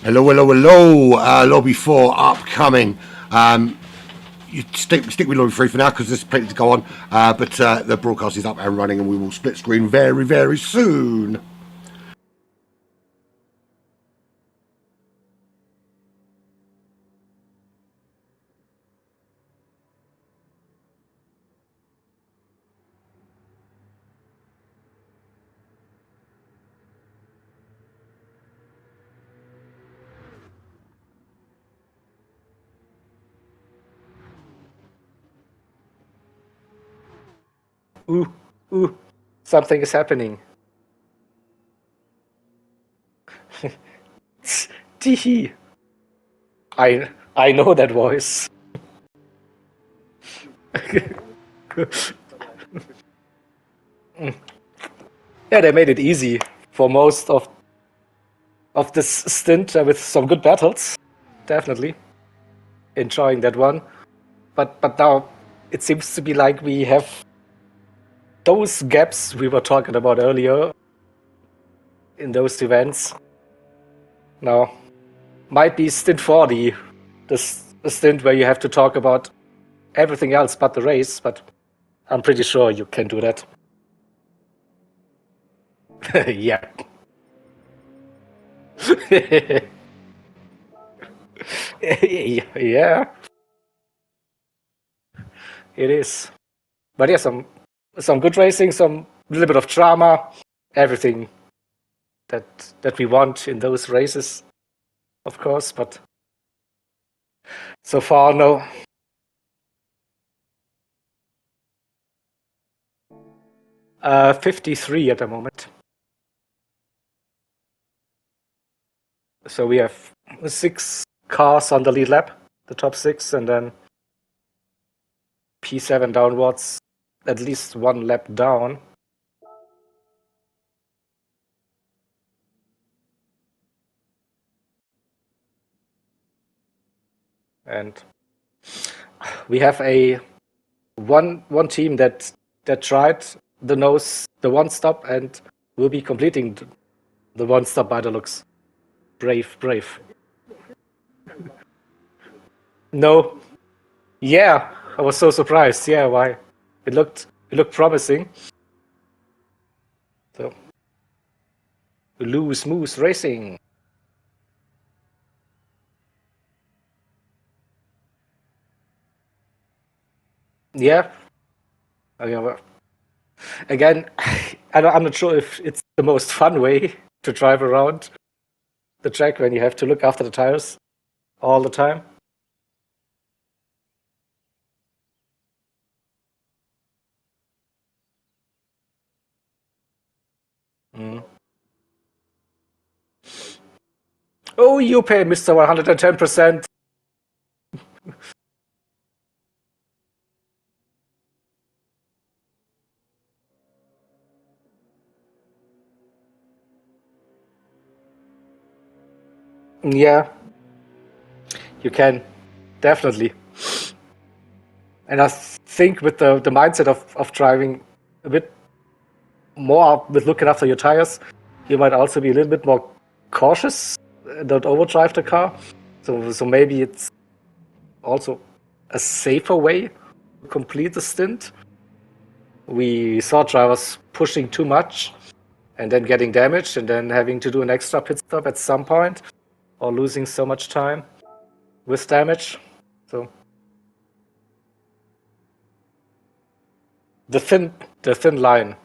Hello, hello, hello. Lobby 4 upcoming. You stick with Lobby 3 for now because there's plenty to go on. But the broadcast is up and running and we will split screen very, very soon. Ooh, ooh, something is happening. Teehee. I know that voice. Yeah, they made it easy for most of this stint with some good battles. Definitely enjoying that one. But now it seems to be like we have those gaps we were talking about earlier in those events. Now might be stint 40, the stint where you have to talk about everything else but the race, but I'm pretty sure you can do that. Yeah. Yeah, it is. But yeah, some good racing, some little bit of drama, everything that we want in those races, of course. But so far, no. Uh, 53 at the moment. So we have 6 cars on the lead lap, the top 6, and then P7 downwards, at least 1 lap down. And we have a one team that tried the one stop and will be completing the one stop by the looks. Brave. No. Yeah, I was so surprised. Yeah, why? It looked promising. So Loose Moose Racing. Yeah. Okay, well, again, I'm not sure if it's the most fun way to drive around the track when you have to look after the tires all the time. Mm. Oh, you pay Mr. 110%. Yeah, you can. Definitely. And I think with the mindset of driving a bit more with looking after your tires, you might also be a little bit more cautious, don't overdrive the car. So maybe it's also a safer way to complete the stint. We saw drivers pushing too much and then getting damaged and then having to do an extra pit stop at some point or losing so much time with damage. So the thin line.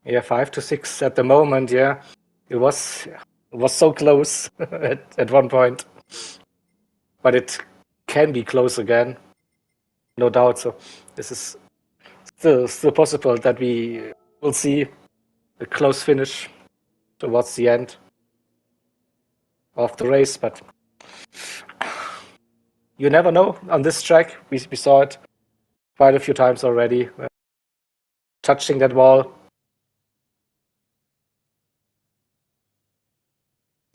Yeah, 5 to 6 at the moment. Yeah, it was so close at one point, but it can be close again, no doubt. So this is still possible that we will see a close finish towards the end of the race, but you never know on this track. We saw it quite a few times already, touching that wall.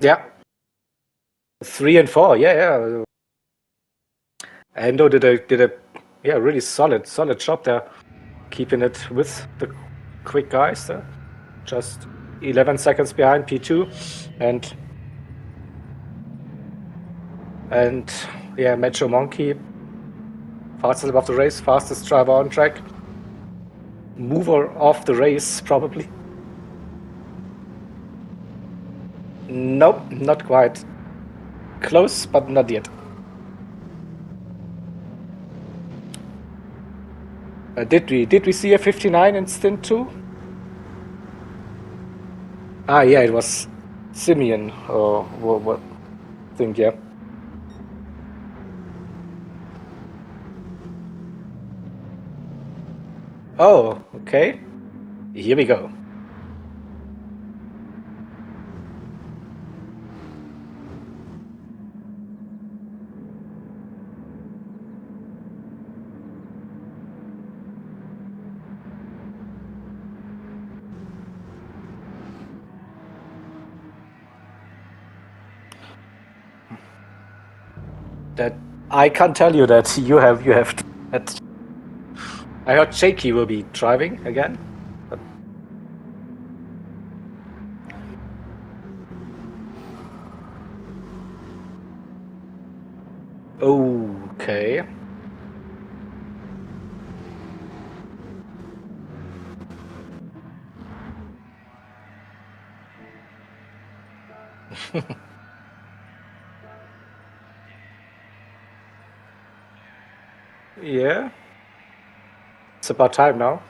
Yeah, 3 and 4. Yeah. Endo did a yeah, really solid job there, keeping it with the quick guys there. Just 11 seconds behind P2, and yeah, Metro Monkey, fastest above the race, fastest driver on track, mover of the race probably. Nope, not quite. Close, but not yet. Did we see a 59 in stint 2? Ah, yeah, it was Simeon or what? I think, yeah. Oh, okay. Here we go. That I can't tell you that you have that. I heard Shaky will be driving again. But... Okay. Yeah. It's about time now.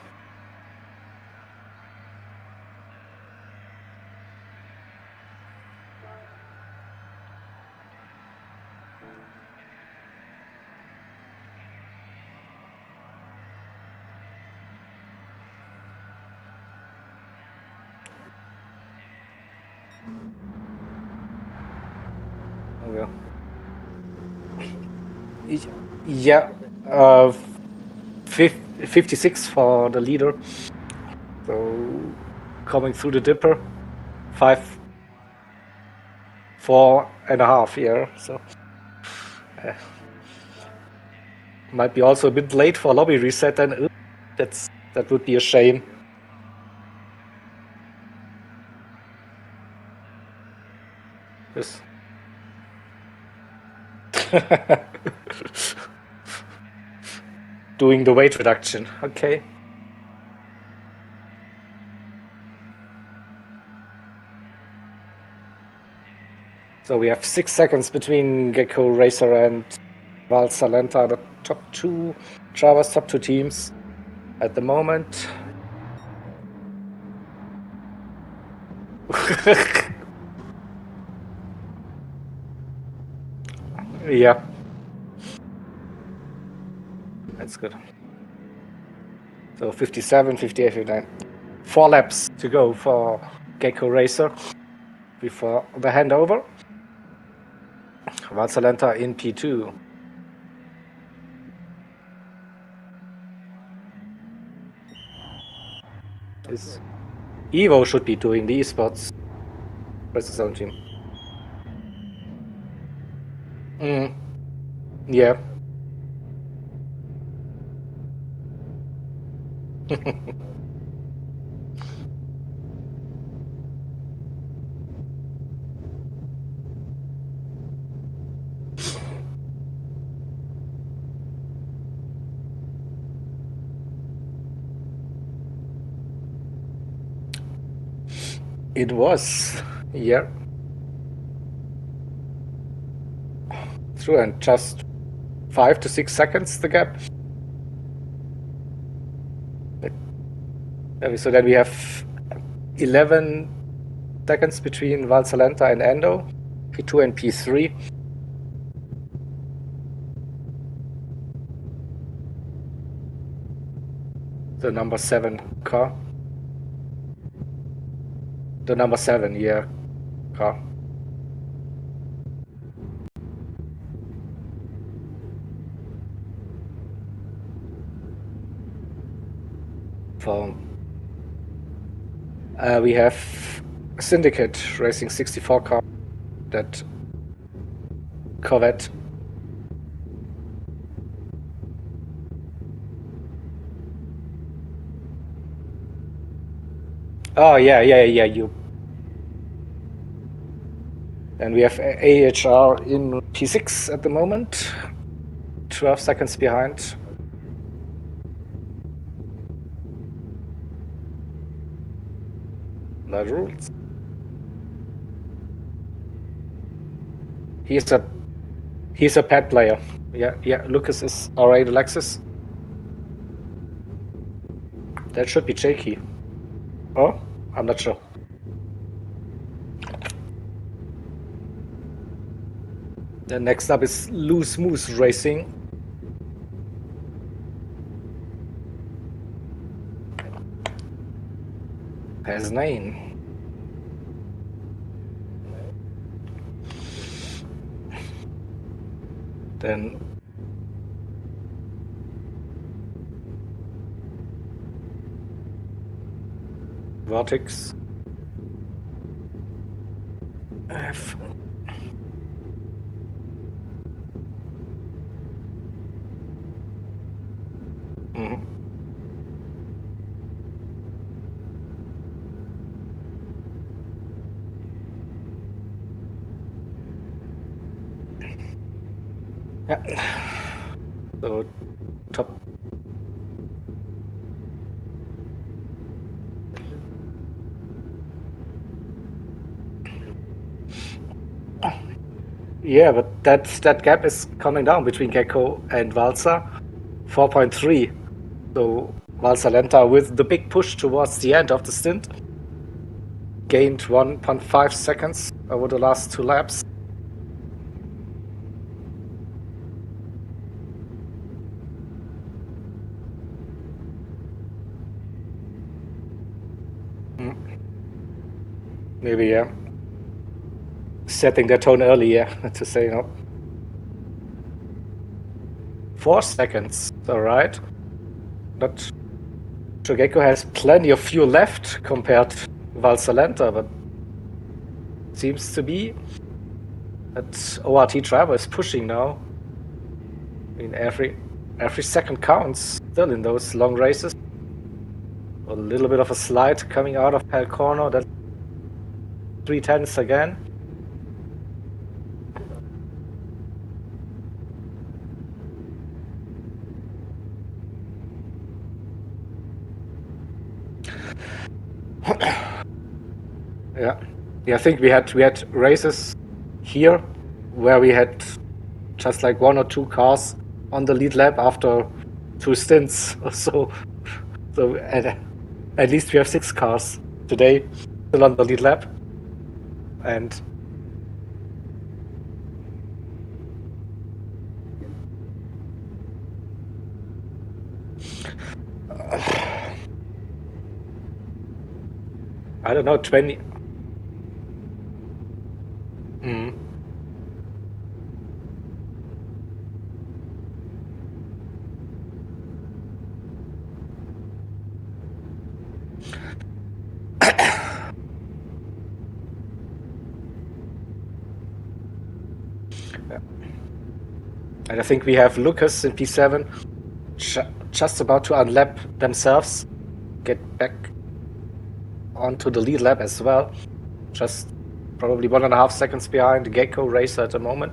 Okay. Yeah. 56 for the leader. So coming through the dipper. 4.5 here. So might be also a bit late for lobby reset, and that would be a shame. Yes. Doing the weight reduction. Okay. So we have 6 seconds between Gecko Racer and Val Salenta, the top 2 drivers, top 2 teams at the moment. Yeah. That's good. So 57, 58, 59. 4 laps to go for Gecko Racer before the handover. Val Salenta in P2. Evo should be doing the esports versus his own team. Yeah. It was, yeah. True, and just 5 to 6 seconds the gap. So then we have 11 seconds between Val Salenta and Endo, P2 and P3. The number 7 car. The number 7, yeah, car. We have Syndicate Racing 64 car, that Corvette. Oh, yeah, you. And we have AHR in P6 at the moment. 12 seconds behind. The rules. He's a pet player. Yeah, Lucas is alright, Alexis. That should be Jakey. Oh, I'm not sure. Then next up is Loose Moose Racing. Has name. Then Vortex. F. Mhm. Yeah. So top. Yeah, but that gap is coming down between Gecko and Valsa, 4.3. So Valsa Lenta, with the big push towards the end of the stint, gained 1.5 seconds over the last 2 laps. Maybe, yeah. Setting their tone early, yeah, to say no. 4 seconds, alright. But Gecko has plenty of fuel left compared to Valsa Lenta, but seems to be that ORT driver is pushing now. I mean, every second counts still in those long races. A little bit of a slide coming out of Pell Corner. That's 3/10 again. Yeah, I think we had races here where we had just like 1 or 2 cars on the lead lap after 2 stints. So at least we have 6 cars today still on the lead lap, and I don't know, 20. And I think we have Lucas in P7 just about to unlap themselves, get back onto the lead lap as well. Just probably 1.5 seconds behind the Gecko racer at the moment.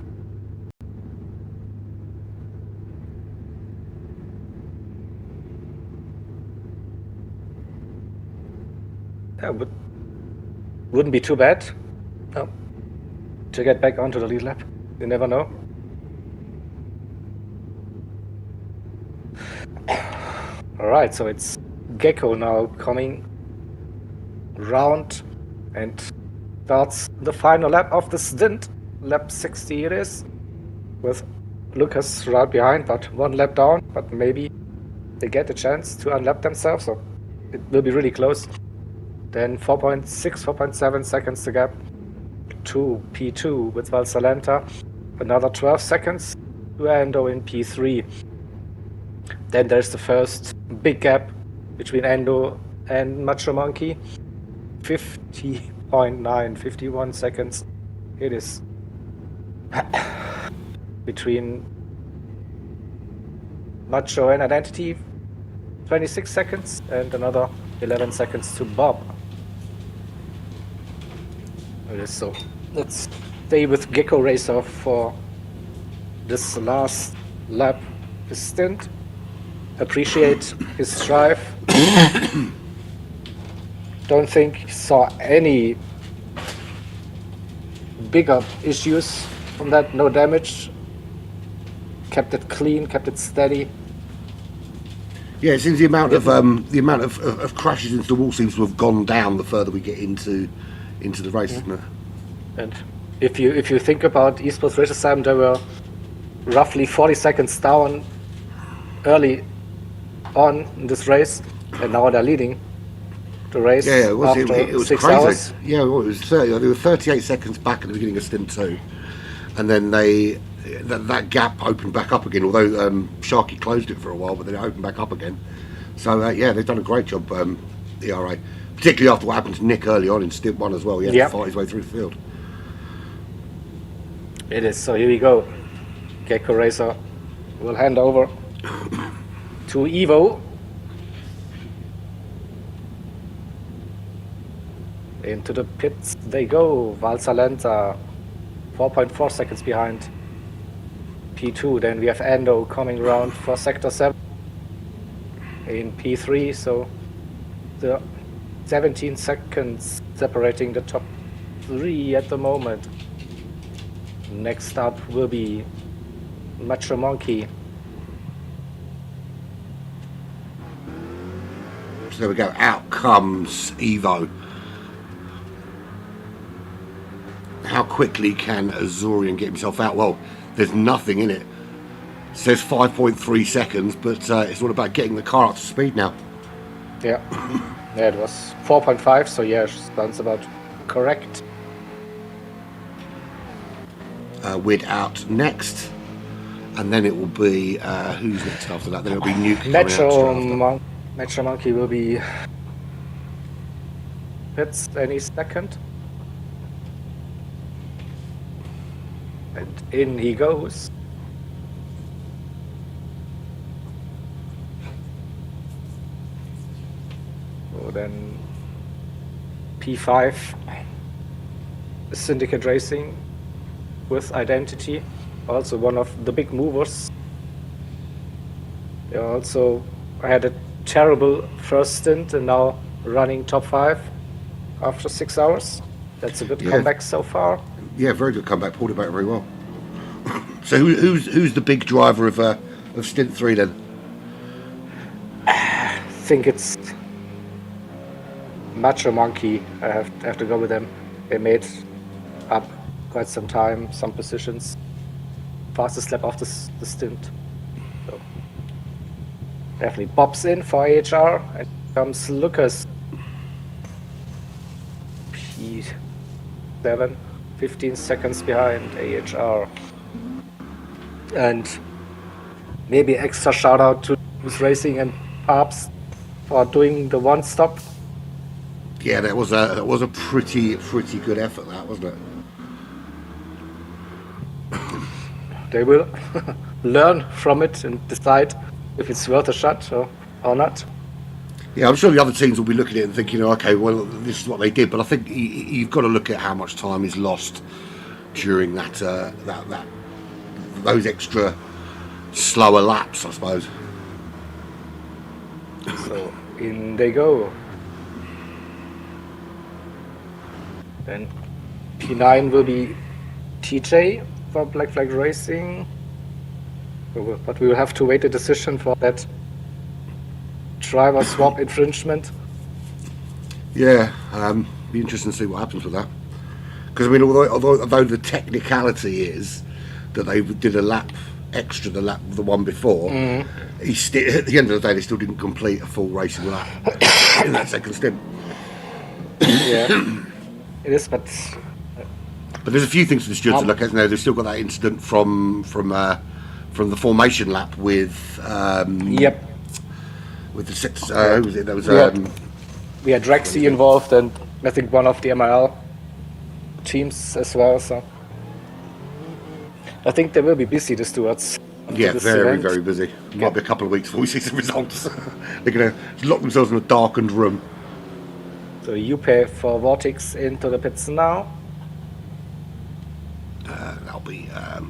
Yeah, wouldn't be too bad. No, to get back onto the lead lap. You never know. Alright, so it's Gecko now coming round and starts the final lap of the stint. Lap 60 it is, with Lucas right behind, but 1 lap down, but maybe they get a chance to unlap themselves, so it will be really close. Then 4.6, 4.7 seconds to gap to P2 with Valsa Lenta. Another 12 seconds to Endo in P3. Then there's the first big gap between Endo and Macho Monkey. 50.9, 51 seconds. It is between Macho and Identity. 26 seconds and another 11 seconds to Bob. It is so. Let's stay with Gecko Racer for this last lap, his stint. Appreciate his drive. Don't think he saw any bigger issues from that. No damage. Kept it clean, kept it steady. Yeah, it seems the amount of crashes into the wall seems to have gone down the further we get into the race, isn't it? And if you think about esports races time, they were roughly 40 seconds down early on in this race, and now they're leading the race. Yeah, it was, after it was 6 crazy. hours. Yeah, well, it was 30. They were 38 seconds back at the beginning of stint 2, and then that gap opened back up again. Although Sharky closed it for a while, but then it opened back up again. So yeah, they've done a great job, ERA, particularly after what happened to Nick early on in stint 1 as well. He had to fight his way through the field. It is. So here we go. Gecko Racer will hand over to Evo. Into the pits they go. Valsalenta 4.4 seconds behind P2. Then we have Endo coming around for Sector 7 in P3. So the 17 seconds separating the top 3 at the moment. Next up will be Metro Monkey. So there we go. Out comes Evo. How quickly can Azorian get himself out? Well, there's nothing in it. It says 5.3 seconds, but it's all about getting the car up to speed now. Yeah. Yeah, it was 4.5, so yeah, sounds about correct. We'd out next, and then it will be who's next after that? Then it'll be Nuke coming out straight after. Metro Monkey will be pits any second. And in he goes. So then P5 Syndicate Racing with Identity, also one of the big movers. They also had a terrible first stint and now running top 5 after 6 hours. That's a good comeback so far. Yeah, very good comeback. Pulled it back very well. So who's the big driver of stint 3 then? I think it's Macho Monkey. I have to go with them. They made up quite some time, some positions. Fastest lap of the stint. So definitely pops in for AHR. And comes Lucas. P7, 15 seconds behind AHR. And maybe extra shout out to Who's Racing and Papst for doing the one stop. Yeah, that was a pretty good effort, that, wasn't it? They will learn from it and decide if it's worth a shot or not. Yeah, I'm sure the other teams will be looking at it and thinking, okay, well, this is what they did. But I think you've got to look at how much time is lost during those extra slower laps, I suppose. So in they go. Then P9 will be TJ for Black Flag Racing. But we will have to wait a decision for that driver swap infringement. Yeah, be interesting to see what happens with that. Because I mean, although the technicality is that they did a lap extra the one before, he at the end of the day they still didn't complete a full racing lap in that second stint. Yeah, it is, but there's a few things for the stewards to look at. They've still got that incident from the formation lap with with the six. Who was it? There was we had Rexy involved, and I think one of the MRL teams as well. So I think they will be busy, the stewards. Yeah, very busy. Might be a couple of weeks before we see some results. They're going to lock themselves in a darkened room. So Yupe for Vortex into the pits now. That'll be,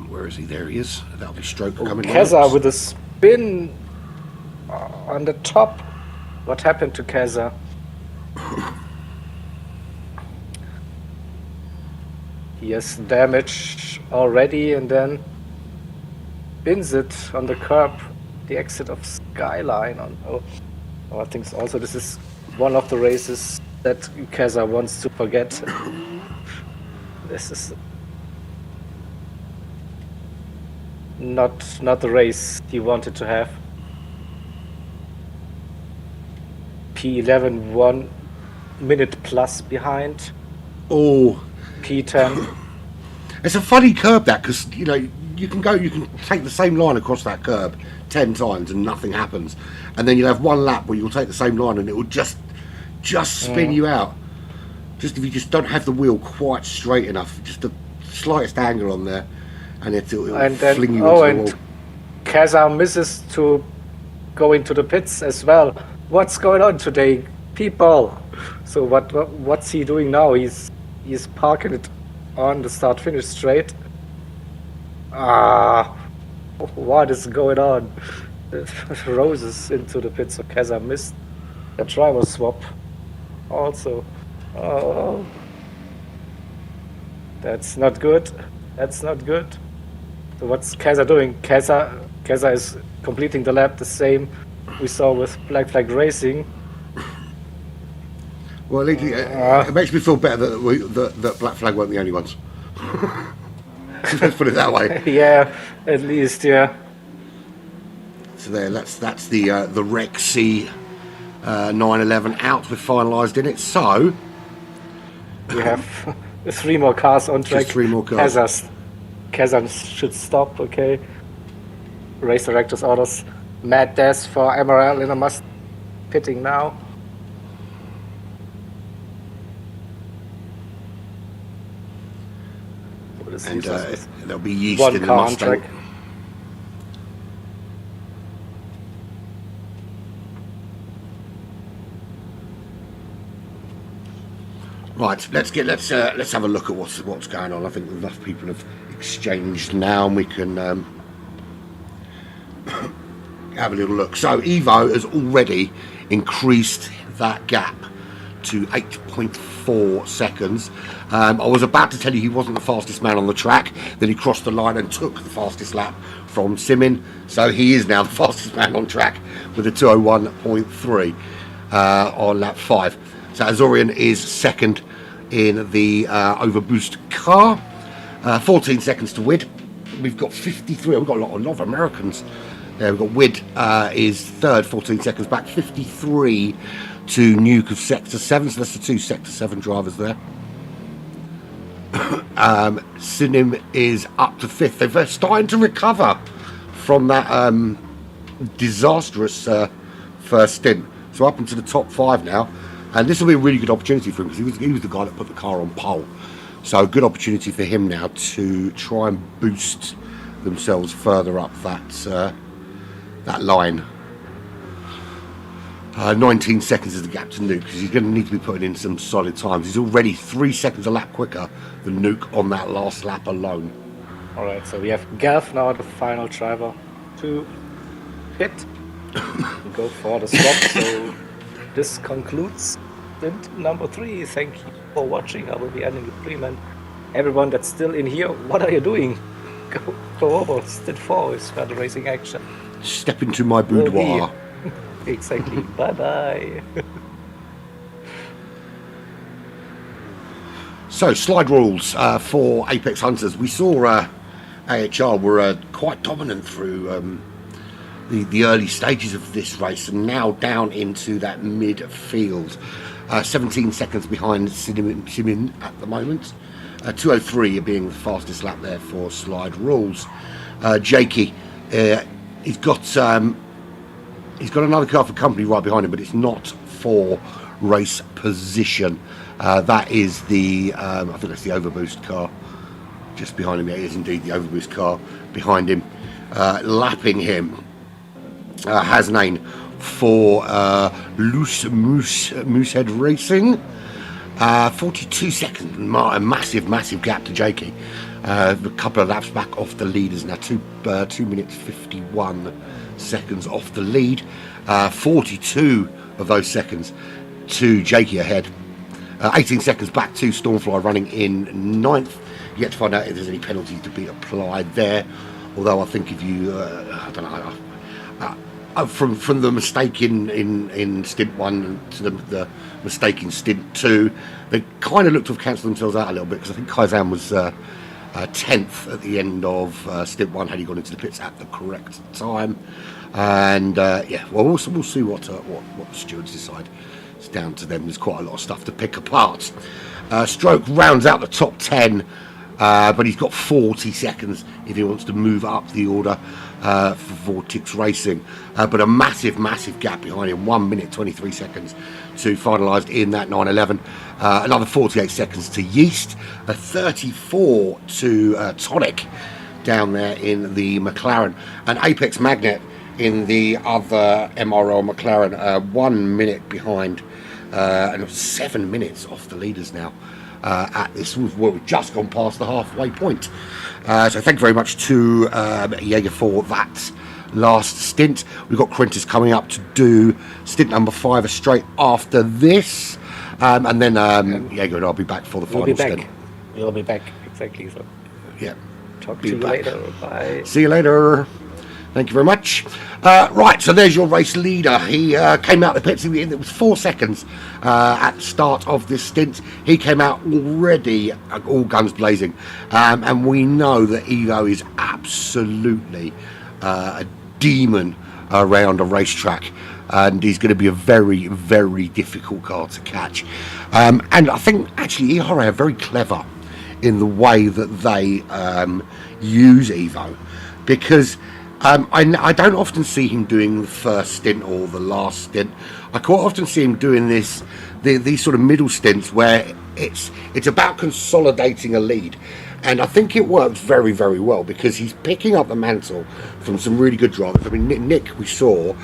where is he? There he is. That'll be Stroke coming Keza out. with a spin on the top. What happened to Keza? He has damage already and then spins it on the curb. The exit of Skyline. I think also this is one of the races that Keza wants to forget. This is not the race he wanted to have. P11 1 minute plus behind. Oh, P10. it's a funny curb that, because you can take the same line across that curb 10 times and nothing happens, and then you'll have one lap where you'll take the same line and it will just spin you out. Just if you just don't have the wheel quite straight enough, just the slightest angle on there, and it'll fling you into the wall. Keza misses to go into the pits as well. What's going on today, people? So what's he doing now? He's parking it on the start-finish straight. What is going on? Roses into the pits, so Keza missed the driver swap also. Oh, that's not good. That's not good. So what's Keza doing? Keza is completing the lap the same we saw with Black Flag Racing. Well, it makes me feel better that Black Flag weren't the only ones. Let's put it that way. Yeah, at least, yeah. So there, that's the Rexy 911 out. We're finalised in it. So we have 3 more cars on track. Just 3 more cars. Keza should stop. Okay. Race director's orders. Mad Dash for MRL in a must pitting now. And there'll be yeast one in the car on Mustang. track. Right, let's have a look at what's going on. I think enough people have exchanged now, and we can have a little look. So Evo has already increased that gap to 8.4 seconds. I was about to tell you he wasn't the fastest man on the track, then he crossed the line and took the fastest lap from Simin, so he is now the fastest man on track with a 201.3 on lap 5. So Azorian is second in the overboost car. 14 seconds to Wid. We've got 53. We've got a lot of Americans there. We've got Wid is third, 14 seconds back. 53 to Nuke of Sector 7. So that's the 2 Sector 7 drivers there. Sinim is up to fifth. They're starting to recover from that disastrous first stint. So up into the top 5 now. And this will be a really good opportunity for him, because he was the guy that put the car on pole. So a good opportunity for him now to try and boost themselves further up that line. 19 seconds is the gap to Nuke, because he's going to need to be putting in some solid times. He's already 3 seconds a lap quicker than Nuke on that last lap alone. Alright, so we have Gelf now, the final driver, to pit and go for the swap. So this concludes stint number 3. Thank you for watching. I will be ending the Freeman. Everyone that's still in here, what are you doing? Go over. Stint 4 is for the racing action. Step into my boudoir. Exactly. Bye-bye. So, slide rules for Apex Hunters. We saw AHR were quite dominant through the early stages of this race, and now down into that midfield. 17 seconds behind Simin at the moment. 2:03 being the fastest lap there for slide rules. Jakey, he's got another car for company right behind him, but it's not for race position. That is the I think that's the overboost car just behind him. Yeah, it is indeed the overboost car behind him. Lapping him, Hasnain for Loose Moosehead Racing. 42 seconds, a massive gap to Jakey. A couple of laps back off the leaders now. 2 minutes 51 seconds off the lead. 42 of those seconds to Jakey ahead. 18 seconds back to Stormfly running in ninth. Yet to find out if there's any penalties to be applied there. Although I think if you, I don't know, from the mistake in stint 1 to the mistake in stint 2, they kind of looked to have cancelled themselves out a little bit, because I think Kaizan was 10th at the end of stint 1 had he gone into the pits at the correct time. And yeah, well, we'll see what the stewards decide. It's down to them. There's quite a lot of stuff to pick apart. Stroke rounds out the top 10. But he's got 40 seconds if he wants to move up the order for Vortex Racing. But a massive gap behind him. 1 minute 23 seconds to finalised in that 911. Another 48 seconds to Yeast. A 34 to Tonic down there in the McLaren. And Apex Magnet in the other MRL McLaren. 1 minute behind. And 7 minutes off the leaders now. At this, we've just gone past the halfway point. So thank you very much to Jaeger for that last stint. We've got Quintus coming up to do stint number 5 straight after this, and then Jaeger and I'll be back for the final stint. We'll be back, exactly. So yeah, talk to you later. Bye. See you later. Thank you very much. Right, so there's your race leader. He came out the pits. It was 4 seconds at the start of this stint. He came out already all guns blazing. And we know that Evo is absolutely a demon around a racetrack. And he's going to be a very difficult car to catch. And I think, actually, ERA are very clever in the way that they use Evo. Because I don't often see him doing the first stint or the last stint. I quite often see him doing these sort of middle stints where it's about consolidating a lead, and I think it works very well because he's picking up the mantle from some really good drivers. I mean, Nick we saw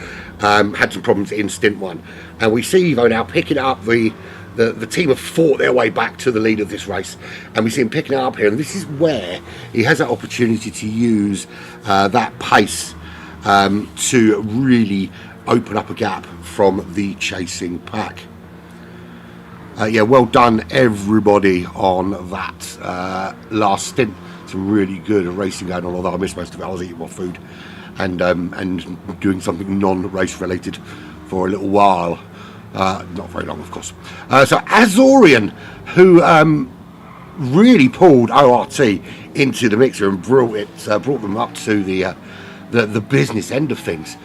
had some problems in stint 1, and we see Evo now picking up the team have fought their way back to the lead of this race, and we see him picking it up here, and this is where he has that opportunity to use that pace to really open up a gap from the chasing pack. Yeah, well done everybody on that last stint. Some really good racing going on, although I missed most of it. I was eating my food and doing something non-race related for a little while. Not very long, of course. So Azorian, who really pulled ORT into the mixer and brought them up to the business end of things.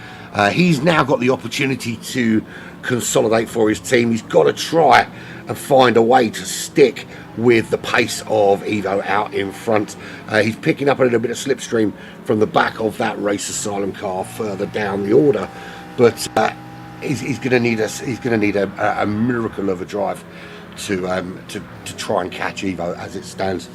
He's now got the opportunity to consolidate for his team. He's got to try and find a way to stick with the pace of Evo out in front. He's picking up a little bit of slipstream from the back of that Race Asylum car further down the order, but he's going to need a miracle of a drive to try and catch Evo as it stands.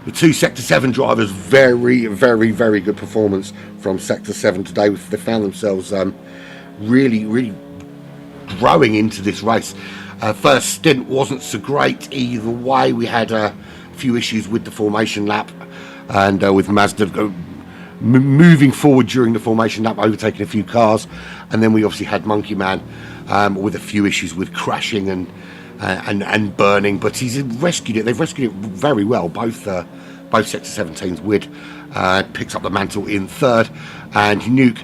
The 2 Sector 7 drivers, very good performance from Sector 7 today. They found themselves really growing into this race. First stint wasn't so great either way. We had a few issues with the formation lap and with Mazda moving forward during the formation lap, overtaking a few cars, and then we obviously had Monkey Man with a few issues with crashing and burning, but he's rescued it. They've rescued it very well. Both Sector 17s. Wid picks up the mantle in third, and Nuke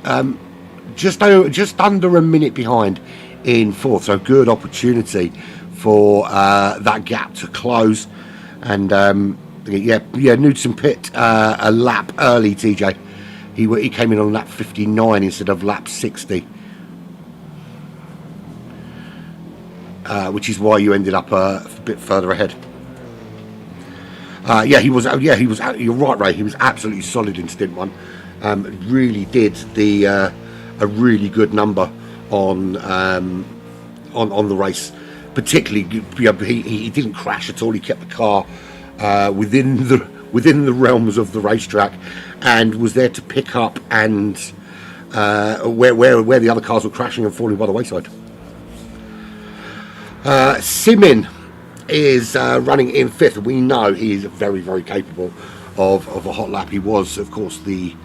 just under a minute behind in fourth. So good opportunity for that gap to close. And Knudsen pit a lap early. TJ, he came in on lap 59 instead of lap 60. Which is why you ended up a bit further ahead. He was. You're right, Ray. He was absolutely solid in stint 1. Really did a really good number on the race. Particularly, he didn't crash at all. He kept the car within the realms of the racetrack, and was there to pick up and where the other cars were crashing and falling by the wayside. Simin is running in 5th. We know he is very, very capable of a hot lap. He was, of course, the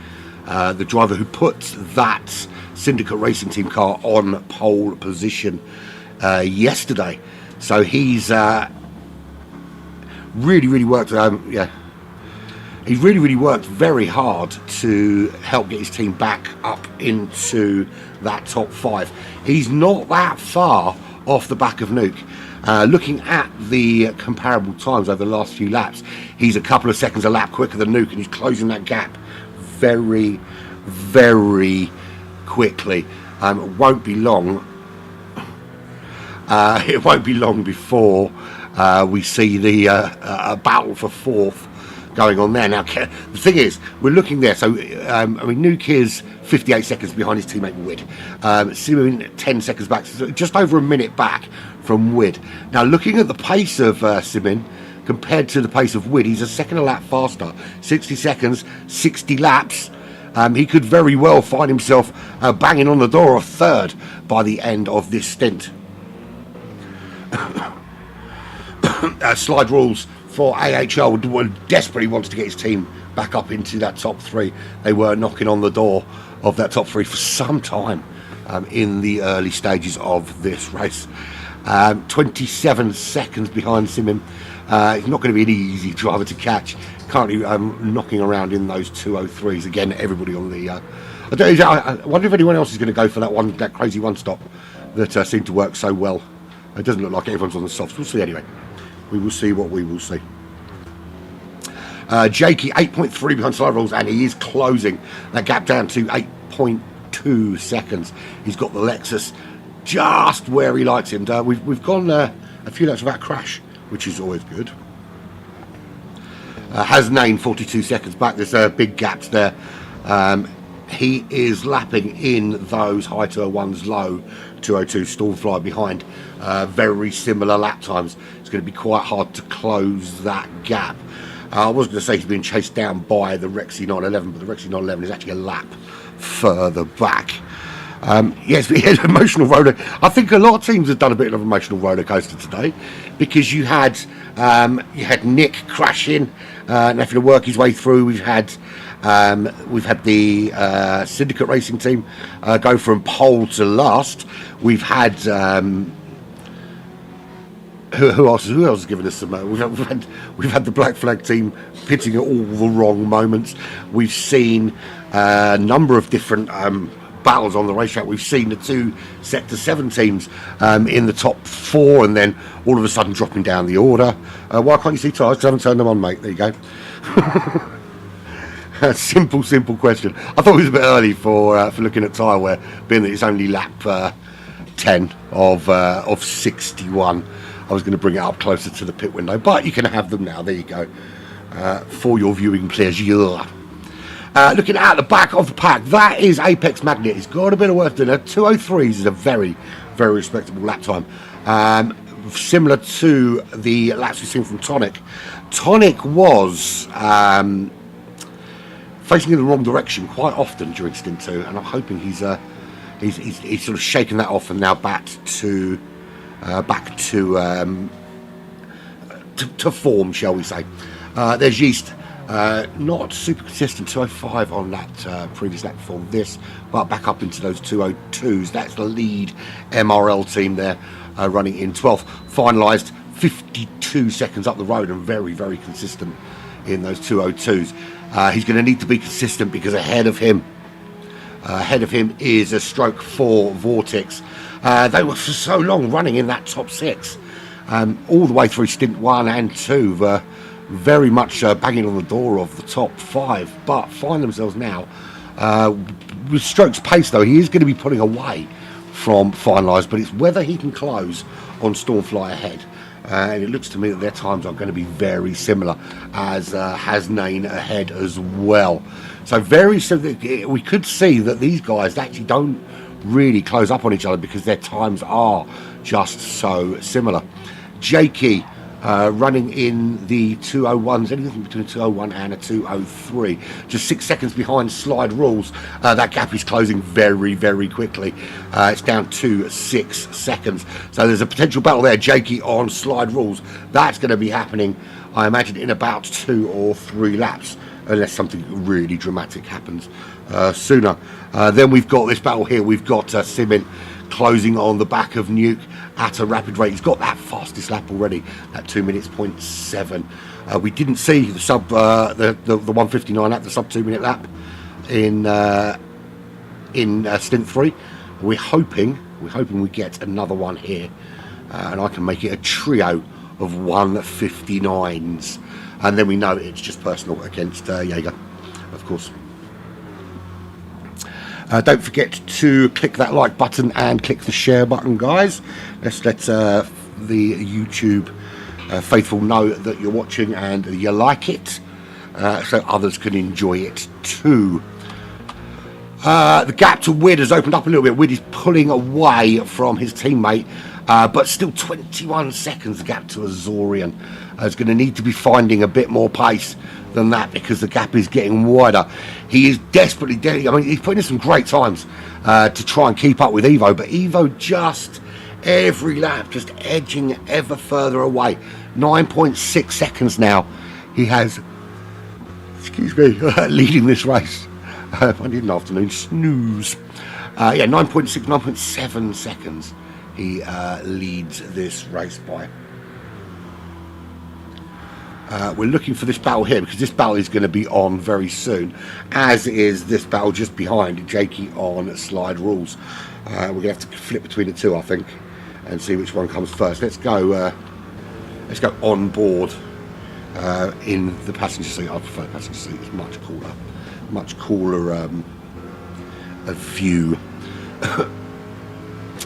driver who put that Syndicate Racing Team car on pole position yesterday. So he's really worked. He's really worked very hard to help get his team back up into that top 5. He's not that far off the back of Nuke. Looking at the comparable times over the last few laps, he's a couple of seconds a lap quicker than Nuke, and he's closing that gap very quickly. It won't be long. It won't be long before we see the battle for 4th going on there. Now, the thing is, we're looking there. So, Nuke is 58 seconds behind his teammate Wood. Simon 10 seconds back, so just over a minute back from Wood. Now, looking at the pace of Simon compared to the pace of Wood, he's a second a lap faster. 60 seconds, 60 laps. He could very well find himself banging on the door of 3rd by the end of this stint. Slide rules for AHL desperately wanted to get his team back up into that top 3. They were knocking on the door of that top 3 for some time in the early stages of this race. 27 seconds behind Simon. He's not going to be an easy driver to catch. Currently knocking around in those 203s. Again, everybody on the... I wonder if anyone else is going to go for that crazy one stop that seemed to work so well. It doesn't look like everyone's on the softs. We'll see anyway. We will see what we will see. Jakey 8.3 behind slide rules, and he is closing that gap down to 8.2 seconds. He's got the Lexus just where he likes him. We've gone a few laps without crash, which is always good. Hasnain 42 seconds back. There's big gaps there. He is lapping in those high 201s, low 202 Stormfly behind. Very similar lap times. It's going to be quite hard to close that gap. I was going to say he's being chased down by the Rexy 911, but the Rexy 911 is actually a lap further back. Yes, we had emotional roller. I think a lot of teams have done a bit of an emotional roller coaster today, because you had Nick crashing and having to work his way through. We've had the Syndicate Racing Team go from pole to last. We've had who else has given us some? We've had the Black Flag Team pitting at all the wrong moments. We've seen a number of different battles on the racetrack. We've seen the 2 Sector 7 teams in the top 4, and then all of a sudden dropping down the order. Why can't you see tyres? Because I haven't turned them on, mate. There you go. Simple question. I thought it was a bit early for looking at tyre wear, being that it's only lap 10 of 61. I was going to bring it up closer to the pit window, but you can have them now. There you go, for your viewing pleasure. Looking at the back of the pack, that is Apex Magnet. He's got a bit of work doing. 203s is a very respectable lap time. Similar to the laps we've seen from Tonic. Tonic was facing in the wrong direction quite often during stint 2, and I'm hoping he's sort of shaken that off and now back to form, shall we say. There's Yeast, not super consistent, 205 on that previous lap before this, but back up into those 202s. That's the lead MRL team there, running in 12th. Finalised 52 seconds up the road and very consistent in those 202s. He's going to need to be consistent, because ahead of him is a stroke 4 Vortex. They were for so long running in that top 6, all the way through stint 1 and 2, were very much banging on the door of the top 5, but find themselves now with Stroke's pace. Though he is going to be pulling away from finalised, but it's whether he can close on Stormfly ahead. And it looks to me that their times are going to be very similar, as Hasnain ahead as well. So we could see that these guys actually don't really close up on each other, because their times are just so similar. Jakey running in the 201s, anything between a 201 and a 203, just 6 seconds behind Slide Rules. That gap is closing very, very quickly. It's down to 6 seconds, so there's a potential battle there. Jakey on Slide Rules, that's going to be happening, I imagine, in about 2 or 3 laps, unless something really dramatic happens sooner. Then we've got this battle here. We've got Simin closing on the back of Nuke at a rapid rate. He's got that fastest lap already at 2 minutes 0.7. We didn't see the sub the 159 lap, the sub 2 minute lap in stint 3. We're hoping we get another one here, and I can make it a trio of 159s, and then we know it's just personal against Jaeger, of course. Don't forget to click that like button and click the share button, guys. Let's let the YouTube faithful know that you're watching and you like it, so others can enjoy it too. The gap to Wid has opened up a little bit. Wid is pulling away from his teammate, but still 21 seconds the gap to Azorian. Is going to need to be finding a bit more pace than that, because the gap is getting wider. He is desperately I mean, he's putting in some great times to try and keep up with Evo, but Evo just every lap just edging ever further away. 9.6 seconds now he has, excuse me, leading this race. Monday afternoon snooze. 9.6, 9.7 seconds he leads this race by. We're looking for this battle here, because this battle is going to be on very soon, as is this battle just behind, Jakey on Slide Rules. We're going to have to flip between the two, I think, and see which one comes first. Let's go on board in the passenger seat. I prefer the passenger seat. It's much cooler a view.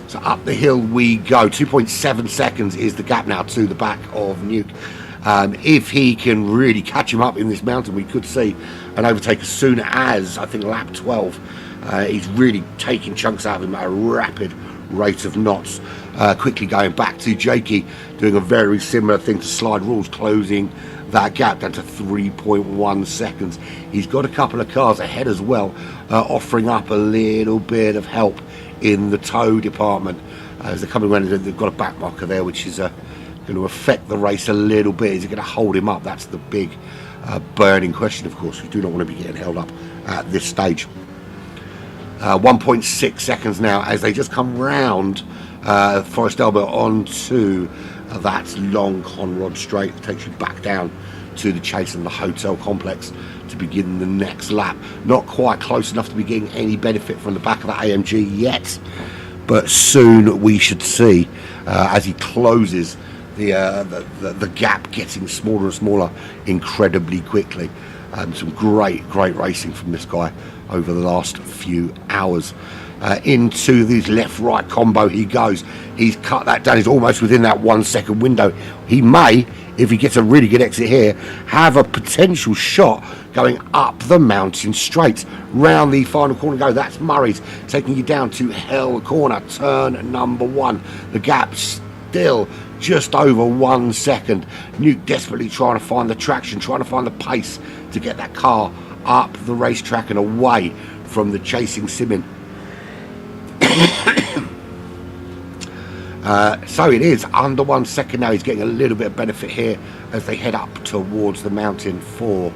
So up the hill we go. 2.7 seconds is the gap now to the back of Nuke. If he can really catch him up in this mountain, we could see an overtake as soon as, I think, lap 12. He's really taking chunks out of him at a rapid rate of knots. Quickly going back to Jakey, doing a very similar thing to Slide Rules, closing that gap down to 3.1 seconds. He's got a couple of cars ahead as well, offering up a little bit of help in the tow department. As they're coming around, they've got a back marker there, which is going to affect the race a little bit. Is it going to hold him up? That's the big burning question, of course. We do not want to be getting held up at this stage. 1.6 seconds now as they just come round Forest Elbow onto that long Conrod straight. It takes you back down to the Chase and the hotel complex to begin the next lap. Not quite close enough to be getting any benefit from the back of that AMG yet, but soon we should see as he closes the gap getting smaller and smaller incredibly quickly. Some great racing from this guy over the last few hours. Into this left-right combo he goes. He's cut that down. He's almost within that 1 second window. He may, if he gets a really good exit here, have a potential shot going up the mountain straight. Round the final corner go. That's Murray's taking you down to Hell Corner, turn number 1. The gap still just over 1 second. Nuke desperately trying to find the traction, trying to find the pace to get that car up the racetrack and away from the chasing Simin. So it is under 1 second now. He's getting a little bit of benefit here as they head up towards the mountain for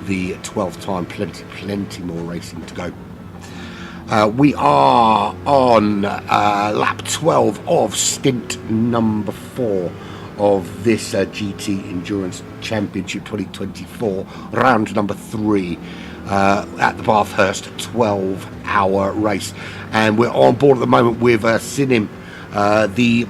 the 12th time. Plenty more racing to go. We are on lap 12 of stint number 4 of this GT Endurance Championship 2024, round number 3 at the Bathurst 12-hour race. And we're on board at the moment with Sinim, the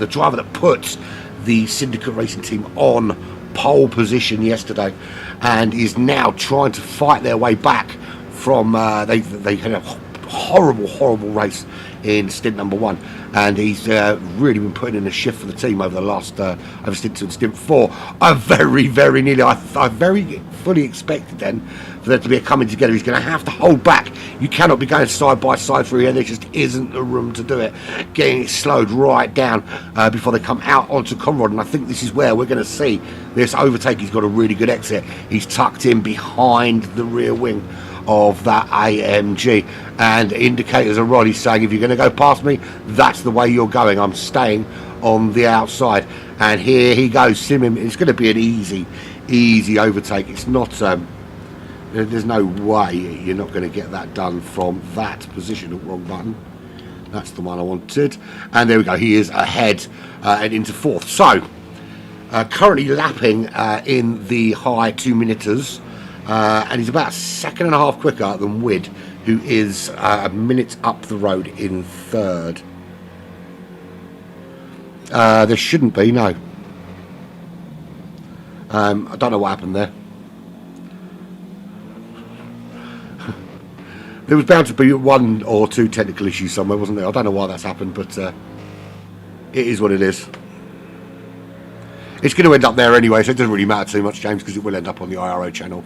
driver that puts the Syndicate Racing team on pole position yesterday, and is now trying to fight their way back from they had a horrible race in stint number 1, and he's really been putting in a shift for the team over the last over stint 2 and stint 4. I very nearly, I very fully expected then for there to be a coming together. He's going to have to hold back. You cannot be going side by side through here. There just isn't the room to do it. Getting it slowed right down before they come out onto Conrod, and I think this is where we're going to see this overtake. He's got a really good exit. He's tucked in behind the rear wing of that AMG, and indicators are on. He's saying, if you're going to go past me, that's the way you're going. I'm staying on the outside. And here he goes, Simim. It's going to be an easy overtake. It's not there's no way you're not going to get that done from that position. Wrong button. That's the one I wanted. And there we go. He is ahead and into 4th. So currently lapping in the high 2 minutes. And he's about a second and a half quicker than Wid, who is a minute up the road in 3rd. There shouldn't be, no. I don't know what happened there. There was bound to be 1 or 2 technical issues somewhere, wasn't there? I don't know why that's happened, but it is what it is. It's going to end up there anyway, so it doesn't really matter too much, James, because it will end up on the IRO channel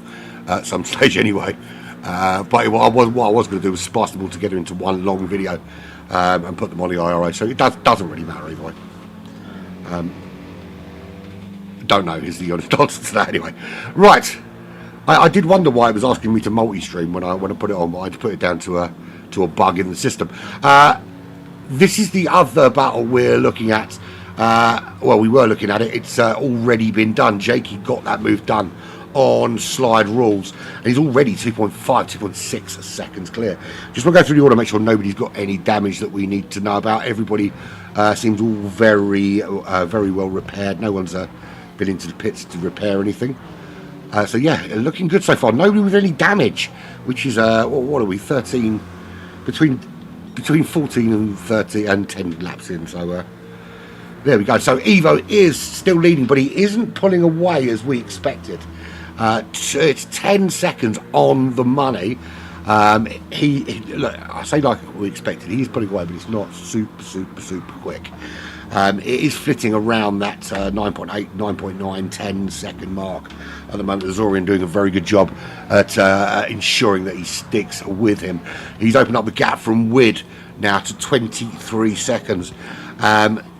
at some stage anyway. But what I was going to do was splice them all together into one long video and put them on the IRO, so it doesn't really matter either way. Don't know is the honest answer to that anyway. Right, I did wonder why it was asking me to multi-stream when I put it on, but I had to put it down to a bug in the system. This is the other battle we're looking at. Well, we were looking at it. It's already been done. Jakey got that move done on slide rules, and he's already 2.6 seconds clear. Just want to go through the order, make sure nobody's got any damage that we need to know about. Everybody seems all very well repaired. No one's been into the pits to repair anything. So yeah, looking good so far. Nobody with any damage, which is what are we, 13 between 14 and 30 and 10 laps in. So there we go. So Evo is still leading, but he isn't pulling away as we expected. It's 10 seconds on the money. Look, I say like we expected, he's pulling away, but it's not super quick. It is flitting around that 9.8, 9.9, 10 second mark at the moment. Azorian doing a very good job at ensuring that he sticks with him. He's opened up the gap from Wid now to 23 seconds.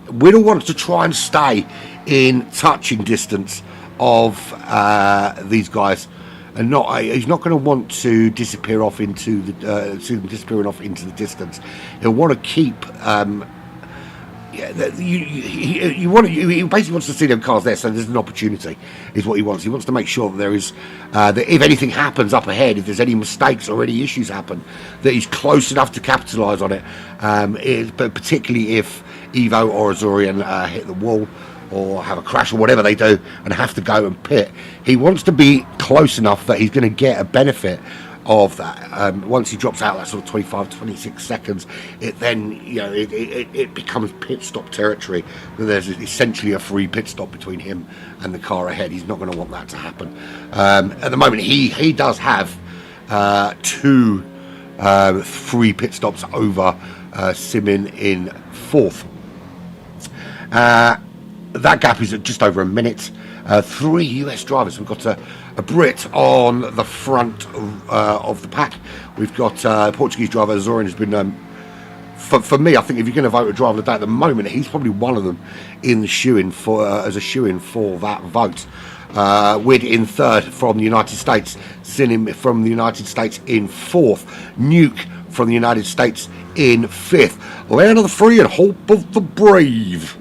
Whittle wants to try and stay in touching distance of these guys, and he's not going to want to disappear off into the disappearing off into the distance. He'll want to keep. He basically wants to see them cars there, so there's an opportunity, is what he wants. He wants to make sure that there is, that if anything happens up ahead, if there's any mistakes or any issues happen, that he's close enough to capitalise on it. But particularly if Evo or Azorian hit the wall or have a crash or whatever they do and have to go and pit, he wants to be close enough that he's going to get a benefit of that. Once he drops out that sort of 25-26 seconds, it then, it becomes pit stop territory. There's essentially a free pit stop between him and the car ahead. He's not going to want that to happen. At the moment, he does have 2 free pit stops over Simin in 4th. That gap is at just over a minute. 3 US drivers. We've got a Brit on the front of the pack. We've got Portuguese driver Azorian, who's been, for me, I think if you're going to vote a driver of the day at the moment, he's probably one of them in the shoe-in for as a shoe-in for that vote. Wid in 3rd from the United States, Sinim from the United States in 4th, Nuke from the United States in 5th. Land of the Free and Hope of the Brave.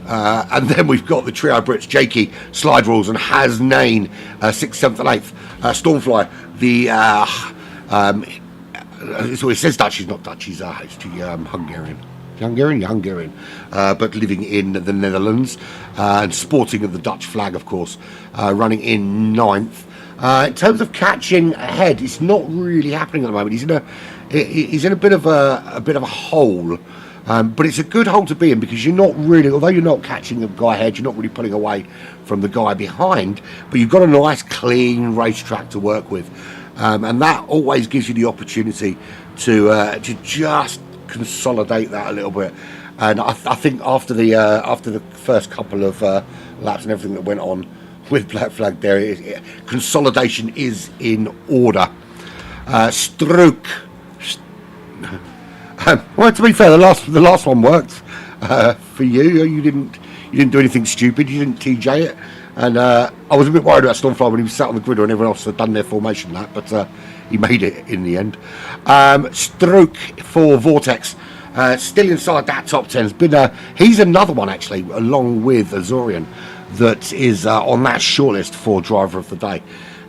And then we've got the trio Brits, Jakey, Slide Rules, and Hasnain, 6th, 7th, and 8th. Stormfly, so it says Dutch, he's not Dutch, he's Hungarian. Hungarian, but living in the Netherlands, and sporting of the Dutch flag, of course, running in 9th. In terms of catching ahead, it's not really happening at the moment. He's in a bit of a hole. But it's a good hole to be in, because you're not really, although you're not catching the guy ahead, you're not really pulling away from the guy behind, but you've got a nice clean racetrack to work with, and that always gives you the opportunity to just consolidate that a little bit. And I think after the first couple of laps and everything that went on with Black Flag there, consolidation is in order. Struik. Well, to be fair, the last one worked for you. You didn't do anything stupid. You didn't TJ it, and I was a bit worried about Stormfly when he was sat on the grid and everyone else had done their formation lap, but he made it in the end. Struik for Vortex, still inside that top 10. He's another one actually, along with Azorian, that is on that shortlist for driver of the day.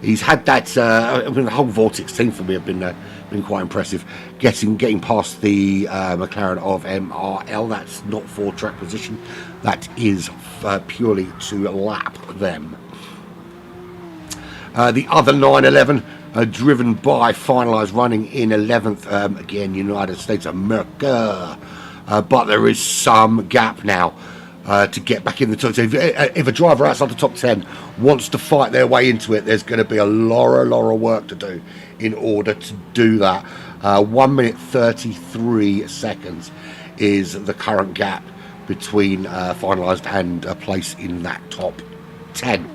He's had that. The whole Vortex team for me have been quite impressive. Getting past the McLaren of MRL. That's not for track position. That is purely to lap them. The other 911 driven by Finalised running in 11th. Again, United States of America. But there is some gap now to get back in the top 10. If a driver outside the top 10 wants to fight their way into it, there's going to be a lot of work to do in order to do that. 1 minute 33 seconds is the current gap between Finalised and a place in that top 10.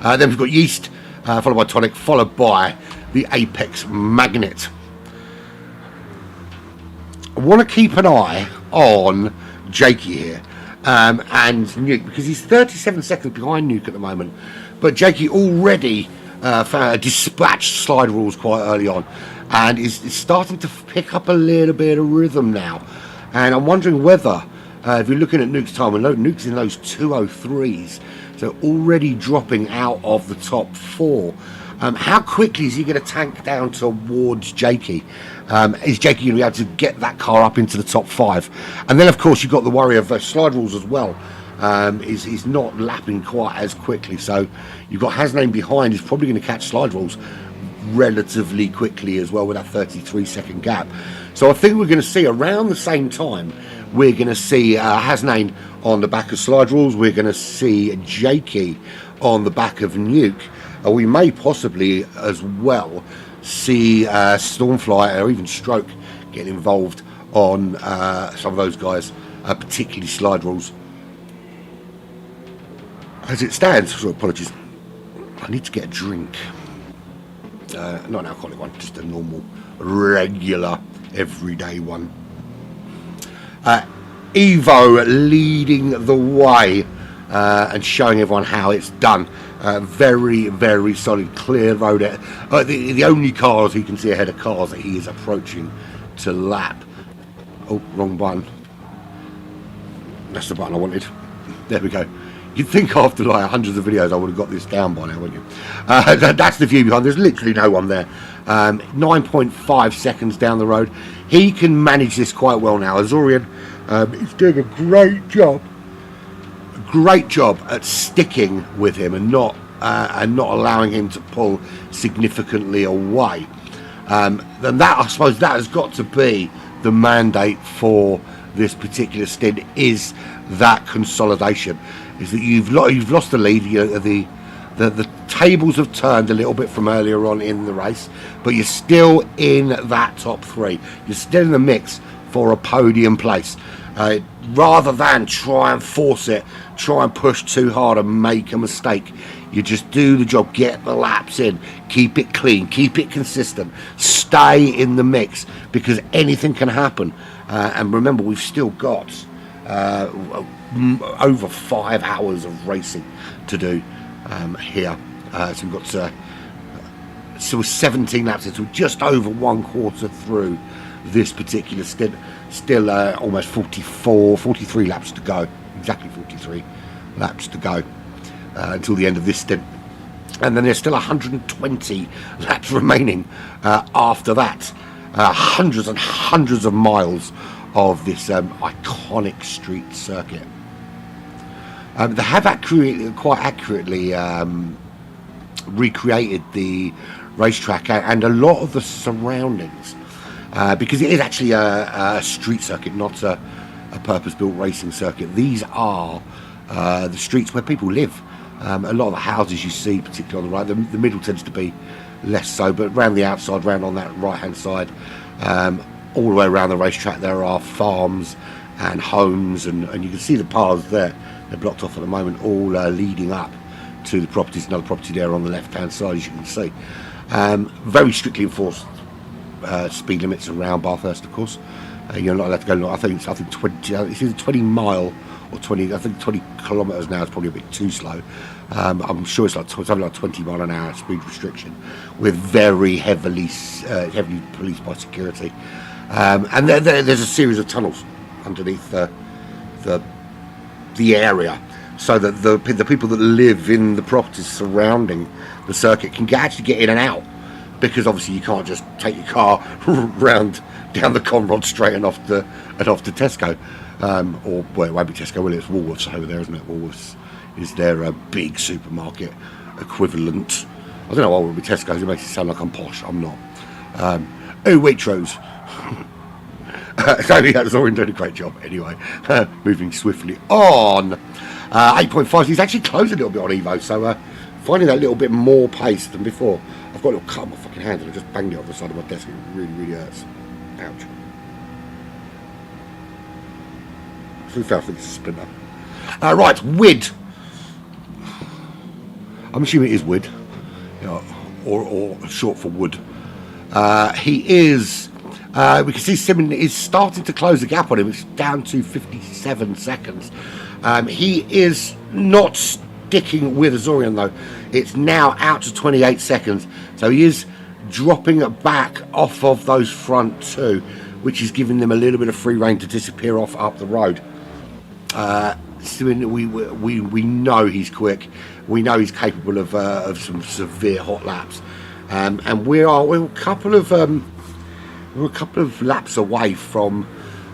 Then we've got Yeast, followed by Tonic, followed by the Apex Magnet. I want to keep an eye on Jakey here. And Nuke, because he's 37 seconds behind Nuke at the moment, but Jakey already dispatched slide rules quite early on and is starting to pick up a little bit of rhythm now. And I'm wondering whether, if you're looking at Nuke's time, and Nuke's in those 203s, so already dropping out of the top 4. How quickly is he going to tank down towards Jakey? Is Jakey going to be able to get that car up into the top 5? And then, of course, you've got the worry of slide rules as well. He's not lapping quite as quickly. So you've got Hasname behind. He's probably going to catch slide rules relatively quickly as well with that 33-second gap. So I think we're going to see around the same time, we're going to see Hasname on the back of slide rules. We're going to see Jakey on the back of Nuke. We may possibly as well see Stormfly or even Stroke get involved on some of those guys, particularly slide rules. As it stands, so apologies, I need to get a drink. Not an alcoholic one, just a normal, regular, everyday one. Evo leading the way and showing everyone how it's done. Very, very solid, clear road. The only cars he can see ahead of cars that he is approaching to lap. Oh, wrong button. That's the button I wanted. There we go. You'd think after like hundreds of videos I would have got this down by now, wouldn't you? That's the view behind. There's literally no one there. 9.5 seconds down the road. He can manage this quite well now. Azorian is doing a great job. Great job at sticking with him and not allowing him to pull significantly away. And that, I suppose, that has got to be the mandate for this particular stint, is that consolidation. Is that you've lost the lead. The tables have turned a little bit from earlier on in the race, but you're still in that top 3. You're still in the mix for a podium place. Rather than try and force it, try and push too hard and make a mistake, you just do the job, get the laps in, keep it clean, keep it consistent, stay in the mix, because anything can happen. And remember, we've still got over 5 hours of racing to do here. So we've got 17 laps, so just over 1/4 through this particular stint. Still almost 43 laps to go. Exactly 43 laps to go until the end of this stint. And then there's still 120 laps remaining after that. Hundreds and hundreds of miles of this iconic street circuit. They have quite accurately recreated the racetrack and a lot of the surroundings. Because it is actually a street circuit, not a purpose-built racing circuit. These are the streets where people live. A lot of the houses you see, particularly on the right, the middle tends to be less so, but around the outside, round on that right-hand side, all the way around the racetrack there are farms and homes, and you can see the paths there. They're blocked off at the moment, all leading up to the properties. Another property there on the left-hand side, as you can see. Very strictly enforced speed limits around Bathurst, of course. You're not allowed to go. I think 20. It's either 20 mile or 20. I think 20 kilometres now is probably a bit too slow. I'm sure it's like something like 20 mile an hour speed restriction, with very heavily policed by security. And there's a series of tunnels underneath the area, so that the people that live in the properties surrounding the circuit can actually get in and out, because obviously you can't just take your car round down the Conrod straight and off to Tesco, or well, it won't be Tesco, will it? It's Woolworths over there, isn't it? Woolworths is their big supermarket equivalent. I don't know why it would be Tesco's. It makes it sound like I'm posh. I'm not. Waitrose. So yeah, Zorian doing a great job anyway. Moving swiftly on. 8.5. He's actually closed a little bit on Evo, so finding that little bit more pace than before. I've got a little cut on my fucking hand and I just banged it off the side of my desk. It really, really hurts. Ouch. So I think it's a splinter. Right, WID. I'm assuming it is WID, or short for wood. He is. We can see Simon is starting to close the gap on him. It's down to 57 seconds. He is not sticking with Azorian though. It's now out to 28 seconds. So he is dropping it back off of those front two, which is giving them a little bit of free rein to disappear off up the road. Simon, we know he's quick. We know he's capable of some severe hot laps, and we're a couple of laps away from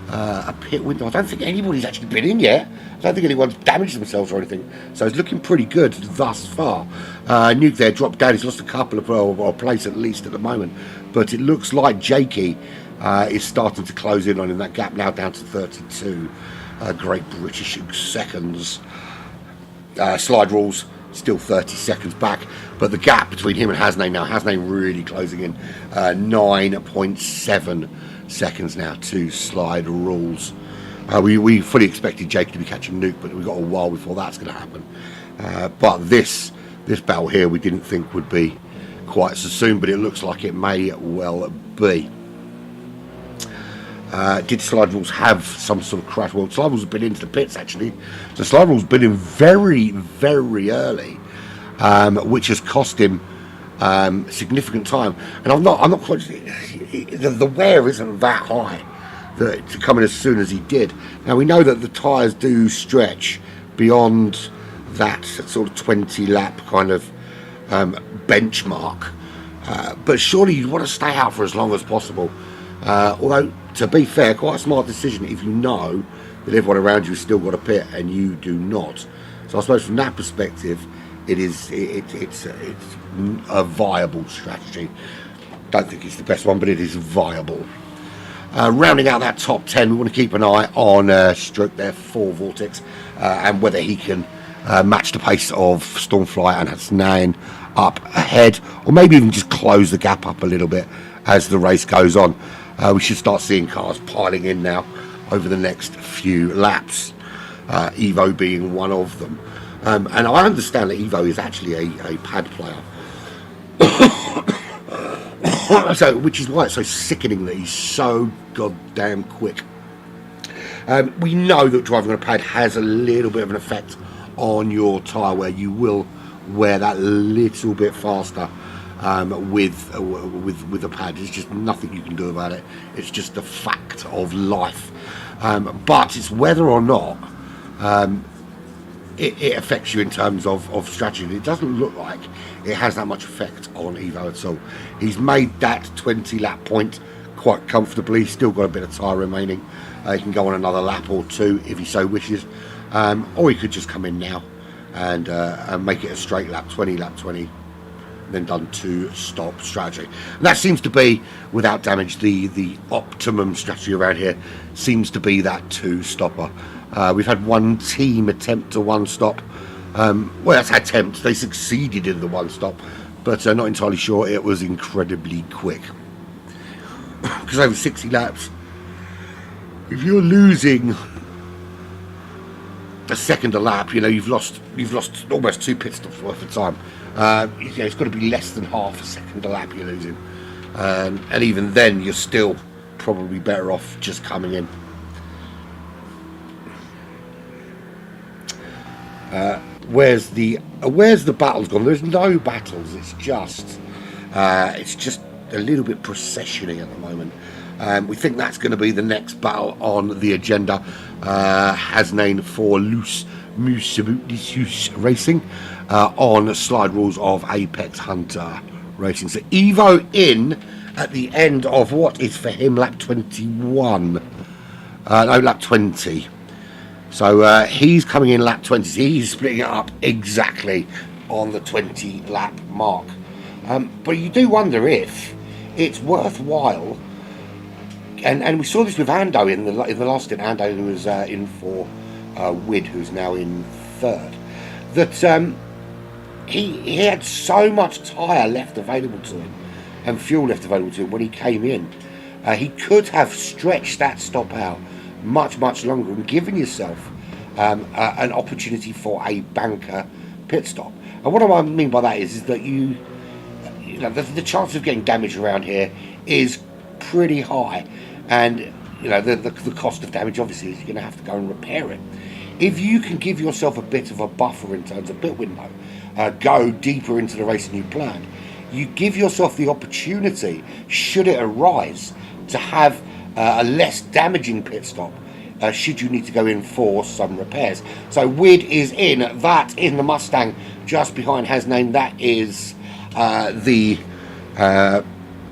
a pit window. I don't think anybody's actually been in yet. I don't think anyone's damaged themselves or anything. So it's looking pretty good thus far. Nuke there dropped down. He's lost a couple of or a place at least at the moment, but it looks like Jakey is starting to close in on him. That gap now down to 32. Great British seconds. Slide rules still 30 seconds back, but the gap between him and Hasnane now, Hasnane really closing in. 9.7 seconds now to slide rules. We fully expected Jake to be catching Nuke, but we've got a while before that's going to happen. But this battle here we didn't think would be quite so soon, but it looks like it may well be. Did Slide Rules have some sort of crash? Well, Slide Rules have been into the pits actually. So Slide Rules been in very, very early, which has cost him significant time. And I'm not quite. The wear isn't that high to come in as soon as he did. Now we know that the tyres do stretch beyond that sort of 20 lap kind of benchmark, but surely you'd want to stay out for as long as possible. Although, to be fair, quite a smart decision if you know that everyone around you has still got a pit and you do not. So I suppose from that perspective, it's a viable strategy. Don't think it's the best one, but it is viable. Rounding out that top 10, we want to keep an eye on Stroke there for Vortex, and whether he can match the pace of Stormfly and Hasnain up ahead, or maybe even just close the gap up a little bit as the race goes on. We should start seeing cars piling in now over the next few laps, Evo being one of them. And I understand that Evo is actually a pad player, so which is why it's so sickening that he's so goddamn quick. We know that driving on a pad has a little bit of an effect on your tyre wear. You will wear that little bit faster with a pad. There's just nothing you can do about it. It's just a fact of life. But it's whether or not it affects you in terms of strategy. It doesn't look like it has that much effect on Evo at all. He's made that 20 lap point quite comfortably. Still got a bit of tyre remaining. He can go on another lap or two if he so wishes, or he could just come in now and make it a straight lap 20, then done to stop strategy. And that seems to be, without damage, the optimum strategy around here seems to be that two stopper. We've had one team attempt a one stop. Well, that's attempt. They succeeded in the one stop, but not entirely sure it was incredibly quick. because over 60 laps, if you're losing a second a lap, you've lost almost 2 pit stops worth of time. It's got to be less than half a second a lap you're losing, and even then you're still probably better off just coming in. Where's the battles gone? There's no battles. It's just a little bit processioning at the moment. We think that's going to be the next battle on the agenda. Hasnain for Loose Moose Racing on slide rules of Apex Hunter Racing. So Evo in at the end of what is for him lap 21. Lap 20. So he's coming in lap 20. So he's splitting it up exactly on the 20 lap mark. But you do wonder if it's worthwhile. And we saw this with Ando in the last stint. Ando, who was in for Wid, who's now in third. That he had so much tyre left available to him and fuel left available to him when he came in. He could have stretched that stop out much longer and given yourself an opportunity for a banker pit stop. And what I mean by that is that the chance of getting damage around here is pretty high, and the cost of damage obviously is you're going to have to go and repair it. If you can give yourself a bit of a buffer in terms of pit window, go deeper into the race than you planned, you give yourself the opportunity, should it arise, to have a less damaging pit stop should you need to go in for some repairs. So Wid is in the Mustang just behind Hasnain. That is the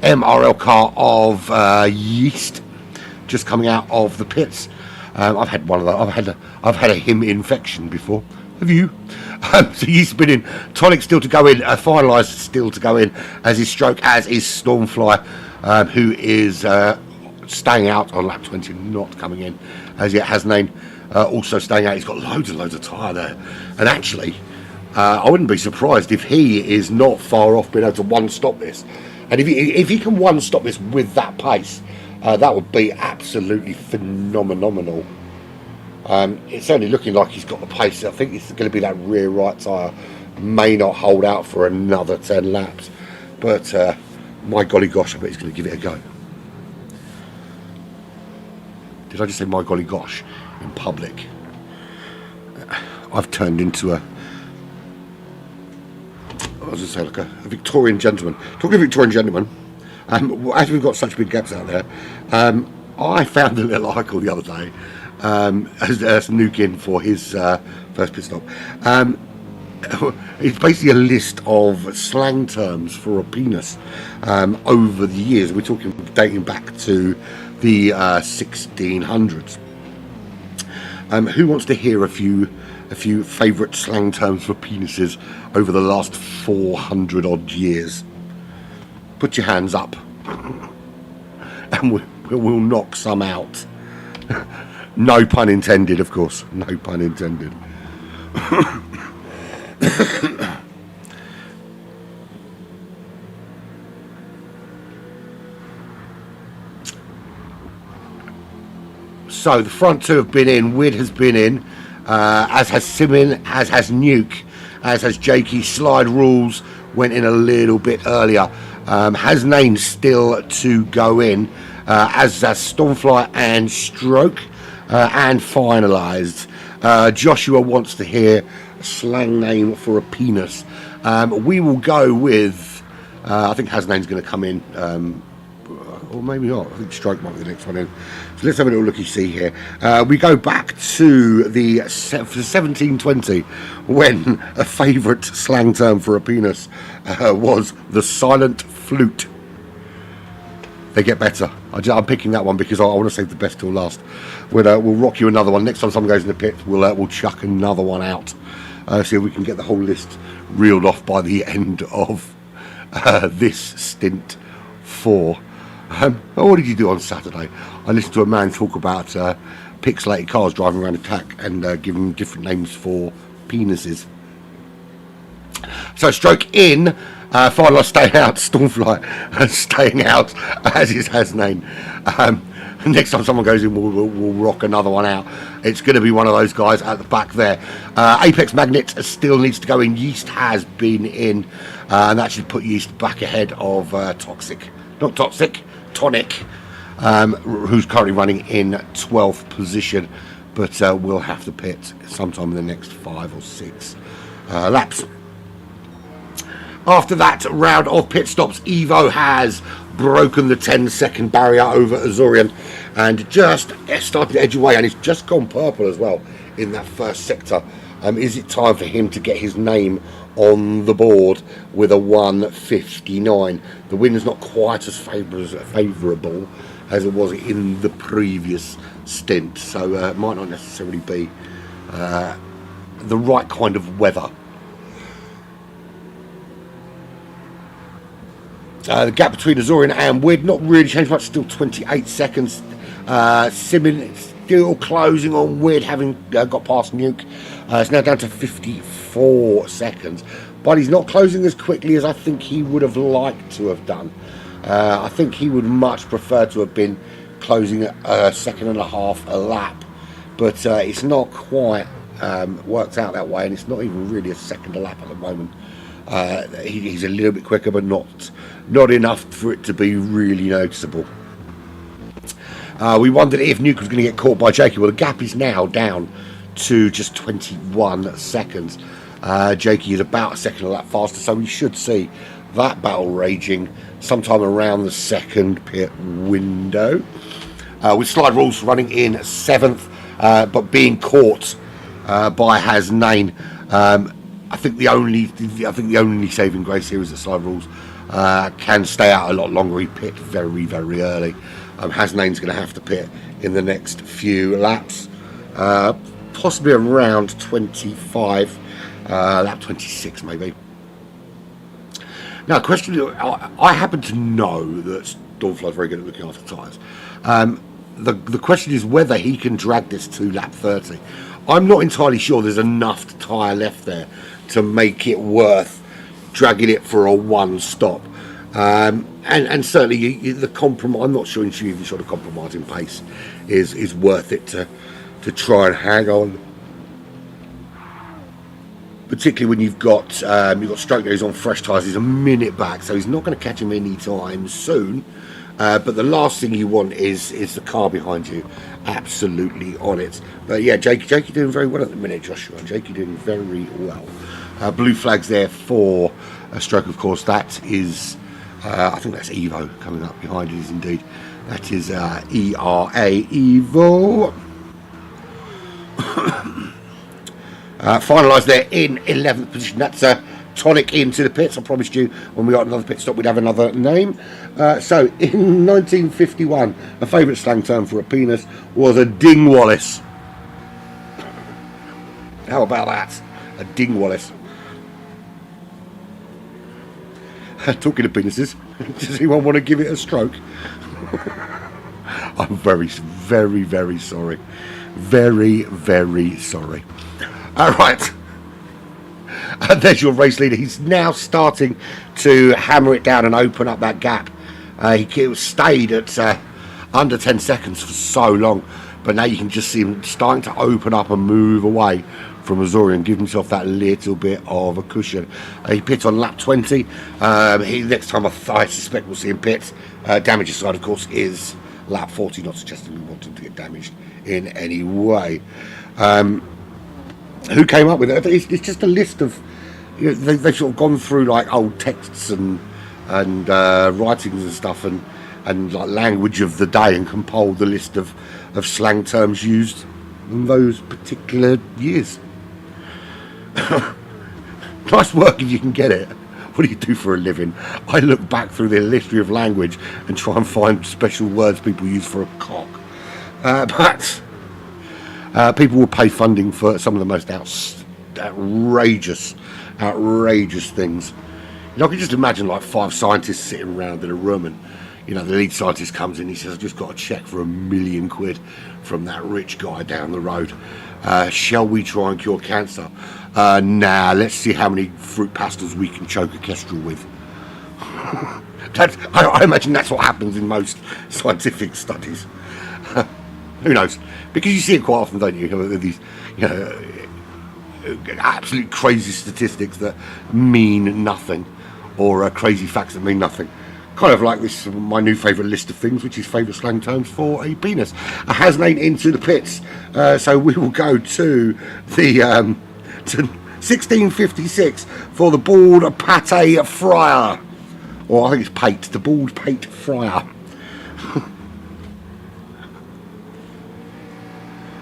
MRL car of Yeast, just coming out of the pits. I've had one of those. I've had a him infection before. Have you? So he's been in. Tonic still to go in. Finalised still to go in as his stroke, as is Stormfly, who is staying out on lap 20, not coming in as yet. Hasnain also staying out. He's got loads and loads of tyre there, and actually, I wouldn't be surprised if he is not far off being able to one-stop this. And if he can one-stop this with that pace, that would be absolutely phenomenal. It's certainly looking like he's got the pace. I think it's going to be that rear right tyre may not hold out for another 10 laps. But my golly gosh, I bet he's going to give it a go. Did I just say my golly gosh in public? I've turned into a Victorian gentleman. Talking of Victorian gentlemen, as we've got such big gaps out there, I found a little article the other day as Nuke in for his first pit stop. It's basically a list of slang terms for a penis over the years. We're talking dating back to the 1600s. Who wants to hear a few favourite slang terms for penises over the last 400 odd years? Put your hands up, and we'll knock some out. No pun intended, of course. No pun intended. So the front two have been in. Wid has been in, as has Simin, as has Nuke, as has Jakey. Slide rules went in a little bit earlier. Hasnain still to go in, as has Stormfly and Stroke, and finalised. Joshua wants to hear a slang name for a penis. We will go with, I think Hasnain's going to come in, or maybe not. I think Stroke might be the next one in. So let's have a little looky-see here. We go back to the 1720, when a favourite slang term for a penis was the silent flute. They get better. I'm picking that one because I want to save the best till last. We'll rock you another one. Next time someone goes in the pit, we'll chuck another one out. See if we can get the whole list reeled off by the end of this stint 4. What did you do on Saturday? I listened to a man talk about pixelated cars driving around a track and giving them different names for penises. So stroke in, finalise staying out, Stormfly, and staying out as is Hasnain. Next time someone goes in, we'll rock another one out. It's going to be one of those guys at the back there. Apex Magnet still needs to go in. Yeast has been in, and that should put Yeast back ahead of Tonic, who's currently running in 12th position, but will have to pit sometime in the next 5 or 6 laps. After that round of pit stops, Evo has broken the 10-second barrier over Azorian and just started to edge away, and it's just gone purple as well in that first sector. Is it time for him to get his name on the board with a 1:59? The wind's not quite as favourable as it was in the previous stint, so it might not necessarily be the right kind of weather. The gap between Azorian and Wid not really changed much, still 28 seconds. Simmons still closing on Wid, having got past Nuke. It's now down to 54 seconds, but he's not closing as quickly as I think he would have liked to have done. I think he would much prefer to have been closing at a second and a half a lap, but it's not quite worked out that way, and it's not even really a second a lap at the moment. He's a little bit quicker, but not enough for it to be really noticeable. We wondered if Nuke was going to get caught by Jakey. Well, the gap is now down to just 21 seconds. Jakey is about a second a lap faster, so we should see that battle raging sometime around the second pit window. With Slide Rules running in 7th, but being caught by Hasnain. I think the only saving grace here is that Slide Rules can stay out a lot longer. He pit very, very early. Hasnain's going to have to pit in the next few laps, possibly around 25, lap 26 maybe. Now, question: I happen to know that Stormfly's very good at looking after tyres. The question is whether he can drag this to lap 30. I'm not entirely sure there's enough tyre left there to make it worth dragging it for a one stop. And certainly the compromise, I'm not sure any sort of compromising pace is worth it to try and hang on. Particularly when you've got Stroke there, he's on fresh tyres, he's a minute back, so he's not going to catch him any time soon. But the last thing you want is the car behind you absolutely on it. But yeah, Jakey doing very well at the minute, Joshua. Jakey doing very well. Blue flags there for Stroke, of course. That is, I think that's Evo coming up behind it, is indeed. That is ERA Evo. Finalised there in 11th position. That's Tonic into the pits. I promised you when we got another pit stop we'd have another name. So in 1951, a favourite slang term for a penis was a dingwallis. How about that? A dingwallis. Talking of penises, does anyone want to give it a stroke? I'm very, very, very sorry. Very, very sorry. All right. And there's your race leader. He's now starting to hammer it down and open up that gap. He stayed at under 10 seconds for so long, but now you can just see him starting to open up and move away from Azorian and give himself that little bit of a cushion. He pits on lap 20. Next time I suspect we'll see him pit. Damage aside, of course, is lap 40, not suggesting we want him to get damaged in any way. Who came up with it? It's just a list of, they've sort of gone through like old texts and writings and stuff and like language of the day and compiled the list of slang terms used in those particular years. Nice work if you can get it. What do you do for a living? I look back through the history of language and try and find special words people use for a cock. But people will pay funding for some of the most outrageous things. I can just imagine like 5 scientists sitting around in a room and the lead scientist comes in, he says, I've just got a cheque for £1 million from that rich guy down the road. Shall we try and cure cancer? Nah, let's see how many fruit pastilles we can choke a kestrel with. I imagine that's what happens in most scientific studies. Who knows? Because you see it quite often, don't you? These, absolute crazy statistics that mean nothing, or crazy facts that mean nothing. Kind of like this, my new favourite list of things, which is favourite slang terms for a penis. A Hasnain into the pits. So we will go to the to 1656 for the bald pate fryer. Or I think it's pate, the bald pate fryer.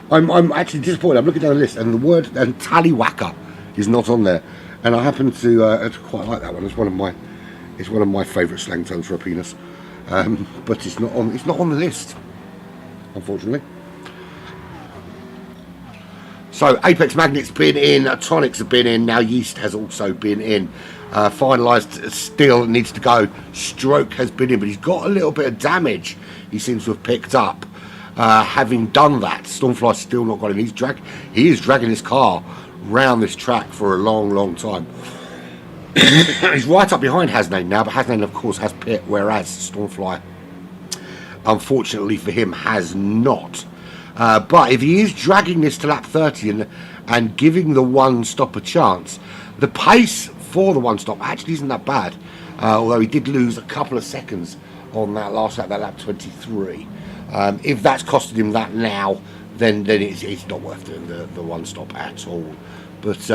I'm actually disappointed. I'm looking down the list, and the word tallywhacker is not on there. And I happen to quite like that one. It's one of my favourite slang terms for a penis. But it's not on the list, unfortunately. So Apex Magnet's been in, Tonics have been in, now Yeast has also been in. Finalised still needs to go. Stroke has been in, but he's got a little bit of damage he seems to have picked up. Having done that, Stormfly's still not got him. He is dragging his car round this track for a long time. He's right up behind Hasnain now, but Hasnain of course has pit, whereas Stormfly, unfortunately for him, has not. But if he is dragging this to lap 30 and giving the one stop a chance, the pace for the one stop actually isn't that bad. Although he did lose a couple of seconds on that last lap, that lap 23. If that's costing him that now, then it's not worth doing the one stop at all. But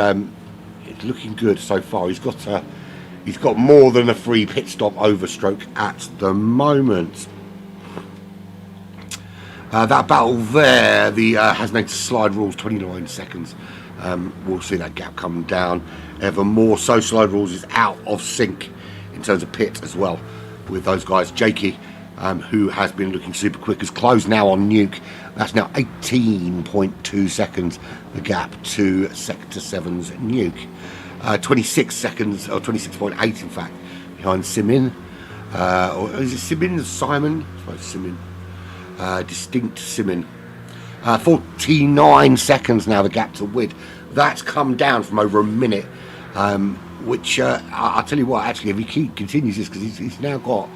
it's looking good so far. He's got more than a free pit stop overstroke at the moment. That battle there, the Hasnain to slide rules, 29 seconds. We'll see that gap come down ever more. So slide rules is out of sync in terms of pit as well with those guys. Jakey, who has been looking super quick, has closed now on Nuke. That's now 18.2 seconds, the gap to Sector 7's Nuke. 26 seconds, or 26.8 in fact, behind Simin. Or is it Simin or Simon? I suppose Simin. Distinct Simin. 49 seconds now, the gap to Wid. That's come down from over a minute, which I'll tell you what, actually, if he continues this, because he's now got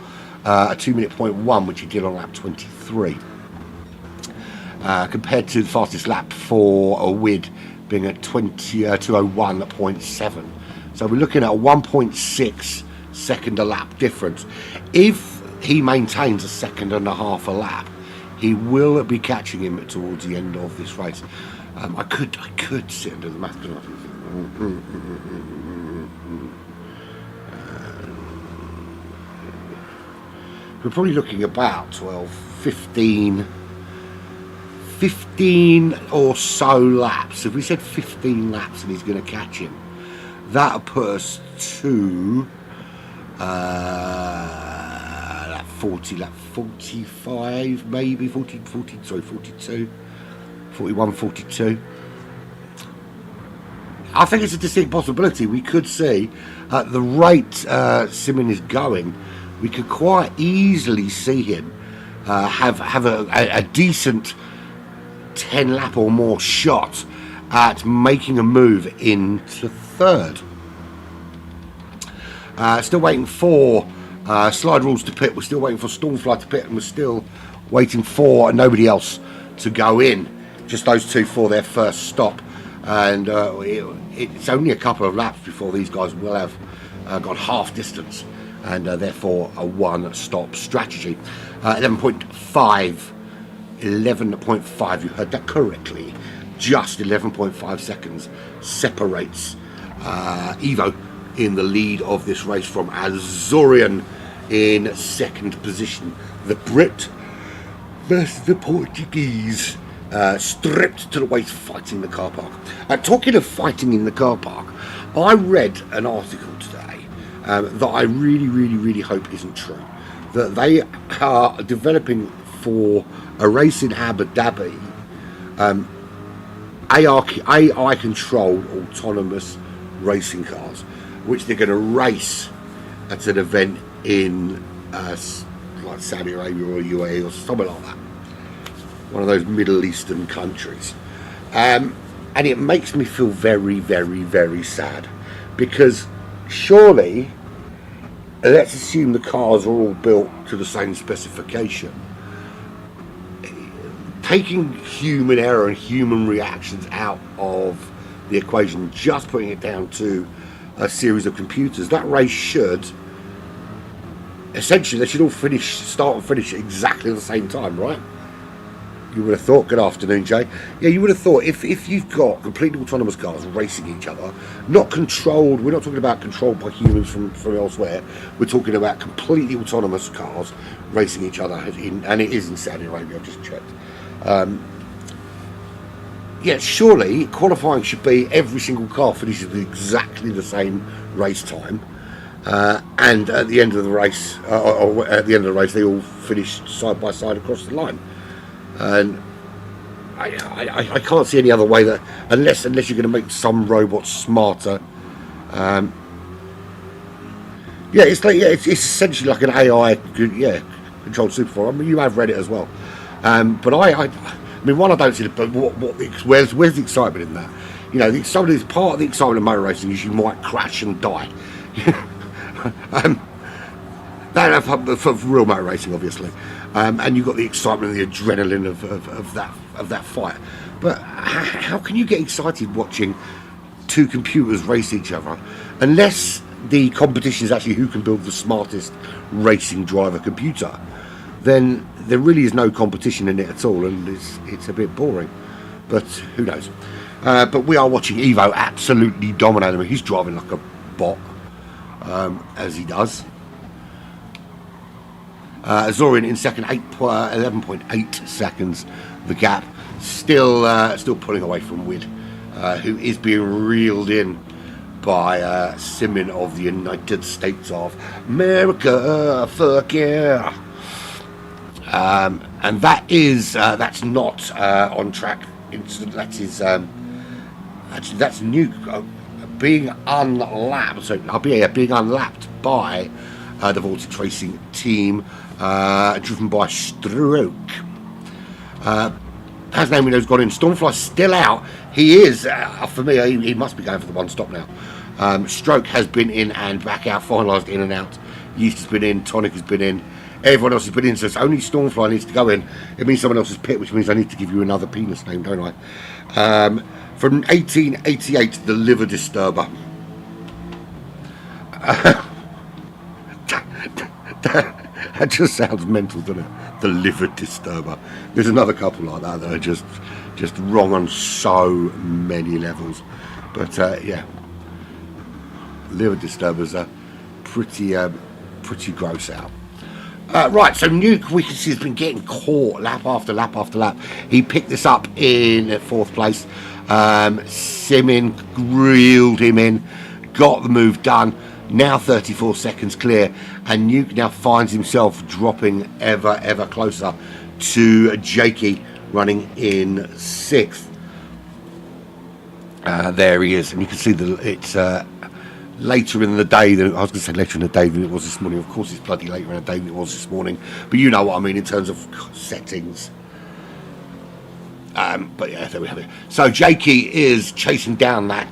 a 2-minute .1, which he did on lap 23, compared to the fastest lap for a Wid being at 201.7. So we're looking at a 1.6 second a lap difference. If he maintains a second and a half a lap, he will be catching him towards the end of this race. I could sit and do the math. We're probably looking about 12, 15 or so laps. If we said 15 laps and he's going to catch him, that'll put us to lap 40, lap 45, maybe 42, 41, 42. I think it's a distinct possibility. We could see at the rate Simin is going, we could quite easily see him have a decent 10 lap or more shot at making a move into third. Still waiting for slide rules to pit. We're still waiting for Stormfly to pit, and we're still waiting for nobody else to go in. Just those two for their first stop, and it's only a couple of laps before these guys will have gone half distance, and therefore a one-stop strategy. 11.5, you heard that correctly. Just 11.5 seconds separates Evo in the lead of this race from Azorian in second position. The Brit versus the Portuguese, stripped to the waist, fighting the car park. Talking of fighting in the car park, I read an article today that I really hope isn't true. That they are developing for a race in Abu Dhabi AI controlled autonomous racing cars, which they're going to race at an event in like Saudi Arabia or UAE or somewhere like that, one of those Middle Eastern countries. And it makes me feel very, very, very sad, because surely, let's assume the cars are all built to the same specification. Taking human error and human reactions out of the equation, just putting it down to a series of computers, that race should essentially, they should all start and finish at exactly the same time, right? You would have thought. Good afternoon, Jay. Yeah, you would have thought if you've got completely autonomous cars racing each other, not controlled, we're not talking about controlled by humans from elsewhere, we're talking about completely autonomous cars racing each other, and it is in Saudi Arabia, I've just checked. Yeah, surely qualifying should be every single car finishes with exactly the same race time, and at the end of the race, or at the end of the race, they all finish side by side across the line. And I can't see any other way that unless you're going to make some robots smarter. It's essentially like an AI controlled superfarm. I mean, you have read it as well, but I mean, one, I don't see the, but where's the excitement in that? You know, part of the excitement of motor racing is you might crash and die. That for real motor racing, obviously, and you've got the excitement and the adrenaline of that fight. But how can you get excited watching two computers race each other unless the competition is actually who can build the smartest racing driver computer? Then there really is no competition in it at all, and it's a bit boring. But who knows? But we are watching Evo absolutely dominate him. He's driving like a bot, as he does. Zorin in second, 11.8 seconds. The gap, still pulling away from Wid, who is being reeled in by Simin of the United States of America. Fuck yeah! And that's not on track incident. That is actually that's Nuke being unlapped. So being unlapped by the Vortex Racing team. Driven by Stroke. As Namino's got in, Stormfly's still out. He is, for me, he must be going for the one stop now. Stroke has been in and back out, finalised in and out. Yeast has been in, Tonic has been in, everyone else has been in, so it's only Stormfly needs to go in. It means someone else's pit, which means I need to give you another penis name, don't I? From 1888, the Liver Disturber. That just sounds mental, doesn't it? The Liver Disturber. There's another couple like that are just wrong on so many levels. But yeah, Liver Disturbers are pretty gross out. Right, so Nuke, we can see, has been getting caught lap after lap after lap. He picked this up in fourth place. Simin reeled him in, got the move done. Now 34 seconds clear, and Nuke now finds himself dropping ever closer to Jakey, running in sixth. There he is, and you can see it's later in the day than I was going to say later in the day than it was this morning. Of course, it's bloody later in the day than it was this morning, but you know what I mean in terms of settings. But yeah, there we have it. So Jakey is chasing down that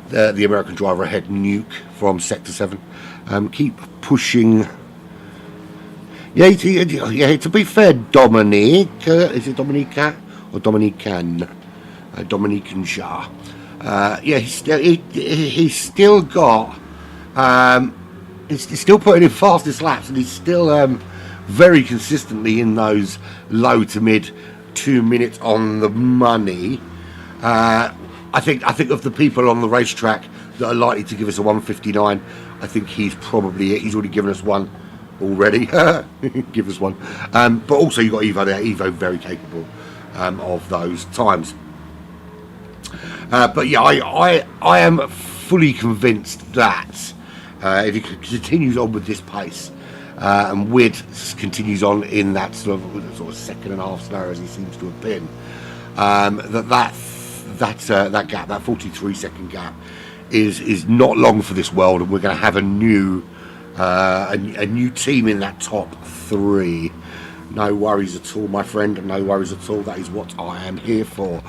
the American driver ahead, Nuke, from Sector 7. Keep pushing. Yeah, to be fair, Dominique, is it Dominica or Dominican? Dominican Shah. Yeah, he's still got. He's still putting in fastest laps, and he's still very consistently in those low to mid 2 minutes on the money. I think of the people on the racetrack that are likely to give us a 1:59, I think he's probably it. He's already given us one already. Give us one. But also you've got Evo there. Evo very capable of those times. But yeah, I am fully convinced that if he continues on with this pace, and Wid continues on in that sort of second and a half scenario as he seems to have been, that gap, that 43-second gap, is not long for this world, and we're going to have a new team in that top three. No worries at all, my friend. No worries at all. That is what I am here for.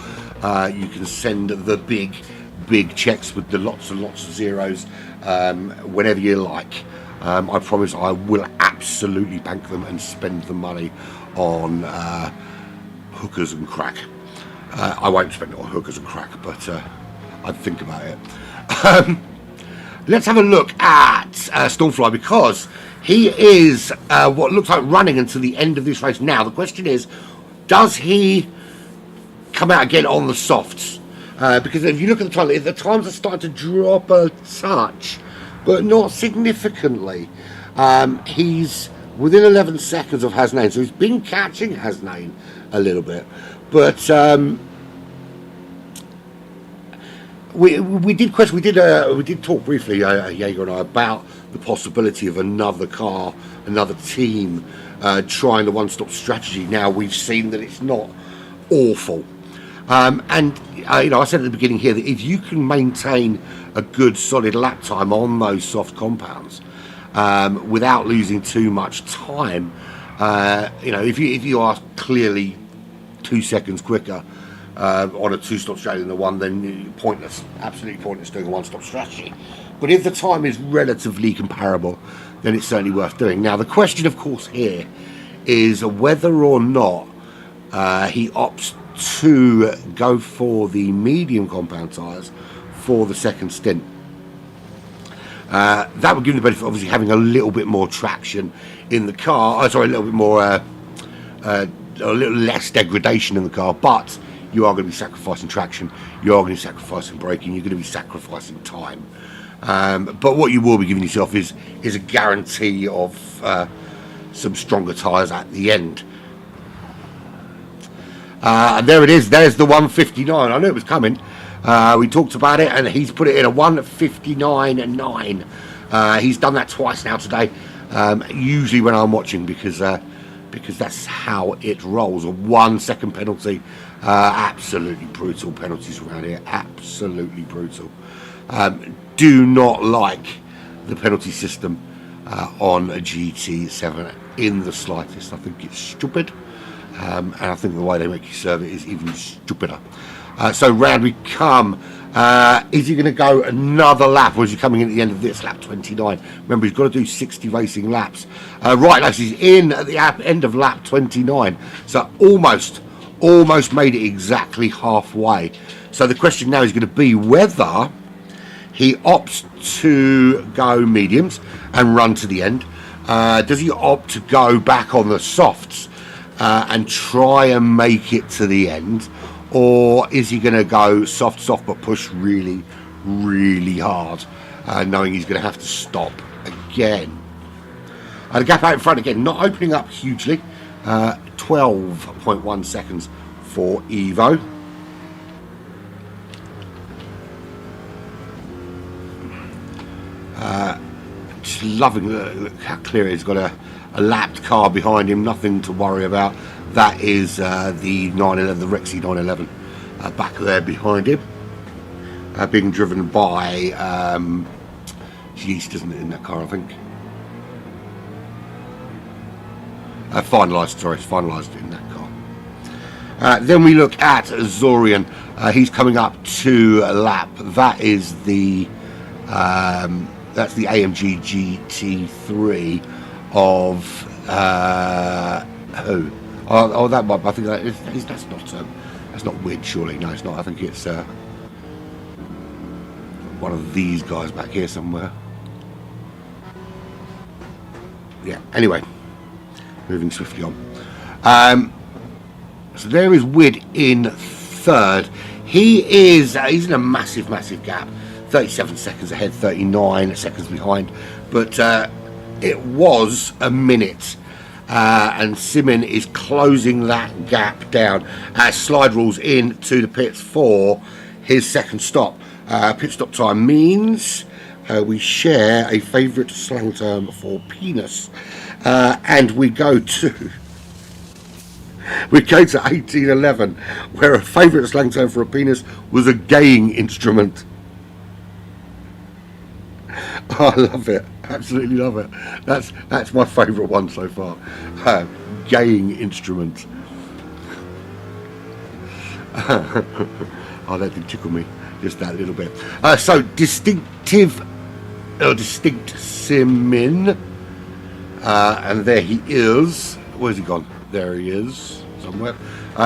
You can send the big checks with the lots and lots of zeros whenever you like. I promise I will absolutely bank them and spend the money on hookers and crack. I won't spend it on hookers and crack, but I'd think about it. Let's have a look at Stormfly, because he is what looks like running until the end of this race. Now, the question is, does he come out again on the softs? Because if you look at the times are starting to drop a touch, but not significantly. He's within 11 seconds of Hasnain, so he's been catching Hasnain a little bit. But we did talk briefly, Jaeger and I, about the possibility of another car, another team trying the one-stop strategy. Now we've seen that it's not awful, and I said at the beginning here that if you can maintain a good solid lap time on those soft compounds without losing too much time, if you are clearly 2 seconds quicker on a two-stop strategy than the one, then pointless, absolutely pointless doing a one-stop strategy. But if the time is relatively comparable, then it's certainly worth doing. Now, the question, of course, here is whether or not he opts to go for the medium compound tyres for the second stint. That would give him the benefit of obviously having a little bit more traction in the car. A little bit more, a little less degradation in the car, but you are going to be sacrificing traction, you are going to be sacrificing braking, you're going to be sacrificing time. But what you will be giving yourself is a guarantee of some stronger tyres at the end. And there it is, there's the 159. I knew it was coming. We talked about it, and he's put it in a 1:59.9. He's done that twice now today, usually when I'm watching, because that's how it rolls. A 1 second penalty. Absolutely brutal penalties around here. Absolutely brutal. Do not like the penalty system on a GT7 in the slightest. I think it's stupid. And I think the way they make you serve it is even stupider. So round we come. Is he going to go another lap, or is he coming in at the end of this lap 29? Remember, he's got to do 60 racing laps. Right, he's in at the end of lap 29. So almost made it exactly halfway. So the question now is going to be whether he opts to go mediums and run to the end. Does he opt to go back on the softs and try and make it to the end? Or is he going to go soft, but push really, really hard, knowing he's going to have to stop again? The gap out in front again, not opening up hugely. 12.1 seconds for Evo. Just loving look how clear he's got a lapped car behind him, nothing to worry about. That is the 911, the Rexy 911, back there behind him, being driven by Yeast, isn't it, in that car, I think? Finalised in that car. Then we look at Zorian. He's coming up to a lap. That is the that's the AMG GT3 of who? Oh, that might. I think that's not weird, surely. No, it's not. I think it's one of these guys back here somewhere. Yeah. Anyway, moving swiftly on. So there is Wid in third. He's in a massive gap. 37 seconds ahead, 39 seconds behind. But it was a minute. And Simon is closing that gap down as Slide rolls into the pits for his second stop. Pit stop time means we share a favourite slang term for penis, and we go to 1811, where a favourite slang term for a penis was a gaying instrument. Oh, I love it. Absolutely love it. That's my favourite one so far. gaying instrument. Oh, that did tickle me just that little bit. So distinct Simin, and there he is. Where's he gone? There he is somewhere.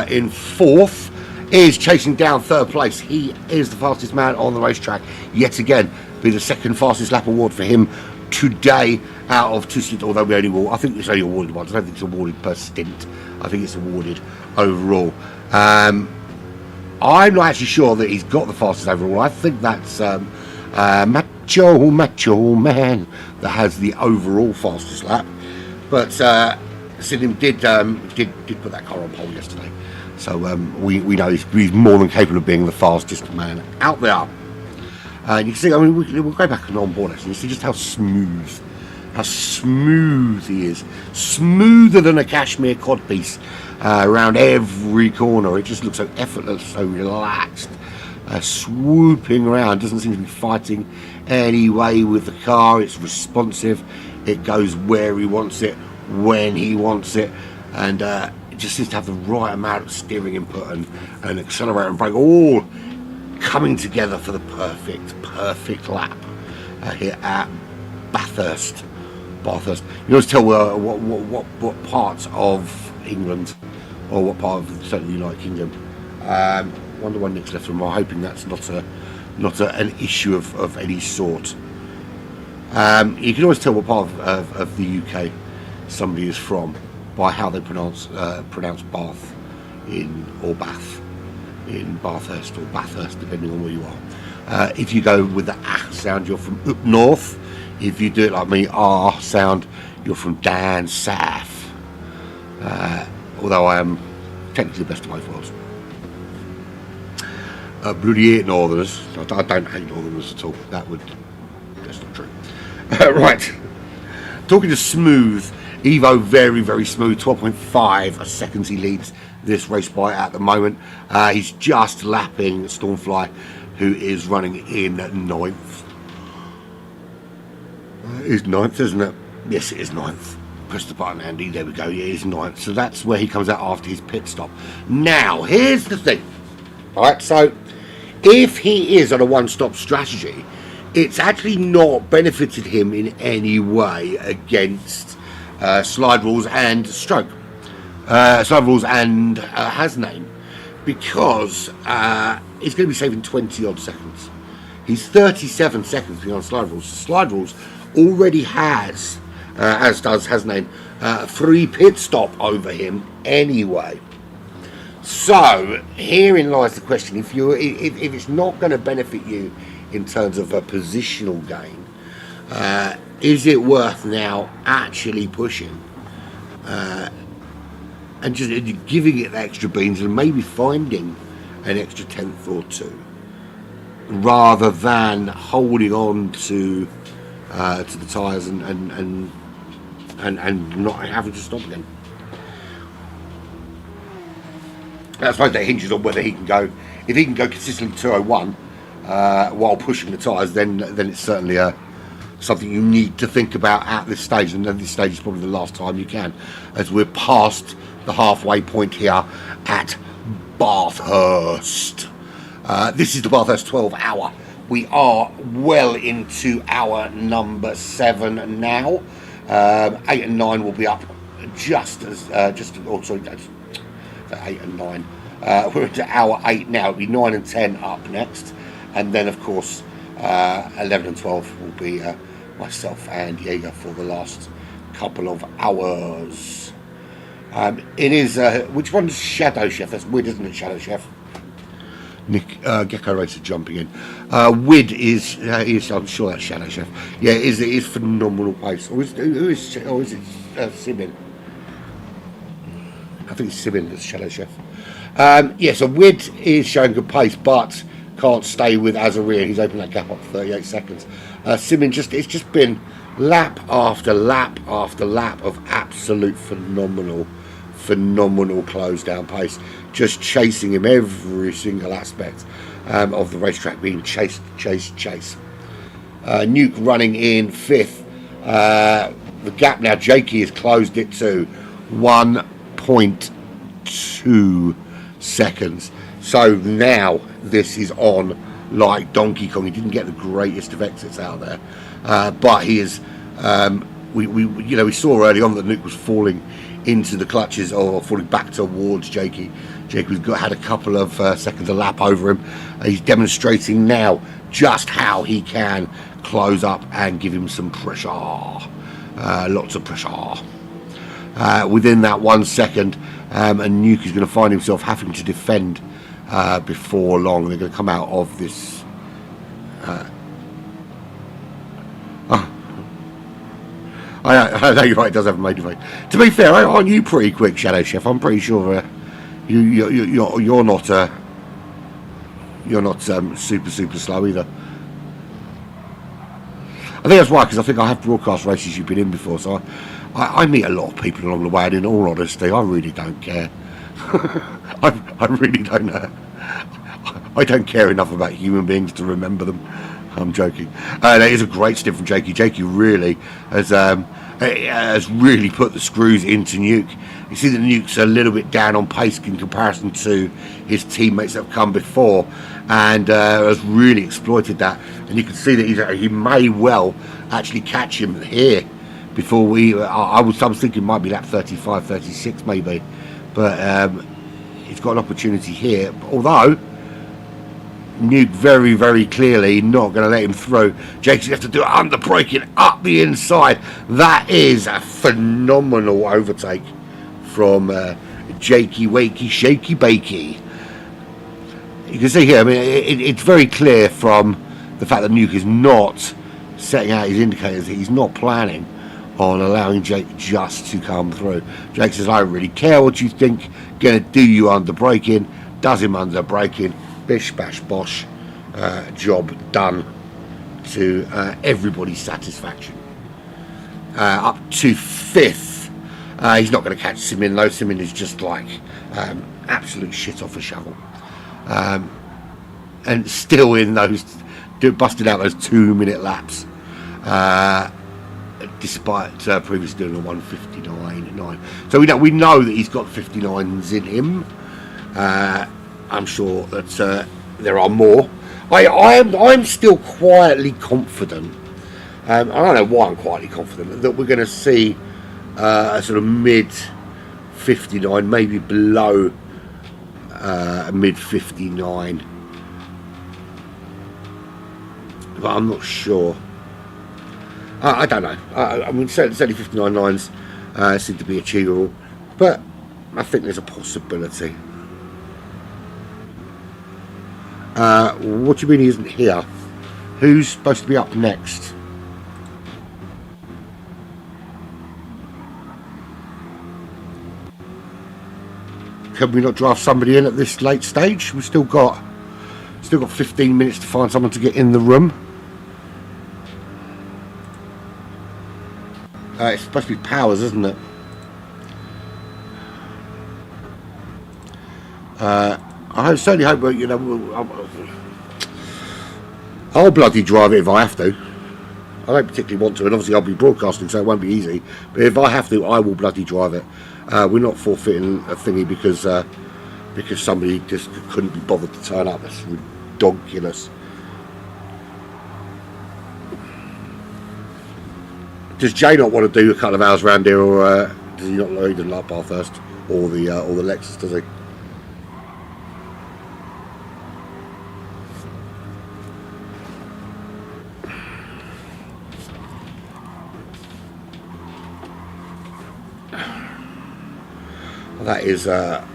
In fourth is chasing down third place. He is the fastest man on the racetrack yet again. Be the second fastest lap award for him today out of 2 stints. Although I think it's only awarded once. I don't think it's awarded per stint. I think it's awarded overall. I'm not actually sure that he's got the fastest overall. I think that's Macho Man that has the overall fastest lap. But Sinim did put that car on pole yesterday. So we know he's more than capable of being the fastest man out there. And you can see, I mean, we'll go back and on board actually. You see just how smooth he is. Smoother than a cashmere codpiece around every corner. It just looks so effortless, so relaxed. Swooping around, doesn't seem to be fighting any way with the car. It's responsive. It goes where he wants it, when he wants it, and it just seems to have the right amount of steering input and accelerator and brake all coming together for the perfect lap here at Bathurst. You always tell what parts of England or what part of certainly the United Kingdom. Wonder why Nick's left them. I'm hoping that's not an issue of any sort. You can always tell what part of the UK somebody is from by how they pronounce Bath or Bath in Bathurst or Bathurst, depending on where you are. If you go with the ah sound, you're from up north. If you do it like me, ah sound, you're from down south. Although I am technically the best of both worlds. Bloody hate Northerners. I don't hate Northerners at all. That's not true. Right. Talking to smooth, Evo very, very smooth. 12.5 seconds he leads this race by at the moment. He's just lapping Stormfly, who is running in ninth. It's ninth, isn't it? Yes, it is ninth. Press the button, Andy. There we go. Yeah, he's ninth. So that's where he comes out after his pit stop. Now, here's the thing. All right, so if he is on a one-stop strategy, it's actually not benefited him in any way against slide rules and stroke. Slide rules and has name, because he's going to be saving 20 odd seconds. He's 37 seconds beyond slide rules. Slide rules already has, as does has name, 3 pit stop over him anyway. So herein lies the question: if it's not going to benefit you in terms of a positional gain, is it worth now actually pushing and just giving it the extra beans and maybe finding an extra tenth or two, rather than holding on to the tyres and not having to stop again? I suppose that hinges on whether he can go. If he can go consistently 201 while pushing the tyres, then it's certainly something you need to think about at this stage. And then this stage is probably the last time you can, as we're past the halfway point here at Bathurst. This is the Bathurst 12 hour. We are well into hour number 7 now. 8 and 9 will be up just as 8 and 9. We're into hour 8 now. It'll be 9 and 10 up next, and then of course 11 and 12 will be myself and Jaeger for the last couple of hours. It is which one's Shadow Chef? That's Wid, isn't it? Shadow Chef. Nick Gecko Racer jumping in. Wid is I'm sure that's Shadow Chef. Yeah, it is phenomenal pace. Or is it Simin? I think it's Simin that's Shadow Chef. So Wid is showing good pace, but can't stay with Azaria. He's opened that gap up to 38 seconds. Simin it's just been lap after lap after lap of absolute phenomenal close down pace, just chasing him every single aspect of the racetrack, being chase. Nuke running in 5th. The gap now, Jakey has closed it to 1.2 seconds. So now this is on like Donkey Kong. He didn't get the greatest of exits out there, but he is. We saw early on that Nuke was falling into the clutches or falling back towards Jakey. Jakey had a couple of seconds a lap over him. He's demonstrating now just how he can close up and give him some pressure. Lots of pressure. Within that 1 second, and Nuke is going to find himself having to defend before long. They're going to come out of this. I know you're right. It does have a major effect. To be fair, aren't you pretty quick, Shadow Chef? I'm pretty sure you're not super slow either. I think that's why, because I think I have broadcast races you've been in before, so I meet a lot of people along the way, and in all honesty, I really don't care. I really don't. I don't care enough about human beings to remember them. I'm joking. That is a great stint from Jakey. Jakey really has really put the screws into Nuke. You see that Nuke's a little bit down on pace in comparison to his teammates that have come before, and has really exploited that. And you can see that he may well actually catch him here before I was thinking it might be lap 35, 36 maybe, but he's got an opportunity here. Although Nuke very, very clearly not going to let him through. Jakey's going to have to do it under braking up the inside. That is a phenomenal overtake from Jakey Wakey Shaky Bakey. You can see here, I mean, it's very clear from the fact that Nuke is not setting out his indicators. He's not planning on allowing Jake just to come through. Jake says, I don't really care what you think, going to do you under braking, does him under braking. Bish bash bosh, job done to everybody's satisfaction. Up to 5th. He's not going to catch Simin though. Simin is just like absolute shit off a shovel, and still in those, busted out those 2-minute laps, despite previously doing a 1:59.9. So we know that he's got 59s in him. I'm sure that there are more. I'm still quietly confident. I don't know why I'm quietly confident that we're going to see a sort of mid 59, maybe below mid 59. But I'm not sure. I don't know. I mean, certainly 59.9s seem to be achievable, but I think there's a possibility. What do you mean he isn't here? Who's supposed to be up next? Can we not draft somebody in at this late stage? We've still got 15 minutes to find someone to get in the room. It's supposed to be Powers, isn't it? I certainly hope, I'll bloody drive it if I have to. I don't particularly want to, and obviously I'll be broadcasting, so it won't be easy. But if I have to, I will bloody drive it. We're not forfeiting a thingy because somebody just couldn't be bothered to turn up. That's ridiculous. Does Jay not want to do a couple of hours around here, or does he not like Bathurst or the Lexus? Does he? That is a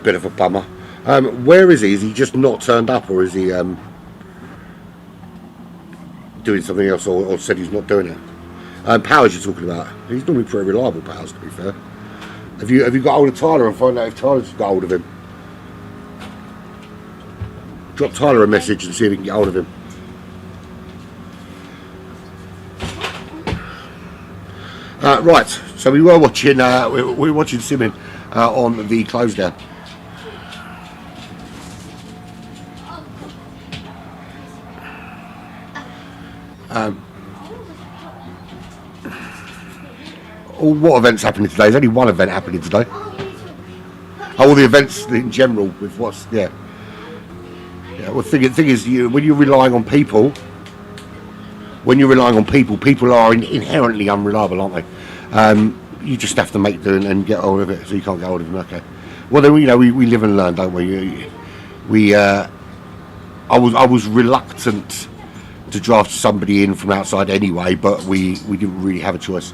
bit of a bummer. Where is he? Is he just not turned up, or is he doing something else, or said he's not doing it? Powers you're talking about. He's normally pretty reliable, Powers, to be fair. Have you got hold of Tyler and find out if Tyler's got hold of him? Drop Tyler a message and see if we can get hold of him. Right, so we were watching Simin on the close down. what events happening today? There's only one event happening today. All the events in general with what's yeah. Well, the thing is, when you're relying on people, people are inherently unreliable, aren't they? You just have to make do and get hold of it, so you can't get hold of them. Okay. Well, then we live and learn, don't we? I was reluctant to draft somebody in from outside anyway, but we didn't really have a choice.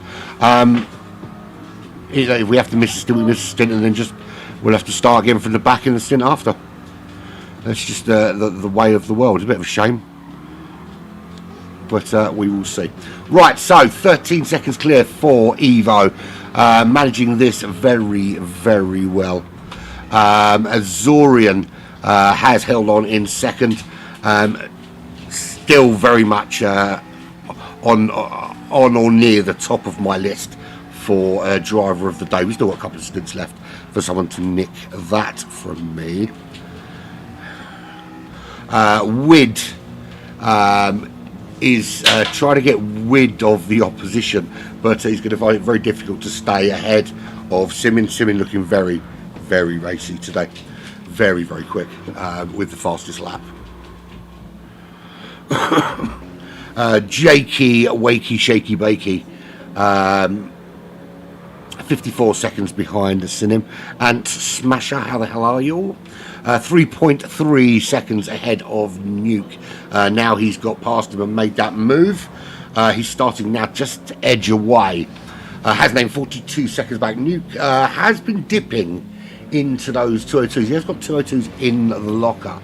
If we have to miss a stint, we miss a stint, and then we'll have to start again from the back in the stint after. That's just the way of the world. It's a bit of a shame, but we will see. Right, so 13 seconds clear for Evo, managing this very, very well. Azorian has held on in second, still very much on or near the top of my list for driver of the day. We've still got a couple of stints left for someone to nick that from me. Wid is trying to get rid of the opposition, but he's going to find it very difficult to stay ahead of Simin. Simin looking very, very racy today, very, very quick with the fastest lap. Jakey, Wakey, Shaky Bakey, 54 seconds behind Sinim. And Smasher, how the hell are you all? 3.3 seconds ahead of Nuke. Now he's got past him and made that move. He's starting now just to edge away. Has named 42 seconds back. Nuke has been dipping into those 202s. He has got 202s in the locker,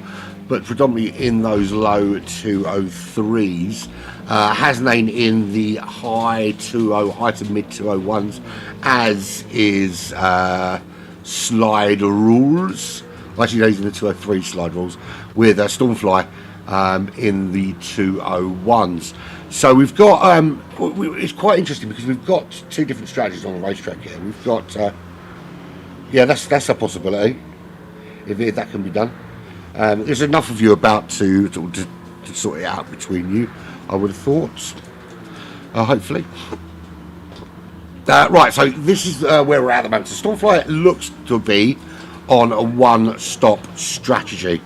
but predominantly in those low 203s. Hasnain in the high to mid 201s, as is Slide Rules. Well, actually, he's in the 203 Slide Rules with Stormfly in the 201s. So we've got it's quite interesting because we've got two different strategies on the racetrack here. We've got yeah, that's a possibility if that can be done. There's enough of you about to sort it out between you, I would have thought. Hopefully. Right, so this is where we're at the moment. So Stormfly looks to be on a one-stop strategy.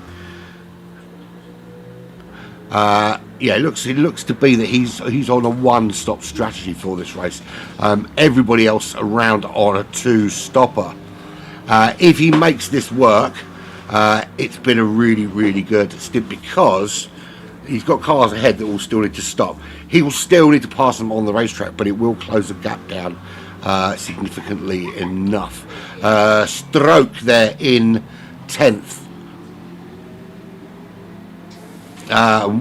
Yeah, it looks to be that he's on a one-stop strategy for this race. Everybody else around on a two-stopper. If he makes this work, it's been a really, really good stint because he's got cars ahead that will still need to stop. He will still need to pass them on the racetrack, but it will close the gap down significantly enough. Stroke there in 10th.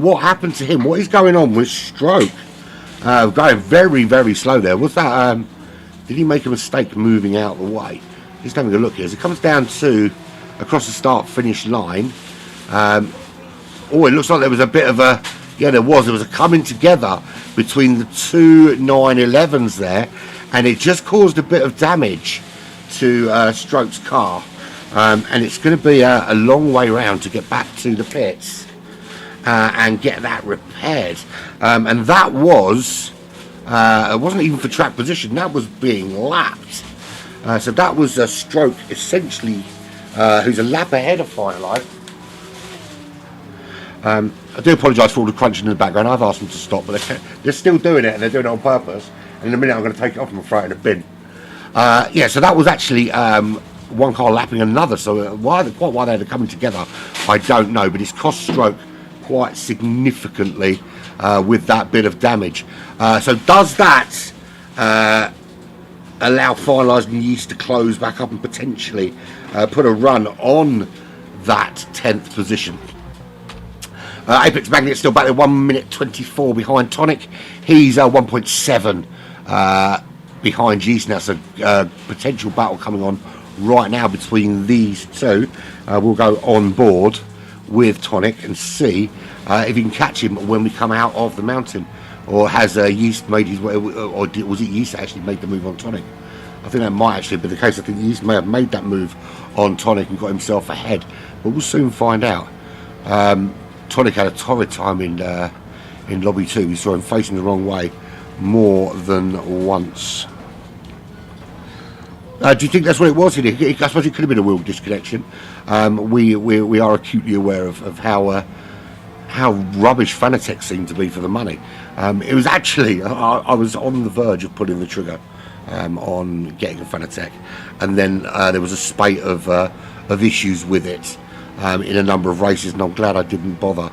What happened to him? What is going on with Stroke? Going very, very slow there. Was that? Did he make a mistake moving out of the way? Just having a look here. As it comes down to across the start-finish line. Oh, it looks like there was a bit of a... Yeah, there was a coming together between the two 911s there, and it just caused a bit of damage to Stroke's car. And it's going to be a long way round to get back to the pits and get that repaired. And that was... it wasn't even for track position. That was being lapped. So that was a Stroke, essentially, who's a lap ahead of Finalized. I do apologise for all the crunching in the background. I've asked them to stop, but they're still doing it, and they're doing it on purpose. And in a minute, I'm going to take it off and throw it in a bin. Yeah, so that was actually one car lapping another. So why they're coming together, I don't know. But it's cost Stroke quite significantly with that bit of damage. So does that allow Finalised and Yeast to close back up and potentially put a run on that 10th position? Apex Magnet still back there, 1 minute 24 behind Tonic. He's 1.7 behind Yeast now, so potential battle coming on right now between these two. We'll go on board with Tonic and see if he can catch him when we come out of the mountain. Or has Yeast made his way, or was it Yeast that actually made the move on Tonic? I think that might actually be the case. I think Yeast may have made that move on Tonic and got himself ahead, but we'll soon find out. Tonic had a torrid time in Lobby 2. We saw him facing the wrong way more than once. Do you think that's what it was? I suppose it could have been a wheel disconnection. We are acutely aware of how rubbish Fanatec seemed to be for the money. It was actually, I was on the verge of pulling the trigger on getting a Fanatec, and then there was a spate of issues with it in a number of races, and I'm glad I didn't bother.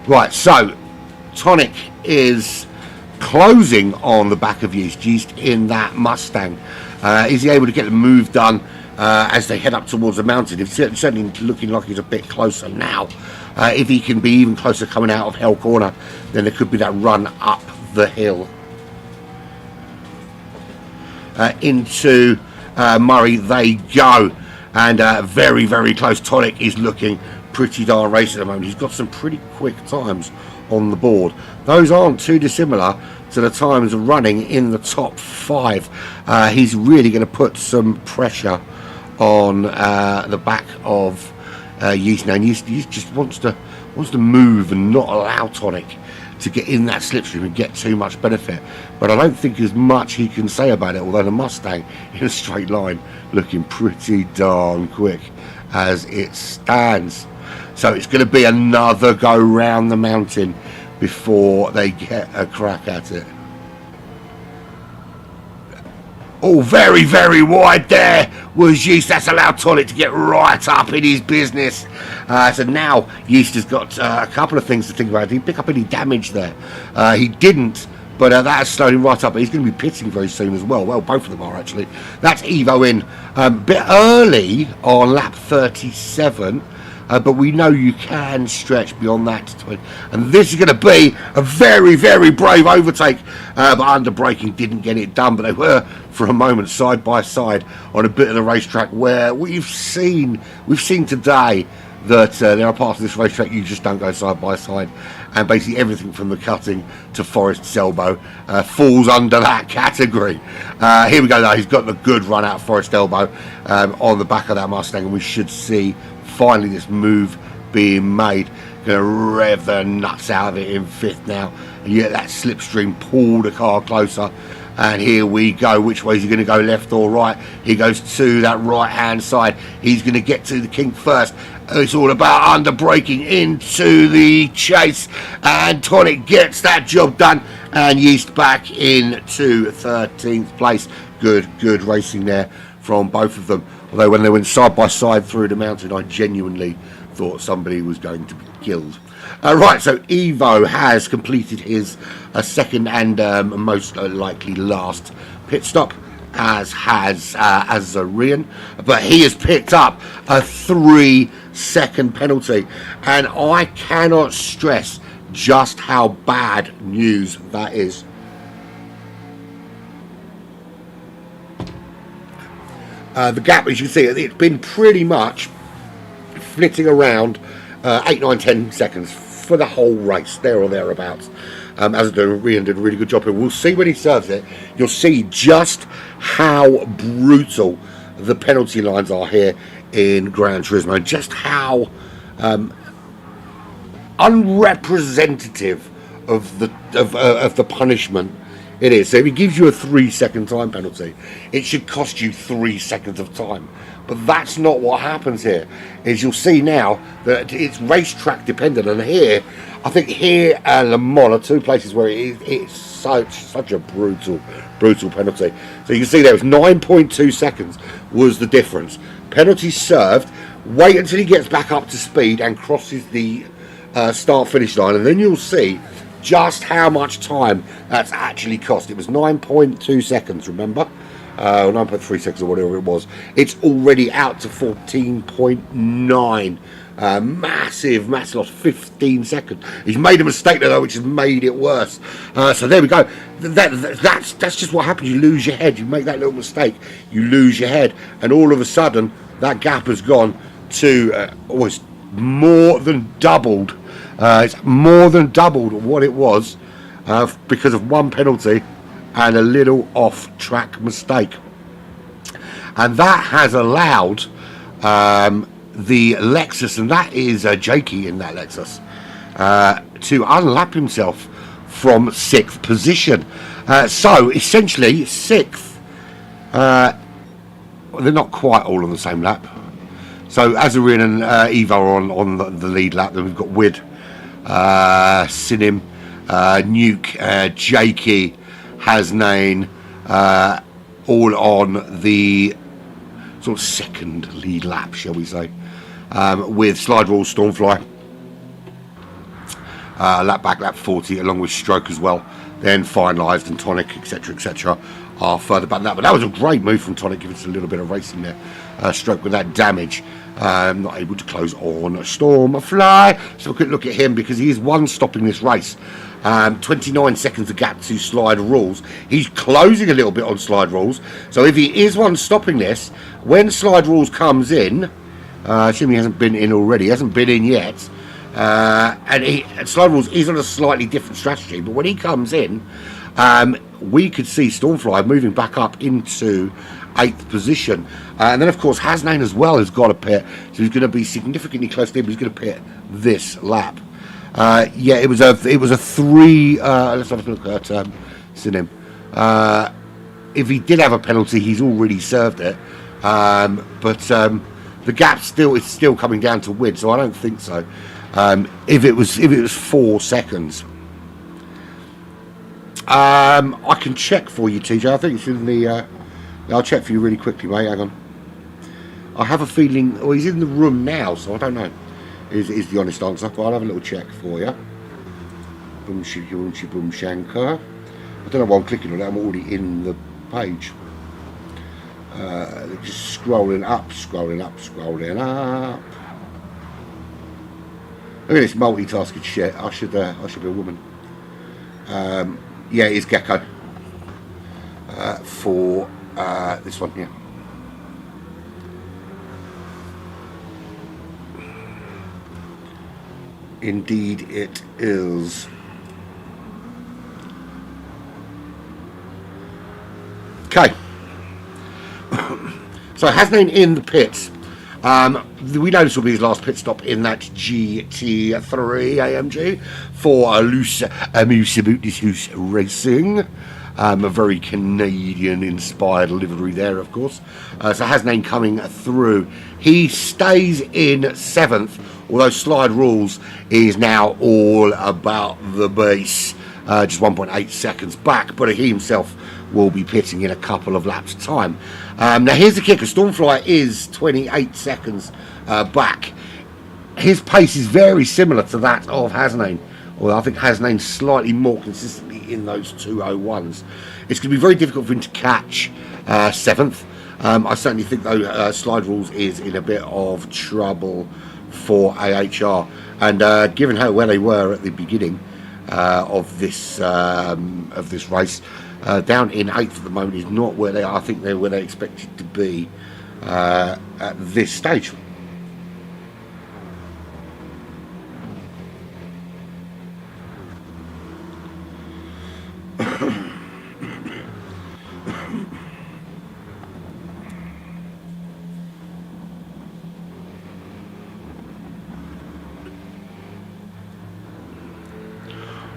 Right, so Tonic is closing on the back of Yeast in that Mustang. Is he able to get the move done as they head up towards the mountain? It's certainly looking like he's a bit closer now. If he can be even closer coming out of Hell Corner, then there could be that run up the hill. Into Murray they go, and very, very close. Tonic is looking pretty darn race at the moment. He's got some pretty quick times on the board. Those aren't too dissimilar to the times running in the top 5. He's really going to put some pressure on the back of Yeast now. And Yeast just wants to move and not allow Tonic to get in that slipstream and get too much benefit. But I don't think there's much he can say about it, although the Mustang in a straight line looking pretty darn quick as it stands. So it's going to be another go round the mountain before they get a crack at it. Oh, very, very wide there was Yeast. That's allowed Tonic to get right up in his business. So now Yeast has got a couple of things to think about. Did he pick up any damage there? He didn't, but that has slowed him right up. But he's going to be pitting very soon as well. Well, both of them are actually. That's Evo in a bit early on lap 37. But we know you can stretch beyond that. And this is going to be a very, very brave overtake. But under braking didn't get it done. But they were, for a moment, side by side on a bit of the racetrack where we've seen today that there are parts of this racetrack you just don't go side by side. And basically everything from the cutting to Forest's elbow falls under that category. Here we go, though. He's got the good run out Forest elbow on the back of that Mustang. And we should see finally this move being made. Gonna rev the nuts out of it in 5th now, and yet that slipstream pulled the car closer. And here we go. Which way is he going to go, left or right? He goes to that right hand side. He's going to get to the kink first. It's all about under braking into the chase, and Tonic gets that job done, and Yeast back into 13th place. Good racing there from both of them. Although when they went side by side through the mountain, I genuinely thought somebody was going to be killed. Right, so Evo has completed his second and most likely last pit stop, as has Azarian, but he has picked up a 3-second penalty, and I cannot stress just how bad news that is. The gap, as you see, it's been pretty much flitting around 8, 9, 10 seconds for the whole race, there or thereabouts. Azarian did a really good job here. We'll see when he serves it. You'll see just how brutal the penalty lines are here in Gran Turismo, just how unrepresentative of the punishment it is. So if he gives you a 3-second time penalty, it should cost you 3 seconds of time. But that's not what happens here. As you'll see now, that it's racetrack dependent. And here, I think here and Le Mans are 2 places where it's such a brutal penalty. So you can see there was 9.2 seconds was the difference. Penalty served. Wait until he gets back up to speed and crosses the start-finish line, and then you'll see just how much time that's actually cost. It was 9.2 seconds, remember? 9.3 seconds or whatever it was. It's already out to 14.9. Massive loss, 15 seconds. He's made a mistake though, which has made it worse. So there we go. That's just what happens. You lose your head. You make that little mistake, you lose your head, and all of a sudden that gap has gone to almost more than doubled. It's more than doubled what it was because of one penalty and a little off-track mistake. And that has allowed the Lexus, and that is Jakey in that Lexus, to unlap himself from 6th position. So essentially 6th, they're not quite all on the same lap. So Azarian and Evo are on the lead lap. Then we've got Wid, Sinim, Nuke, Jakey, Hasnain, all on the sort of second lead lap, shall we say, with Slide Rules, Stormfly, lap back, lap 40, along with Stroke as well. Then Finalised and Tonic, etc., are further back than that. But that was a great move from Tonic, giving us a little bit of racing there. Stroke with that damage, not able to close on Stormfly. So a quick look at him, because he is one stopping this race. 29 seconds the gap to Slide Rules. He's closing a little bit on Slide Rules. So if he is one stopping this, when Slide Rules comes in, assuming he hasn't been in already, he hasn't been in yet, and Slide Rules is on a slightly different strategy, but when he comes in, we could see Stormfly moving back up into 8th position. And then, of course, Hasnain as well has got a pit, so he's going to be significantly close to him. He's going to pit this lap. Yeah, it was a 3. Let's have a look at Sinim. If he did have a penalty, he's already served it. But the gap is still coming down to Wid, so I don't think so. If it was 4 seconds. I can check for you, TJ. I think it's in the. I'll check for you really quickly, mate. Hang on. I have a feeling. Oh, he's in the room now, so I don't know. Is the honest answer, but I'll have a little check for you. Boom, boom, shanker. I don't know why I'm clicking on it. I'm already in the page. Just scrolling up. Look at this multitasking shit. I should be a woman. Yeah, it's Gecko for this one here. Indeed, it is. Okay. So Hasnain in the pits. We know this will be his last pit stop in that GT3 AMG for Amusibutis Racing. A very Canadian-inspired livery there, of course. So Hasnain coming through. He stays in 7th, although Slide Rules is now all about the base. Just 1.8 seconds back, but he himself will be pitting in a couple of laps' time. Now here's the kicker. Stormfly is 28 seconds back. His pace is very similar to that of Hasnain, although I think Hasnain's slightly more consistently in those 201s. It's going to be very difficult for him to catch 7th. I certainly think, though, Slide Rules is in a bit of trouble for AHR, and given where they were at the beginning of this race, down in 8th at the moment is not where they are. I think they're where they expected to be at this stage.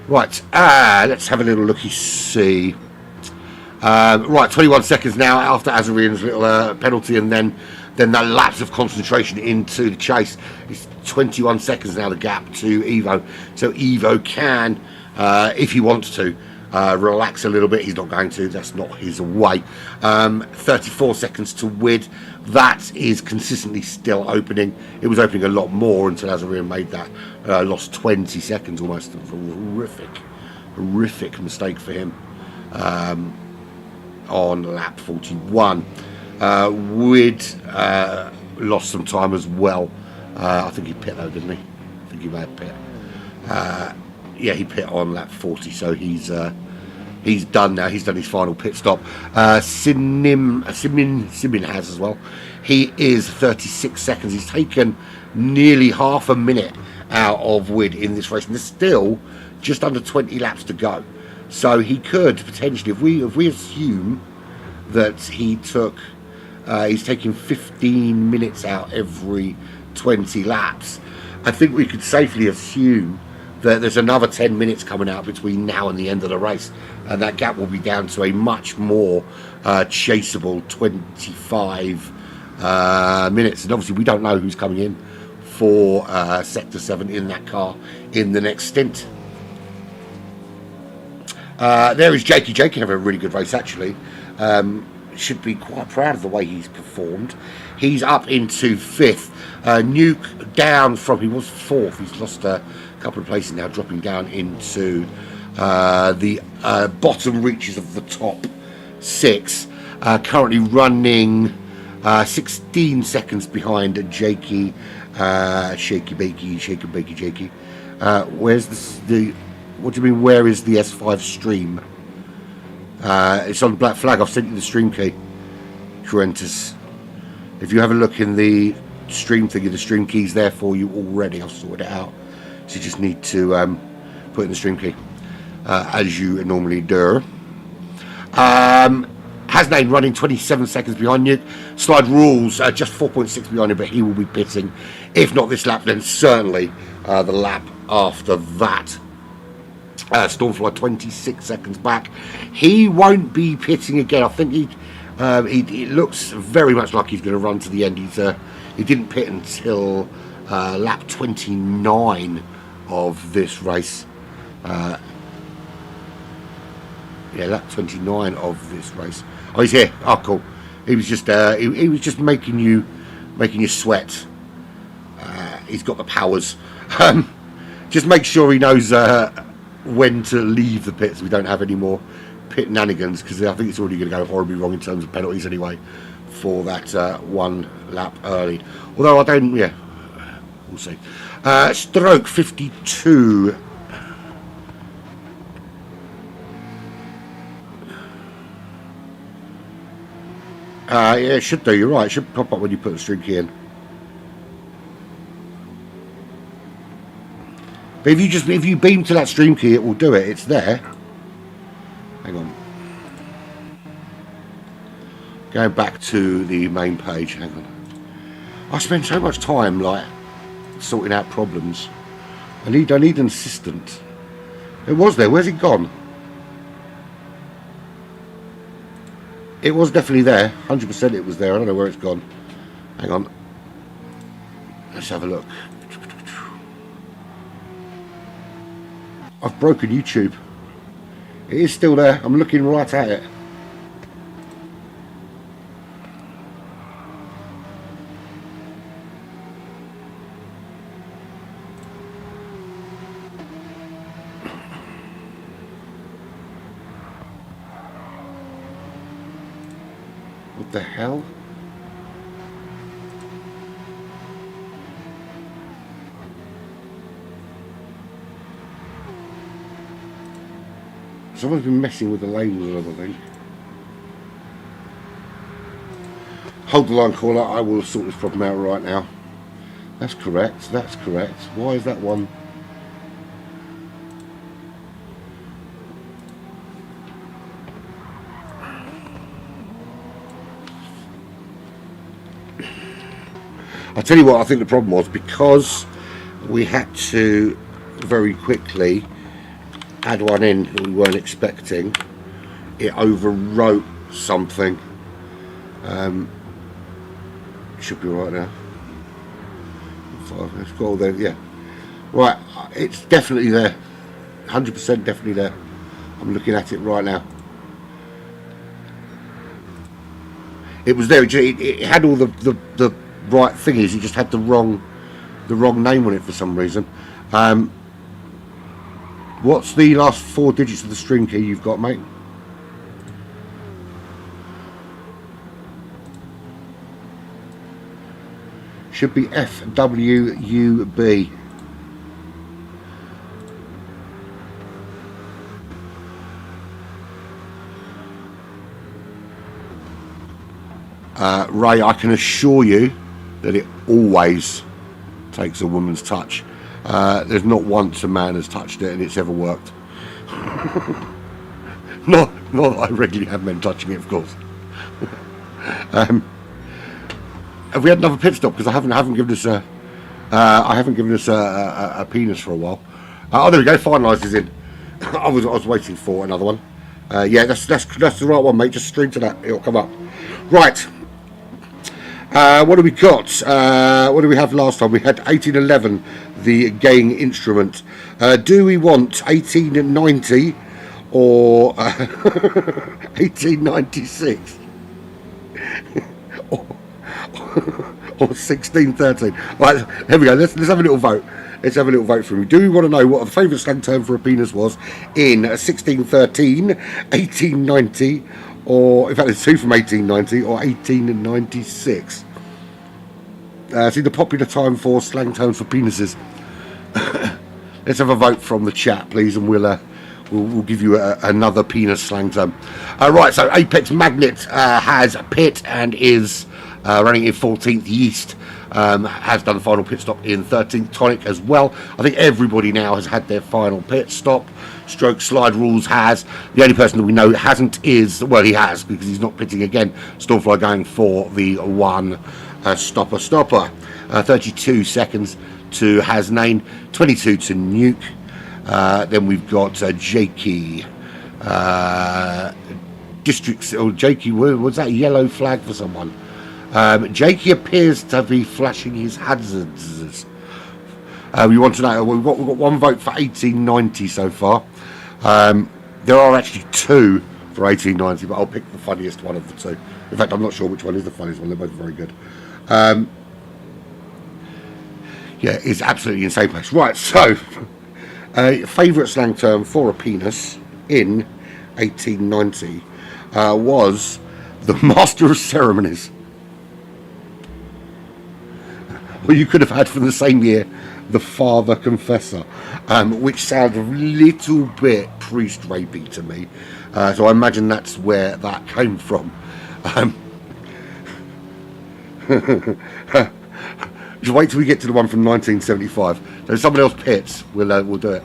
Right, let's have a little looky-see. Right, 21 seconds now after Azarian's little penalty, and then that lapse of concentration into the chase. It's 21 seconds now, the gap to Evo. So Evo can, if he wants to, relax a little bit. He's not going to. That's not his way. 34 seconds to Wid. That is consistently still opening. It was opening a lot more until Azarian made that. Lost 20 seconds almost. Horrific mistake for him on lap 41. Wid lost some time as well. I think he pit though, didn't he? I think he may have pit. Yeah, he pit on lap 40, so he's done now. He's done his final pit stop. Simin has as well. He is 36 seconds. He's taken nearly half a minute out of Wid in this race, and there's still just under 20 laps to go. So he could potentially, if we assume that he's taking 15 minutes out every 20 laps, I think we could safely assume there's another 10 minutes coming out between now and the end of the race, and that gap will be down to a much more chaseable 25 minutes. And obviously we don't know who's coming in for Sector 7 in that car in the next stint. There is Jakey. Jakey having a really good race, actually. Should be quite proud of the way he's performed. He's up into 5th. Nuke down from, he was 4th. He's lost a couple of places now, dropping down into the bottom reaches of the top 6. Currently running 16 seconds behind Jakey. Shaky Bakey Jakey. Where's the what do you mean, where is the S5 stream? It's on Black Flag. I've sent you the stream key, Juventus. If you have a look in the stream thingy, the stream key's there for you already. I've sorted it out. So you just need to put in the stream key, as you normally do. Hasnain running 27 seconds behind Nuke. Slide Rules just 4.6 behind him, but he will be pitting. If not this lap, then certainly the lap after that. Stormfly 26 seconds back. He won't be pitting again. I think he looks very much like he's going to run to the end. He didn't pit until lap 29 of this race. Yeah, lap 29 of this race. Oh, he's here. Oh, cool. He was just he was just making you sweat. He's got the powers. Just make sure he knows when to leave the pits. We don't have any more pit nanigans, because I think it's already going to go horribly wrong in terms of penalties anyway for that 1 lap early. Although I don't, yeah, we'll see. Stroke 52. Yeah, it should do. You're right. It should pop up when you put the string key in. But if you beam to that stream key, it will do it. It's there. Hang on. Going back to the main page. Hang on. I spend so much time like sorting out problems. I need an assistant. It was there. Where's it gone? It was definitely there. 100% it was there. I don't know where it's gone. Hang on. Let's have a look. I've broken YouTube. It is still there. I'm looking right at it. What the hell? Someone's been messing with the labels, I think. Hold the line, caller. I will sort this problem out right now. That's correct. That's correct. Why is that one? I'll tell you what I think the problem was, because we had to very quickly add one in that we weren't expecting. It overwrote something. Should be right now. It's got all there, yeah. Right, it's definitely there. 100% definitely there. I'm looking at it right now. It was there. It had all the right thingies. It just had the wrong name on it for some reason. What's the last 4 digits of the string key you've got, mate? Should be FWUB. Ray, I can assure you that it always takes a woman's touch. There's not once a man has touched it and it's ever worked. not that I regularly have men touching it, of course. Have we had another pit stop? Because I haven't given us a penis for a while. Oh, there we go. Finalised is in. I was waiting for another one. Yeah, that's the right one, mate. Just stream to that. It'll come up. Right. What do we got? What do we have last time? We had 1811, the Gang instrument. Do we want 1890 or 1896? or 1613? Right, here we go. Let's have a little vote. Let's have a little vote for me. Do we want to know what the favourite slang term for a penis was in 1613, 1890, or in fact there's two from 1890 or 1896? See the popular time for slang terms for penises. Let's have a vote from the chat, please, and we'll give you another penis slang term. Right, so Apex Magnet has a pit and is running in 14th. Yeast has done the final pit stop in 13th. Tonic as well. I think everybody now has had their final pit stop. Stroke Slide Rules has. The only person that we know hasn't is, well, he has, because he's not pitting again. Stormfly going for the one stopper. 32 seconds to Hasnain, 22 to Nuke. Then we've got Jakey. Districts, or Jakey, was that a yellow flag for someone? Jakey appears to be flashing his hazards. We want to know. We've got one vote for 1890 so far. There are actually two for 1890, but I'll pick the funniest one of the two. In fact, I'm not sure which one is the funniest one. They're both very good. Yeah, it's absolutely insane place. Right, so favourite slang term for a penis in 1890 was the Master of Ceremonies. Well, you could have had from the same year the Father Confessor, which sounds a little bit priest rapey to me. So I imagine that's where that came from. Just wait till we get to the one from 1975. So if somebody else pits, we'll do it.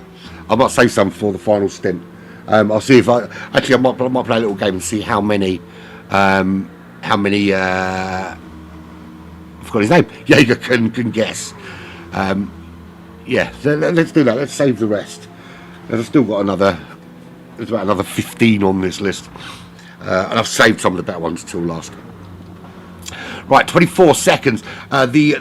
I might save some for the final stint. I'll see if I might play a little game and see how many I forgot his name. Jaeger can guess. Yeah, so let's do that. Let's save the rest. I've still got there's about another 15 on this list, and I've saved some of the better ones till last. Right, 24 seconds. The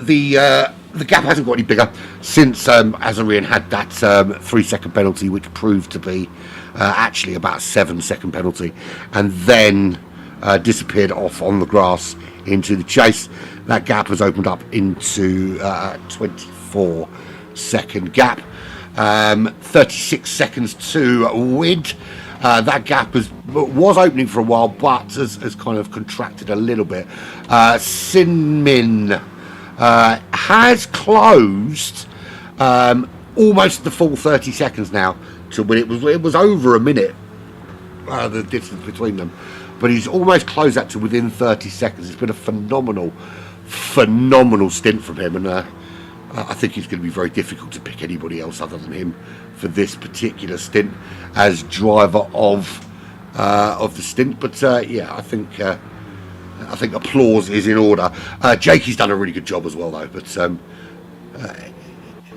gap hasn't got any bigger since Azarian had that 3-second penalty, which proved to be actually about a 7-second penalty, and then disappeared off on the grass into the chase. That gap has opened up into 24-second gap. 36 seconds to Wid. That gap was opening for a while, but has kind of contracted a little bit. Sinmin has closed almost the full 30 seconds now to Wid. It was over a minute, the distance between them, but he's almost closed that to within 30 seconds. It's been a phenomenal stint from him, and I think it's going to be very difficult to pick anybody else other than him for this particular stint as driver of the stint. But yeah, I think applause is in order. Jakey's done a really good job as well, though. But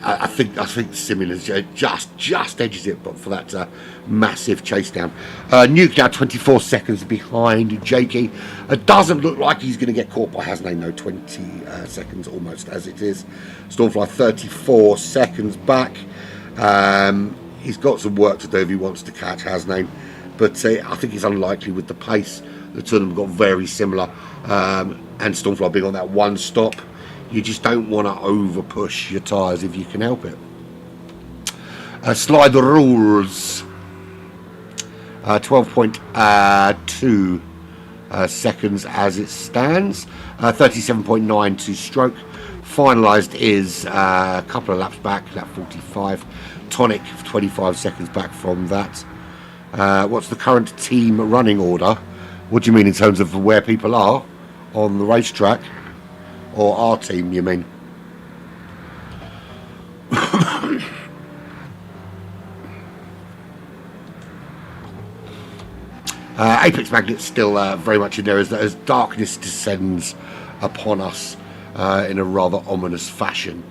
I think Simmons just edges it, but for that massive chase down. Nuke now 24 seconds behind Jakey. It doesn't look like he's going to get caught by Hasnain, though. 20 seconds almost as it is. Stormfly 34 seconds back. He's got some work to do if he wants to catch Hasnain, but I think it's unlikely with the pace. The two of them got very similar, and Stormfly being on that one stop. You just don't want to over push your tyres if you can help it. Slide the rules. 12.2 seconds as it stands. 37.9 to stroke. Finalised is a couple of laps back, lap 45. Tonic 25 seconds back from that. What's the current team running order? What do you mean in terms of where people are on the racetrack? Or our team, you mean? Apex Magnet's still very much in there as darkness descends upon us in a rather ominous fashion.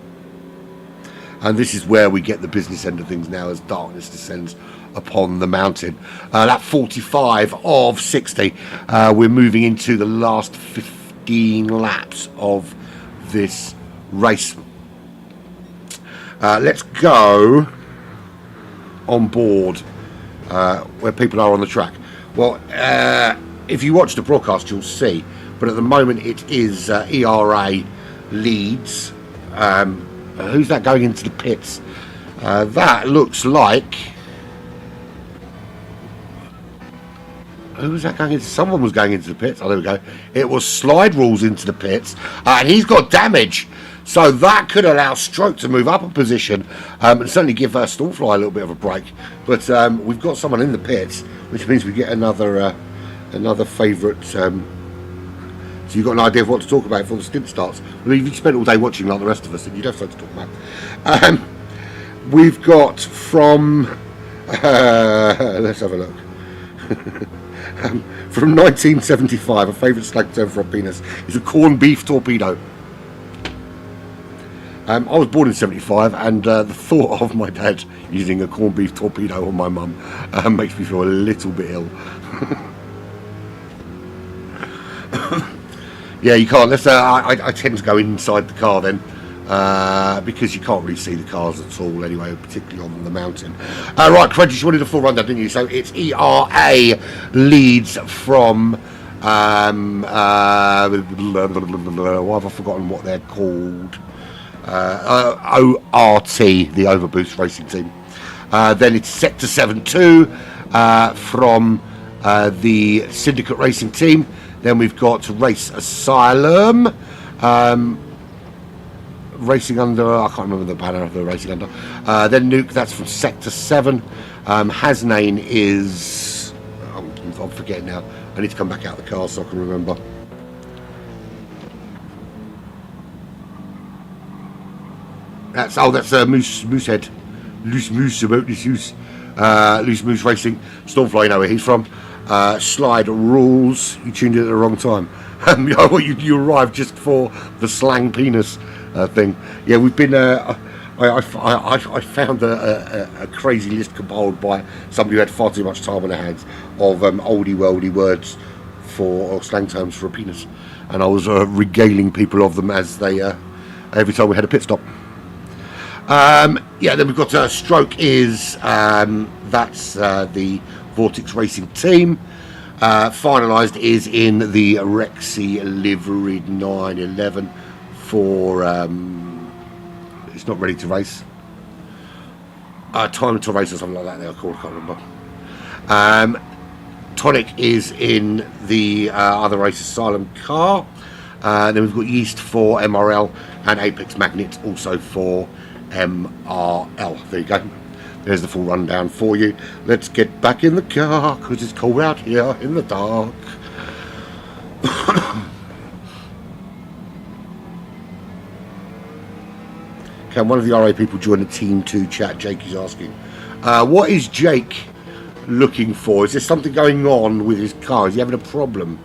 And this is where we get the business end of things now as darkness descends upon the mountain. That 45 of 60. We're moving into the last 15 laps of this race. Let's go on board where people are on the track. Well, if you watch the broadcast, you'll see. But at the moment, it is ERA leads. Who's that going into the pits? That looks like... Who was that going into? Someone was going into the pits. Oh, there we go. It was Slide Rules into the pits. And he's got damage. So that could allow Stroke to move up a position and certainly give Stormfly a little bit of a break. But we've got someone in the pits, which means we get another favourite. So you've got an idea of what to talk about before the stint starts. Well, if you spent all day watching like the rest of us, then you'd have something to talk about. We've got from... let's have a look. From 1975, a favourite slang term for a penis is a corned beef torpedo. I was born in 75, and the thought of my dad using a corned beef torpedo on my mum makes me feel a little bit ill. Yeah, you can't. I tend to go inside the car then, because you can't really see the cars at all anyway, particularly on the mountain. Right, Crunch, you wanted a full rundown, didn't you? So it's ERA leads from... why have I forgotten what they're called? ORT, the Overboost Racing Team. Then it's Sector 7-2 from the Syndicate Racing Team. Then we've got Race Asylum, racing under, I can't remember the banner of the racing under. Then Nuke, that's from Sector 7. Hasnane is, I'm forgetting now. I need to come back out of the car so I can remember. That's Moosehead. Loose Moose about this use. Loose Moose Racing. Stormfly, you know where he's from. Slide Rules. You tuned in at the wrong time. You arrived just for the slang penis thing. Yeah, we've been. I found a crazy list compiled by somebody who had far too much time on their hands of oldie worldy words or slang terms for a penis, and I was regaling people of them as they every time we had a pit stop. Yeah, then we've got Stroke is that's the Vortex Racing Team. Finalised is in the Rexy liveried 911 for it's not ready to race. Time to race or something like that. They're called. I can't remember. Tonic is in the other Race Asylum car. Then we've got Yeast for MRL and Apex Magnet also for MRL. There you go. There's the full rundown for you. Let's get back in the car because it's cold out here in the dark. Can one of the RA people join the Team 2 chat? Jake is asking. What is Jake looking for? Is there something going on with his car? Is he having a problem?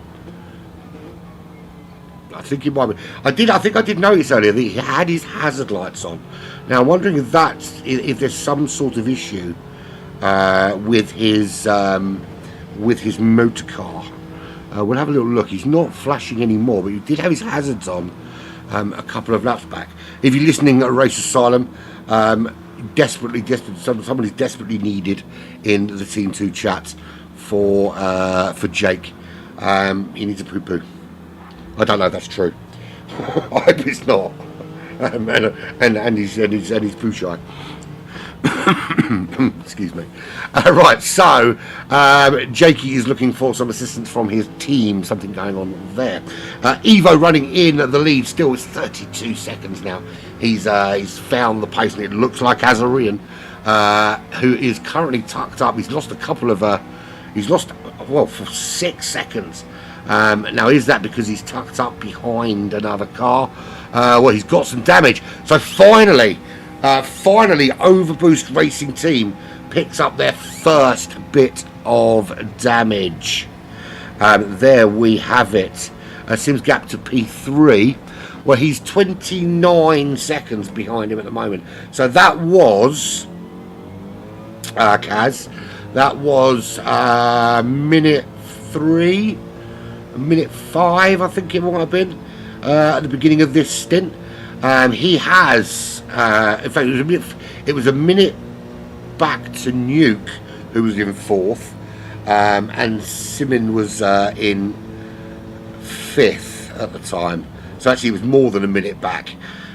I think he might be. I think I did notice earlier that he had his hazard lights on. Now I'm wondering if there's some sort of issue with his motor car. We'll have a little look. He's not flashing anymore, but he did have his hazards on a couple of laps back. If you're listening at Race Asylum, somebody's desperately needed in the Team 2 chat for Jake. He needs a poo-poo. I don't know if that's true. I hope it's not. And he's poo shy. Excuse me. Right, so Jakey is looking for some assistance from his team. Something going on there. Evo running in the lead. Still, it's 32 seconds now. He's found the pace, and it looks like Azarian, who is currently tucked up. He's lost a couple of. For 6 seconds. Now, is that because he's tucked up behind another car? Well, he's got some damage. So finally, Overboost Racing Team picks up their first bit of damage. There we have it. Sims gap to P3. Well, he's 29 seconds behind him at the moment. So that was Kaz. That was minute 3, minute 5, I think it might have been, at the beginning of this stint. He has, in fact, it was a minute back to Nuke, who was in 4th, and Simon was in 5th at the time. So actually, it was more than a minute back.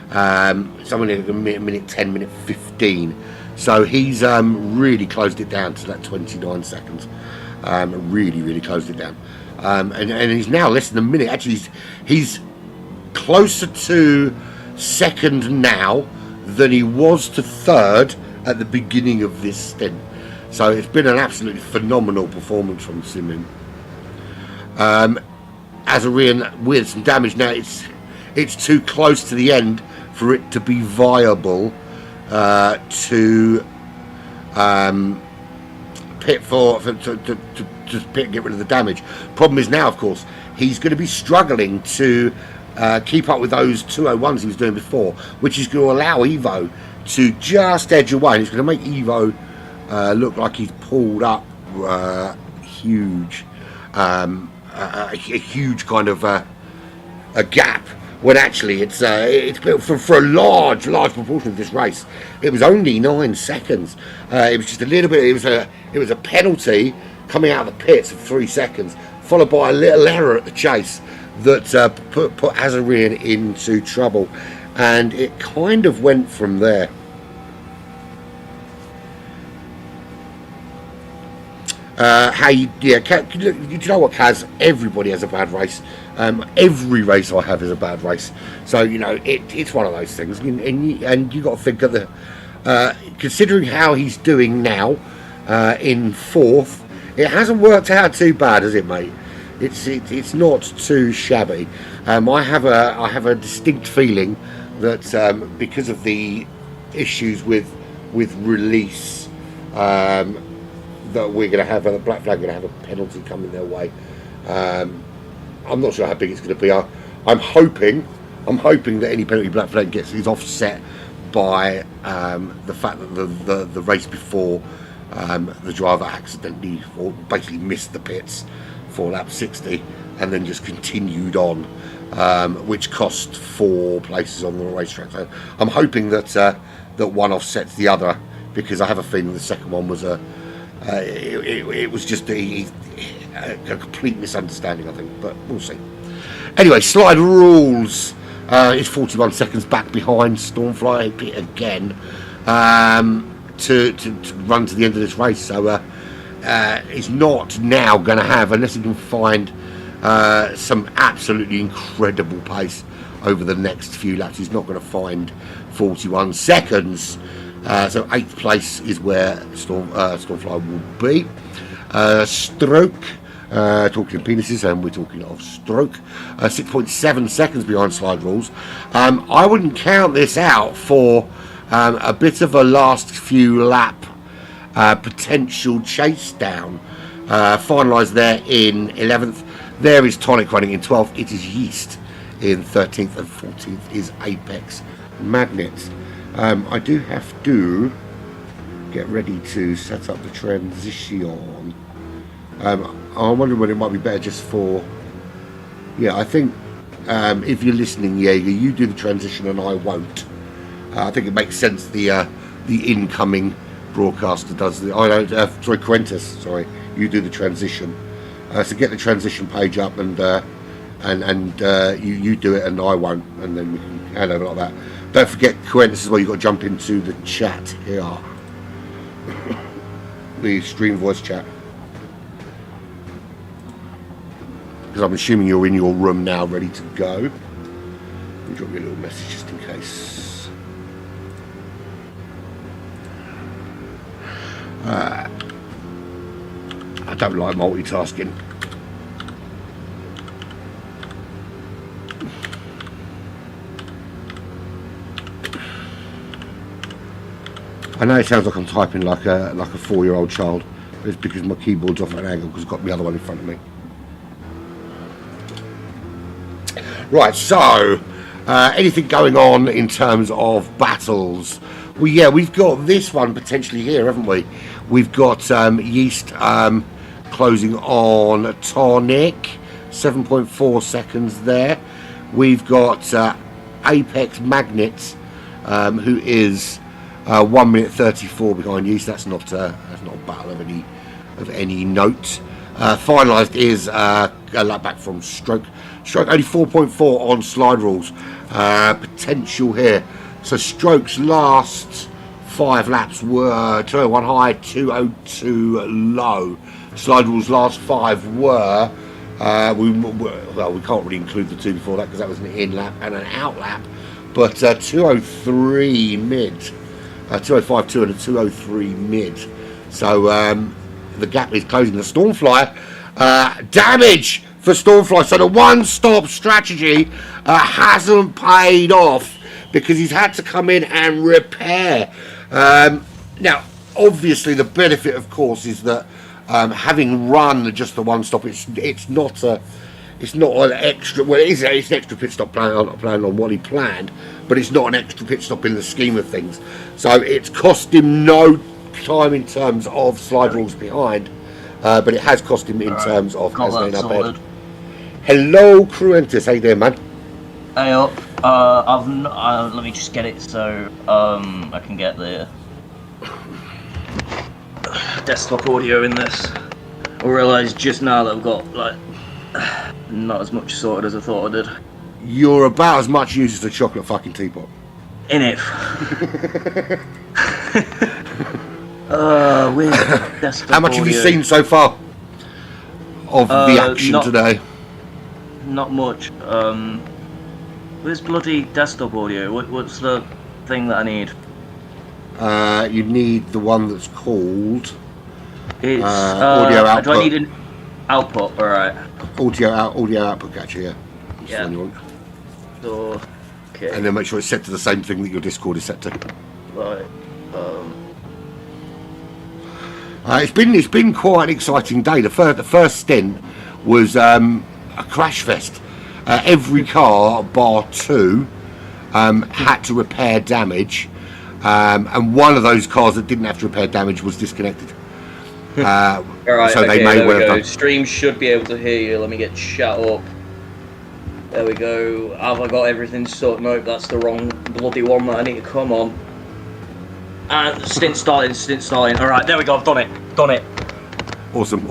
Somewhere like a minute 10, minute 15. So he's really closed it down to that 29 seconds. Really closed it down. And he's now less than a minute. Actually, he's closer to 2nd now than he was to 3rd at the beginning of this stint. So it's been an absolutely phenomenal performance from Simon. Azarian with some damage now. It's too close to the end for it to be viable to pit to pit and get rid of the damage. Problem is now, of course, he's going to be struggling to keep up with those 201s he was doing before, which is going to allow Evo to just edge away. And it's going to make Evo look like he's pulled up huge, a huge kind of a gap. When actually it's built for a large proportion of this race. It was only 9 seconds. It was just a little bit. It was a penalty coming out of the pits of 3 seconds, followed by a little error at the chase that put Azarian into trouble, and it kind of went from there. You know what, Kaz? Everybody has a bad race. Every race I have is a bad race. So you know it's one of those things, and you got to think of the considering how he's doing now in 4th. It hasn't worked out too bad, has it, mate? It's not too shabby. I have a distinct feeling that because of the issues with release. That we're going to have the Black Flag going to have a penalty coming their way. I'm not sure how big it's going to be. I'm hoping that any penalty Black Flag gets is offset by the fact that the race before the driver accidentally or basically missed the pits for lap 60 and then just continued on, which cost 4 places on the racetrack. So I'm hoping that that one offsets the other, because I have a feeling the second one was it was just a complete misunderstanding, I think, but we'll see. Anyway, slide rules is 41 seconds back behind Stormfly Pit again to run to the end of this race. So he's not now going to have, unless he can find some absolutely incredible pace over the next few laps, he's not going to find 41 seconds. So 8th place is where Stormfly will be. Stroke, talking penises, and we're talking of Stroke, 6.7 seconds behind slide rules. I wouldn't count this out for a bit of a last few lap potential chase down. Finalised there in 11th. There is Tonic running in 12th. It is Yeast in 13th, and 14th is Apex Magnet. I do have to get ready to set up the transition. I'm wondering whether it might be better just for... Yeah, I think if you're listening, Jaeger, you do the transition and I won't. I think it makes sense the incoming broadcaster does the... Quentus, sorry. You do the transition. So get the transition page up and you do it and I won't. And then we can hand over like that. Don't forget, Quentus as well, you've got to jump into the chat here. The stream voice chat. Because I'm assuming you're in your room now, ready to go. Let me drop you a little message just in case. I don't like multitasking. I know it sounds like I'm typing like a 4-year-old child, but it's because my keyboard's off at an angle because I've got the other one in front of me. Right, so Anything going on in terms of battles? Well, yeah, we've got this one potentially here, haven't we? We've got Yeast closing on Tornik, 7.4 seconds there. We've got Apex Magnets, who is 1 minute 34 behind Yeast. That's not a battle of any note. Finalised is a lap back from Stroke. Stroke only 4.4 on slide rules. Potential here. So Stroke's last 5 laps were 201 high, 202 low. Slide rules last 5 were we can't really include the 2 before that because that was an in lap and an out lap. But 203 mid, 205 2 and a 203 mid. So the gap is closing. The Stormflyer damage for Stormfly. So the one-stop strategy hasn't paid off because he's had to come in and repair. Now, obviously, the benefit, of course, is that having run just the one-stop, it's not an extra. Well, it's an extra pit stop plan on what he planned, but it's not an extra pit stop in the scheme of things. So it's cost him no time in terms of slide rules behind, but it has cost him in terms of bed. Hello, Cruentus. How you doing, man? Hey up. Let me just get it so I can get the desktop audio in this. I realised just now that I've got not as much sorted as I thought I did. You're about as much use as a chocolate fucking teapot. In it. With desktop How much have you audio. seen so far of the action today? Not much. Where's bloody desktop audio? What's the thing that I need? You need the one that's called It's audio output. Do I need an output? Alright. Audio output catcher, yeah. That's Yeah. the one you want. So, okay. And then make sure it's set to the same thing that your Discord is set to. Right. It's been quite an exciting day. The first stint was a crash fest. Every car, bar 2, had to repair damage, and one of those cars that didn't have to repair damage was disconnected. Alright, so okay, they may there we well have go. done. Stream should be able to hear you. Let me get shut up. There we go. Have I got everything sorted? Nope, that's the wrong bloody one that I need to come on. And stint starting. Alright, there we go, I've done it. Awesome.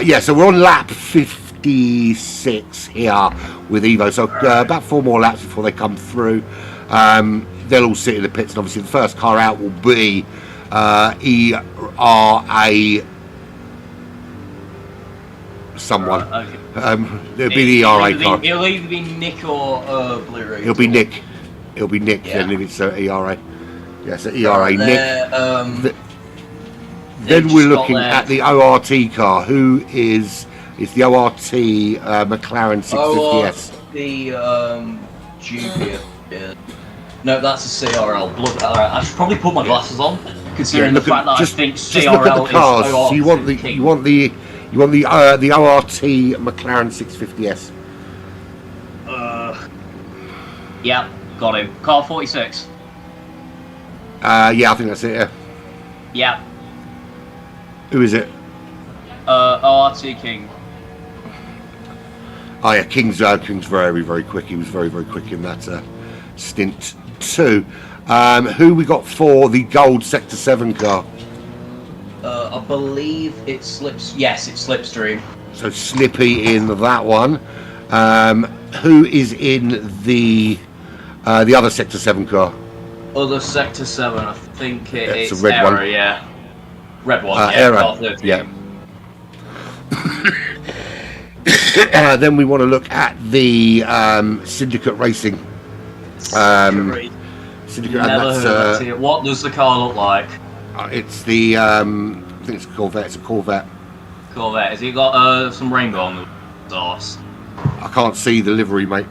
Yeah, so we're on lap 56 here with Evo. So about 4 more laps before they come through. They'll all sit in the pits, and obviously the first car out will be ERA someone. Okay. It'll be the ERA car. It'll either be Nick or Blue Ray. It'll be Nick. Yeah. And if it's ERA. Yeah, so ERA, Nick. Then just we're got looking there. at the ORT car, who is the ORT McLaren 650S. The Jupiter. Yeah. No, that's a CRL. Blood. Alright, I should probably put my glasses on, considering the fact that I think just CRL look at the cars. is So you want the ORT McLaren 650S. Yeah, got him. Car 46. Yeah, I think that's it. Yeah. Yeah. Who is it? ORT King. Oh yeah, King's very, very quick. He was very, very quick in that stint too. Who we got for the gold Sector 7 car? I believe it slips. Yes, it's Slipstream. So Slippy in that one. Who is in the other Sector 7 car? Other Sector 7, I think It's it's a red Era, one. yeah. Red one, yeah. Era, Car 13. yeah. Then we want to look at the Syndicate Racing. Syndicate, and Never heard that's of it. What does the car look like? it's the I think it's a Corvette. It's a Corvette. Corvette. Has it got some rainbow on the exhaust? I can't see the livery, mate.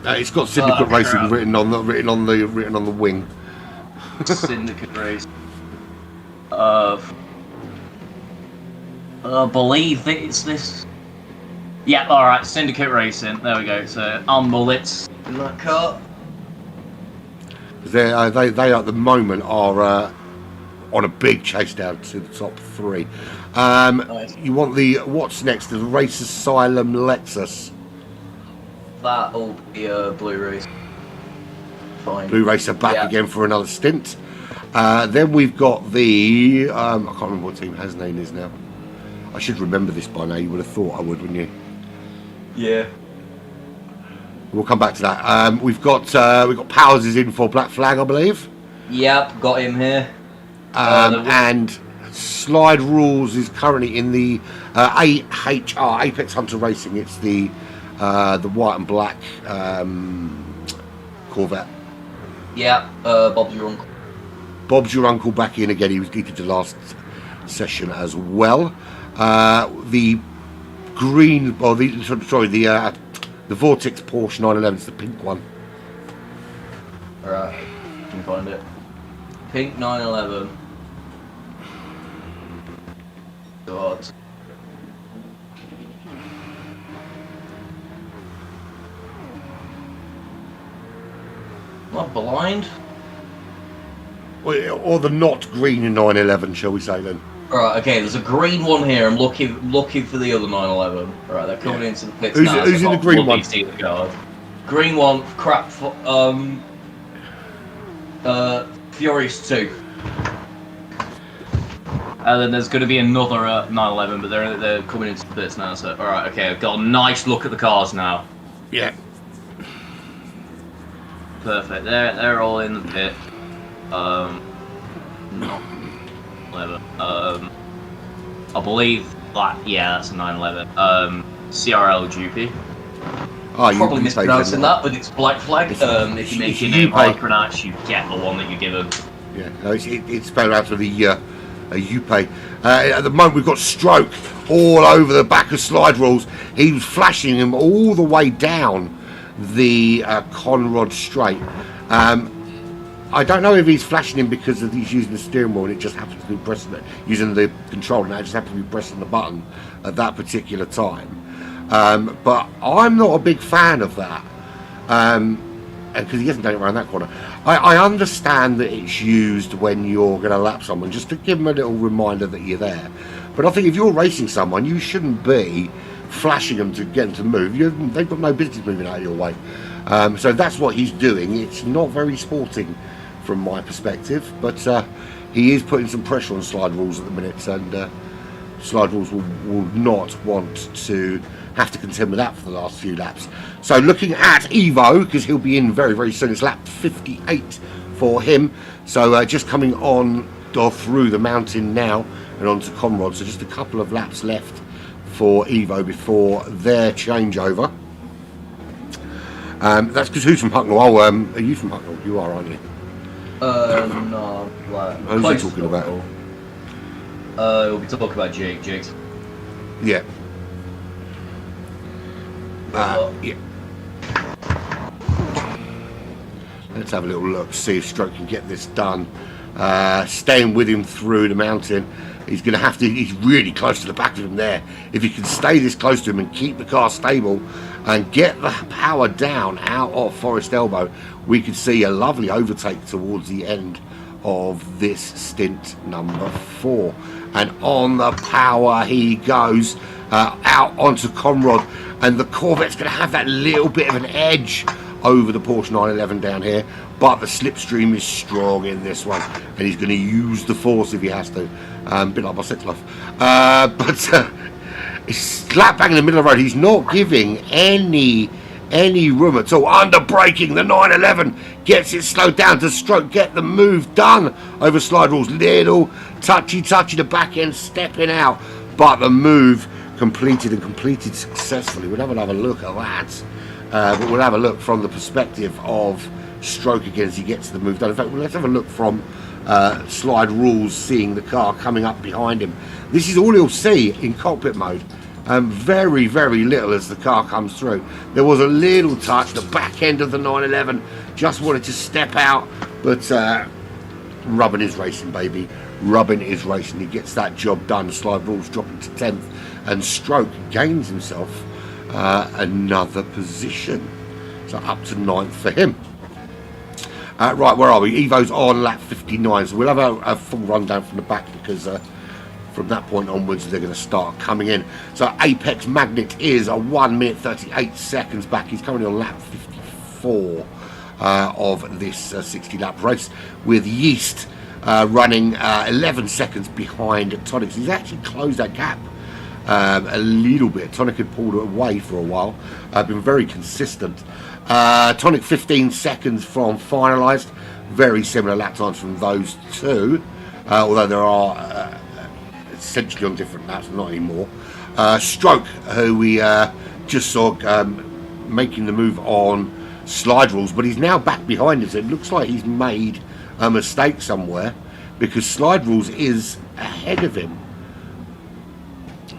It's got Syndicate Racing crap. written on the wing. Syndicate Race. I believe that it's this. Yeah, alright, Syndicate Racing. There we go. So, on mullets. in that car. They at the moment are on a big chase down to the top 3. Nice. You want the what's next? The Race Asylum Lexus. That'll be a Blue Race. Fine. Blue Racer back Yeah. again for another stint. Then we've got the I can't remember what team has name is now. I should remember this by now. You would have thought I would, wouldn't you? Yeah. We'll come back to that. We've got Powers is in for Black Flag, I believe. Yep, got him here. And Slide Rules is currently in the AHR Apex Hunter Racing. It's the white and black Corvette. Yeah, Bob's your uncle. Bob's your uncle back in again. He did the last session as well. The green, or the Vortex Porsche 911 is the pink one. Alright, can you find it? Pink 911. God. Am I blind? Or the not green 911, shall we say then? Alright, okay, there's a green one here. I'm looking for the other 911. Alright, they're coming into the pits now. Who's in the green one? Green one, crap, Furious 2. And then there's going to be another 911, but they're coming into the pits now. So, all right, okay, I've got a nice look at the cars now. Yeah. Perfect. They're all in the pit. Not 11. I believe that. Yeah, that's a 911. CRL Jupi. Oh, Probably mispronouncing that, but it's Black Flag. If you make your name hard to pronounce, you get the one that you're given. Yeah, no, it's spelled out with a Jupe. At the moment, we've got Stroke all over the back of Slide Rules. He was flashing him all the way down the Conrod Straight. I don't know if he's flashing him because he's using the steering wheel and it just happens to be pressing it, using the control, and I just happen to be pressing the button at that particular time. But I'm not a big fan of that. Because he hasn't done it around that corner. I understand that it's used when you're going to lap someone, just to give them a little reminder that you're there. But I think if you're racing someone, you shouldn't be flashing them to get them to move. They've got no business moving out of your way. So that's what he's doing. It's not very sporting from my perspective, but he is putting some pressure on Slide Rules at the minute, and Slide Rules will not want to have to contend with that for the last few laps. So looking at Evo, because he'll be in very, very soon, it's lap 58 for him. So just coming on or through the mountain now and onto Conrod. So just a couple of laps left for Evo before their changeover. That's because who's from Hucknall? Oh, are you from Hucknall? You are, aren't you? No. Who's he talking about? We'll be talking about Jake. Jake's. Yeah. Yeah. Let's have a little look, see if Stroke can get this done. Staying with him through the mountain. He's going to have to, he's really close to the back of him there. If he can stay this close to him and keep the car stable and get the power down out of Forest Elbow, we could see a lovely overtake towards the end of this stint number 4. And on the power he goes out onto Conrod, and the Corvette's going to have that little bit of an edge over the Porsche 911 down here, but the slipstream is strong in this one, and he's going to use the force if he has to, a bit like my sex life. But it's slap bang in the middle of the road. He's not giving any room at all. Under braking, the 911 gets it slowed down to Stroke, get the move done over Slide Rules. Little touchy the back end stepping out, but the move completed successfully. We'll have another look at that, but we'll have a look from the perspective of Stroke again as he gets the move done. In fact, let's have a look from Slide Rules seeing the car coming up behind him. This is all he'll see in cockpit mode. Very, very little as the car comes through. There was a little touch, the back end of the 911 just wanted to step out, but Rubbin is racing, baby. Rubbin is racing. He gets that job done. Slide Rules dropping to 10th, and Stroke gains himself another position. So up to 9th for him. Right, where are we? Evo's on lap 59, so we'll have a full rundown from the back because from that point onwards they're going to start coming in. So Apex Magnet is a 1 minute 38 seconds back. He's currently on lap 54 of this 60 lap race, with Yeast running 11 seconds behind Tonic. He's actually closed that gap a little bit. Tonic had pulled it away for a while, been very consistent. Tonic 15 seconds from finalised, very similar lap times from those two, although there are essentially on different laps, not anymore. Stroke, who we just saw making the move on slide rules, but he's now back behind us. It looks like he's made a mistake somewhere, because slide rules is ahead of him.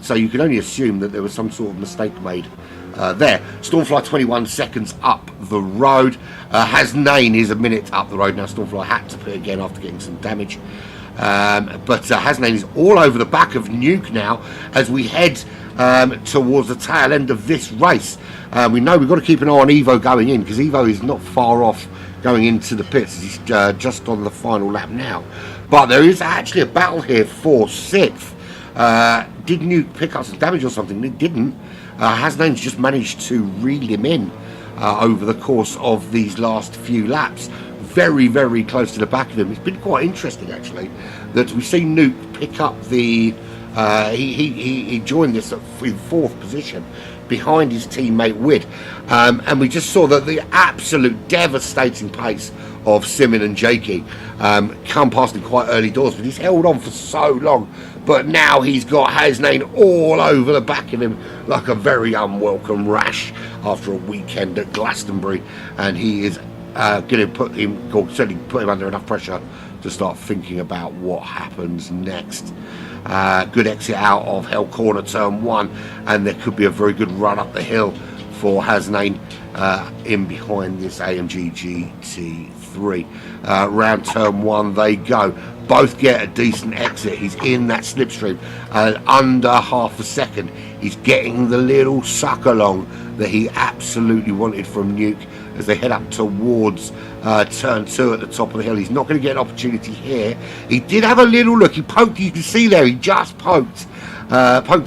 So you can only assume that there was some sort of mistake made there. Stormfly 21 seconds up the road. Hasnain is a minute up the road now. Stormfly had to pit again after getting some damage. But Hasnain is all over the back of Nuke now as we head towards the tail end of this race. We know we've got to keep an eye on Evo going in, because Evo is not far off going into the pits. He's just on the final lap now. But there is actually a battle here for 6th. Did Nuke pick up some damage or something? It didn't. Hasnain's just managed to reel him in over the course of these last few laps. Very, very close to the back of him. It's been quite interesting, actually, that we've seen Nuke pick up the... he joined this in 4th position behind his teammate Wid. And we just saw that the absolute devastating pace of Simon and Jakey come past him quite early doors, but he's held on for so long. But now he's got Hasnain all over the back of him like a very unwelcome rash after a weekend at Glastonbury, and he is going to certainly put him under enough pressure to start thinking about what happens next. Good exit out of Hell Corner turn 1, and there could be a very good run up the hill for Hasnain in behind this AMG GT3. Round turn 1 they go. Both get a decent exit. He's in that slipstream under half a second. He's getting the little suck along that he absolutely wanted from Nuke as they head up towards turn 2 at the top of the hill. He's not going to get an opportunity here. He did have a little look. He poked, you can see there, he just poked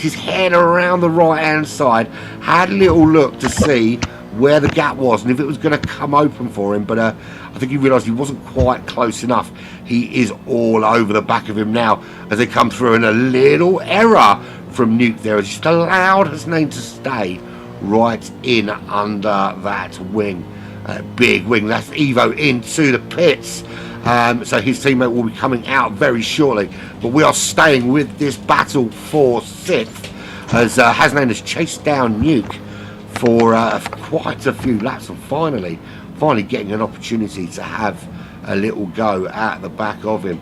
his head around the right hand side, had a little look to see where the gap was and if it was going to come open for him, but I think he realised he wasn't quite close enough. He is all over the back of him now as they come through, and a little error from Nuke there has just allowed Hasnain to stay right in under that wing. Big wing. That's Evo into the pits. So his teammate will be coming out very shortly, but we are staying with this battle for 6th as Hasnain has chased down Nuke for quite a few laps, and finally getting an opportunity to have a little go at the back of him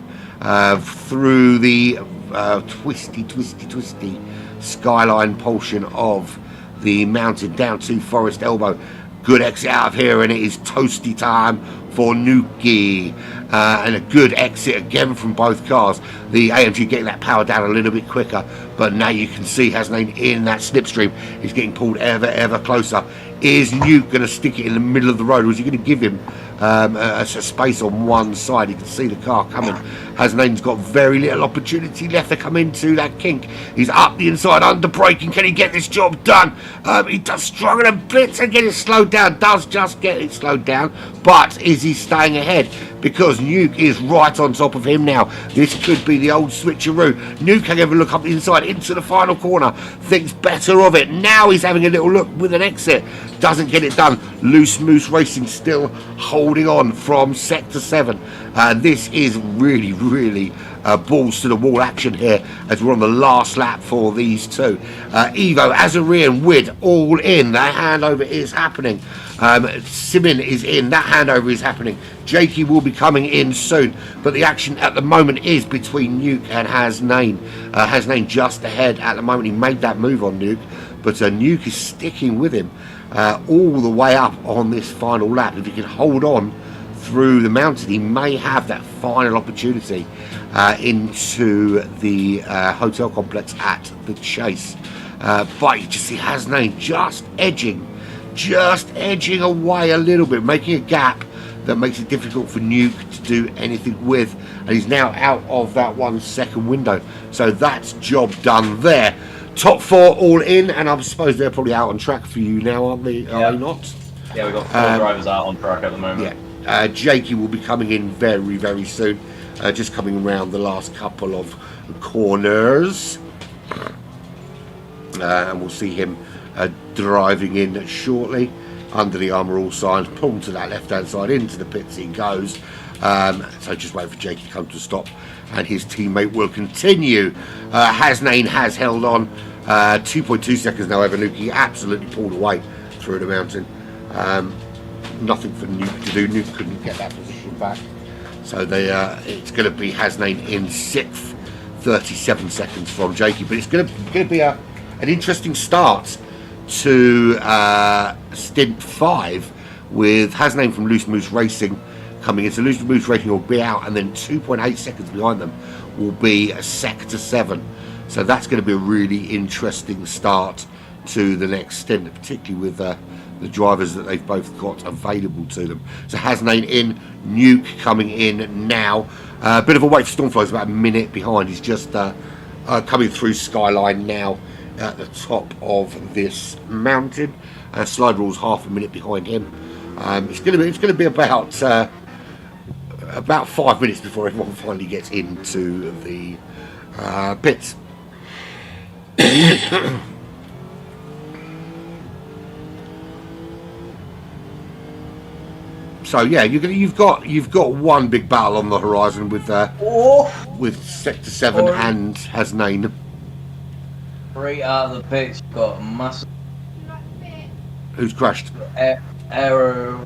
through the twisty skyline portion of the mountain down to Forest Elbow. Good exit out of here, and it is toasty time for Nuki. And a good exit again from both cars. The AMG getting that power down a little bit quicker, but now you can see Hasnain in that slipstream. He's getting pulled ever closer. Is Nuke going to stick it in the middle of the road, or is he going to give him a space on one side? You can see the car coming. Hasnain's got very little opportunity left to come into that kink. He's up the inside, under braking. Can he get this job done? He does struggle a bit to get it slowed down. Does just get it slowed down, but is he staying ahead? Because Nuke is right on top of him now. This could be the old switcheroo. Nuke can have a look up the inside into the final corner. Thinks better of it. Now he's having a little look with an exit. Doesn't get it done. Loose Moose Racing still holding on from sector 7. This is really balls to the wall action here as we're on the last lap for these two. Evo, Azari and Wid all in. That handover is happening. Simon is in. That handover is happening. Jakey will be coming in soon, but the action at the moment is between Nuke and Hasnain. Hasnain just ahead at the moment. He made that move on Nuke, but Nuke is sticking with him all the way up on this final lap. If he can hold on through the mountain, he may have that final opportunity into the hotel complex at the Chase. But you just see Hasnain just edging just edging away a little bit, making a gap that makes it difficult for Nuke to do anything with, and he's now out of that 1 second window. So that's job done there. Top 4 all in, and I suppose they're probably out on track for you now, aren't they? Are they not? Yeah, we've got 4 drivers out on track at the moment. Yeah, Jakey will be coming in very, very soon. Just coming around the last couple of corners. And we'll see him driving in shortly. Under the Armour All signs, pulled to that left-hand side, into the pits he goes. So just wait for Jakey to come to a stop, and his teammate will continue. Hasnain has held on 2.2 seconds now over Nuke. He absolutely pulled away through the mountain. Nothing for Nuke to do. Nuke couldn't get that position back. So it's going to be Hasnain in 6th, 37 seconds from Jakey. But it's going to be an interesting start to stint 5 with Hasnain from Loose Moose Racing coming in. So Loose Moose Racing will be out, and then 2.8 seconds behind them will be Sector 7. So that's going to be a really interesting start to the next stint, particularly with the drivers that they've both got available to them. So Hasnain in, Nuke coming in now. A bit of a wait for Stormfly, he's about a minute behind. He's just coming through Skyline now at the top of this mountain. Slide Rule's half a minute behind him. It's going to be about 5 minutes before everyone finally gets into the pits. So yeah, you've got one big battle on the horizon with Sector 7 and Hasnain. Right out of the pits, you've got a massive. Who's crashed? Aero.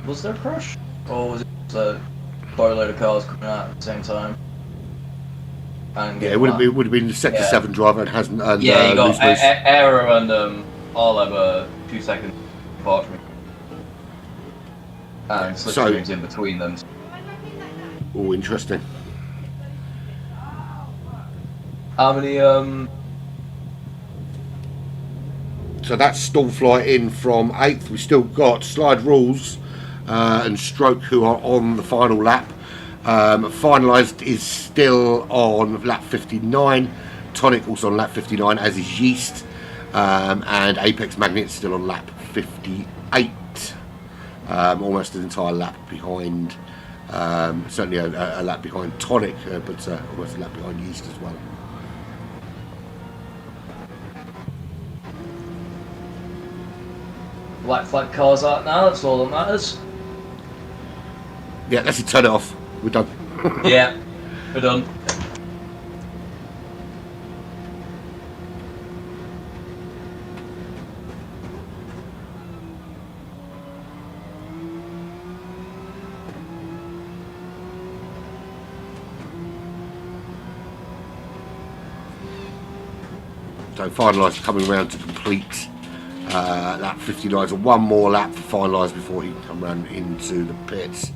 Was there a crash, or was it just a boatload of cars coming out at the same time? And Yeah, it would have been the Sector 7 driver and hasn't. And, you got Loose Moose. Aero and Arleb are 2 seconds apart from me. And Slipstream's in between them. Oh, interesting. How many So that's Stormfly in from 8th. We've still got Slide Rules and Stroke, who are on the final lap. Finalised is still on lap 59. Tonic also on lap 59, as is Yeast. And Apex Magnet still on lap 58. Almost an entire lap behind. Certainly a lap behind Tonic, but almost a lap behind Yeast as well. black flag cars out now? That's all that matters. Yeah, let's turn it off. We're done. Yeah, we're done. So finalised coming round to complete lap 59. So one more lap for finalised before he can come round into the pits.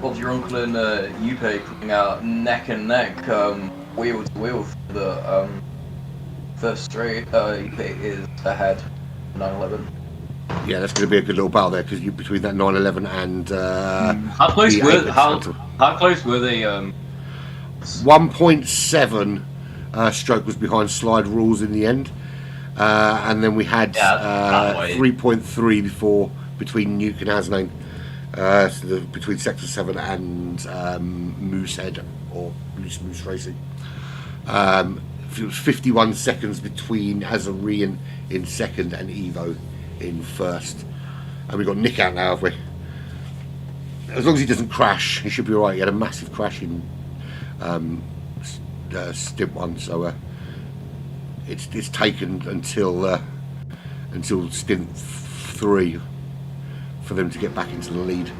Bob's your uncle and Yupe coming out neck and neck, wheel to wheel for the first straight. Yupe is ahead, 911. Yeah, that's going to be a good little battle there because you between that 911 and how close were how close were they? 1.7 Stroke was behind Slide Rules in the end, and then we had 3.3 before between Nuke and Hasnain. So between Sector 7 and Moosehead or Loose Moose Racing. It was 51 seconds between Azarian in second and Evo in first. And we've got Nick out now, have we? As long as he doesn't crash, he should be alright. He had a massive crash in stint 1, so it's taken until stint 3 for them to get back into the lead.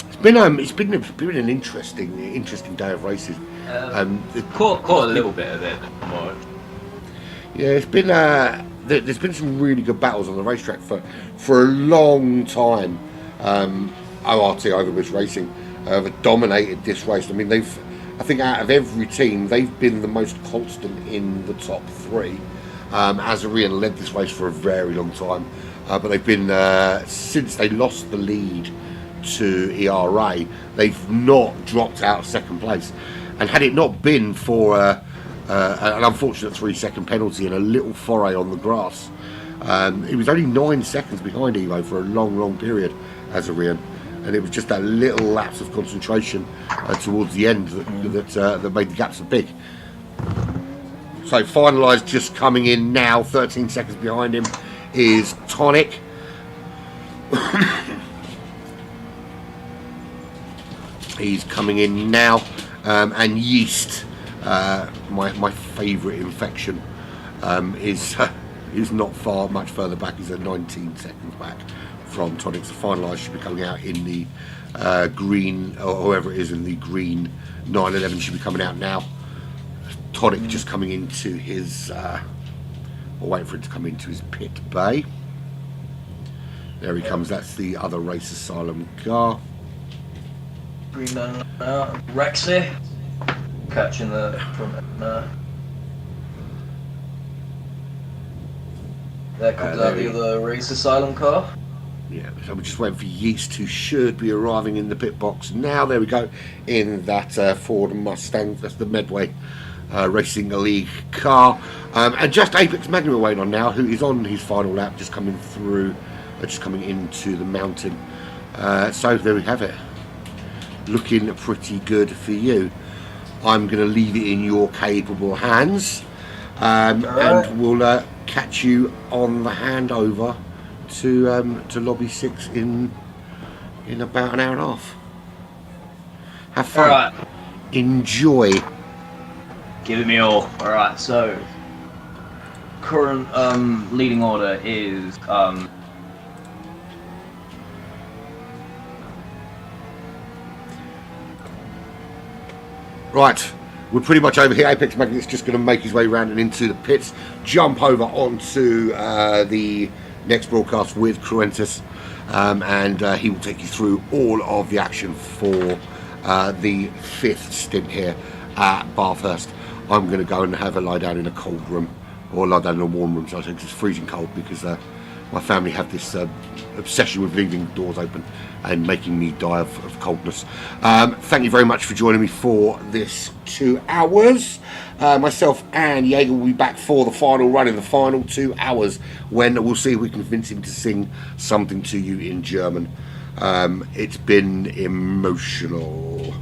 It's been an interesting day of races. Caught a little bit of it. Yeah, it's been there's been some really good battles on the racetrack for a long time. ORT Overbridge Racing have dominated this race. I mean, they've I think out of every team, they've been the most constant in the top three. Azarian led this race for a very long time, but they've been, since they lost the lead to ERA, they've not dropped out of second place. And had it not been for an unfortunate 3-second penalty and a little foray on the grass, it was only 9 seconds behind Evo for a long period, Azarian. And it was just that little lapse of concentration towards the end that made the gap so big. So finalised, just coming in now, 13 seconds behind him, is Tonic. He's coming in now, and Yeast, my favourite infection, is not much further back. He's at 19 seconds back from Tonic. So finalised, should be coming out in the green, or whoever it is in the green 911 should be coming out now. Tonic just coming into his, or waiting for it to come into his pit bay. There he comes. That's the other race asylum car. Green Rexy catching the front. There comes out the other race asylum car. Yeah, so we're just waiting for Yeast, who should be arriving in the pit box now. There we go, in that Ford Mustang. That's the Medway Racing League car. And just Apex Magnum waiting on now, who is on his final lap, just coming through, just coming into the mountain. So there we have it. Looking pretty good for you. I'm going to leave it in your capable hands, and we'll catch you on the handover to Lobby 6 in about an hour and a half. Have fun. Alright. Enjoy. Give it me all. Alright, so current leading order is Right, we're pretty much over here. Apex Magnet's just going to make his way around and into the pits, jump over onto the next broadcast with Cruentus, and he will take you through all of the action for the 5th stint here at Bathurst. I'm going to go and have a lie down in a cold room, or lie down in a warm room, so I think it's freezing cold, because my family have this obsession with leaving doors open and making me die of coldness. Thank you very much for joining me for this 2 hours. Myself and Jaeger will be back for the final run in the final 2 hours, when we'll see if we can convince him to sing something to you in German. It's been emotional.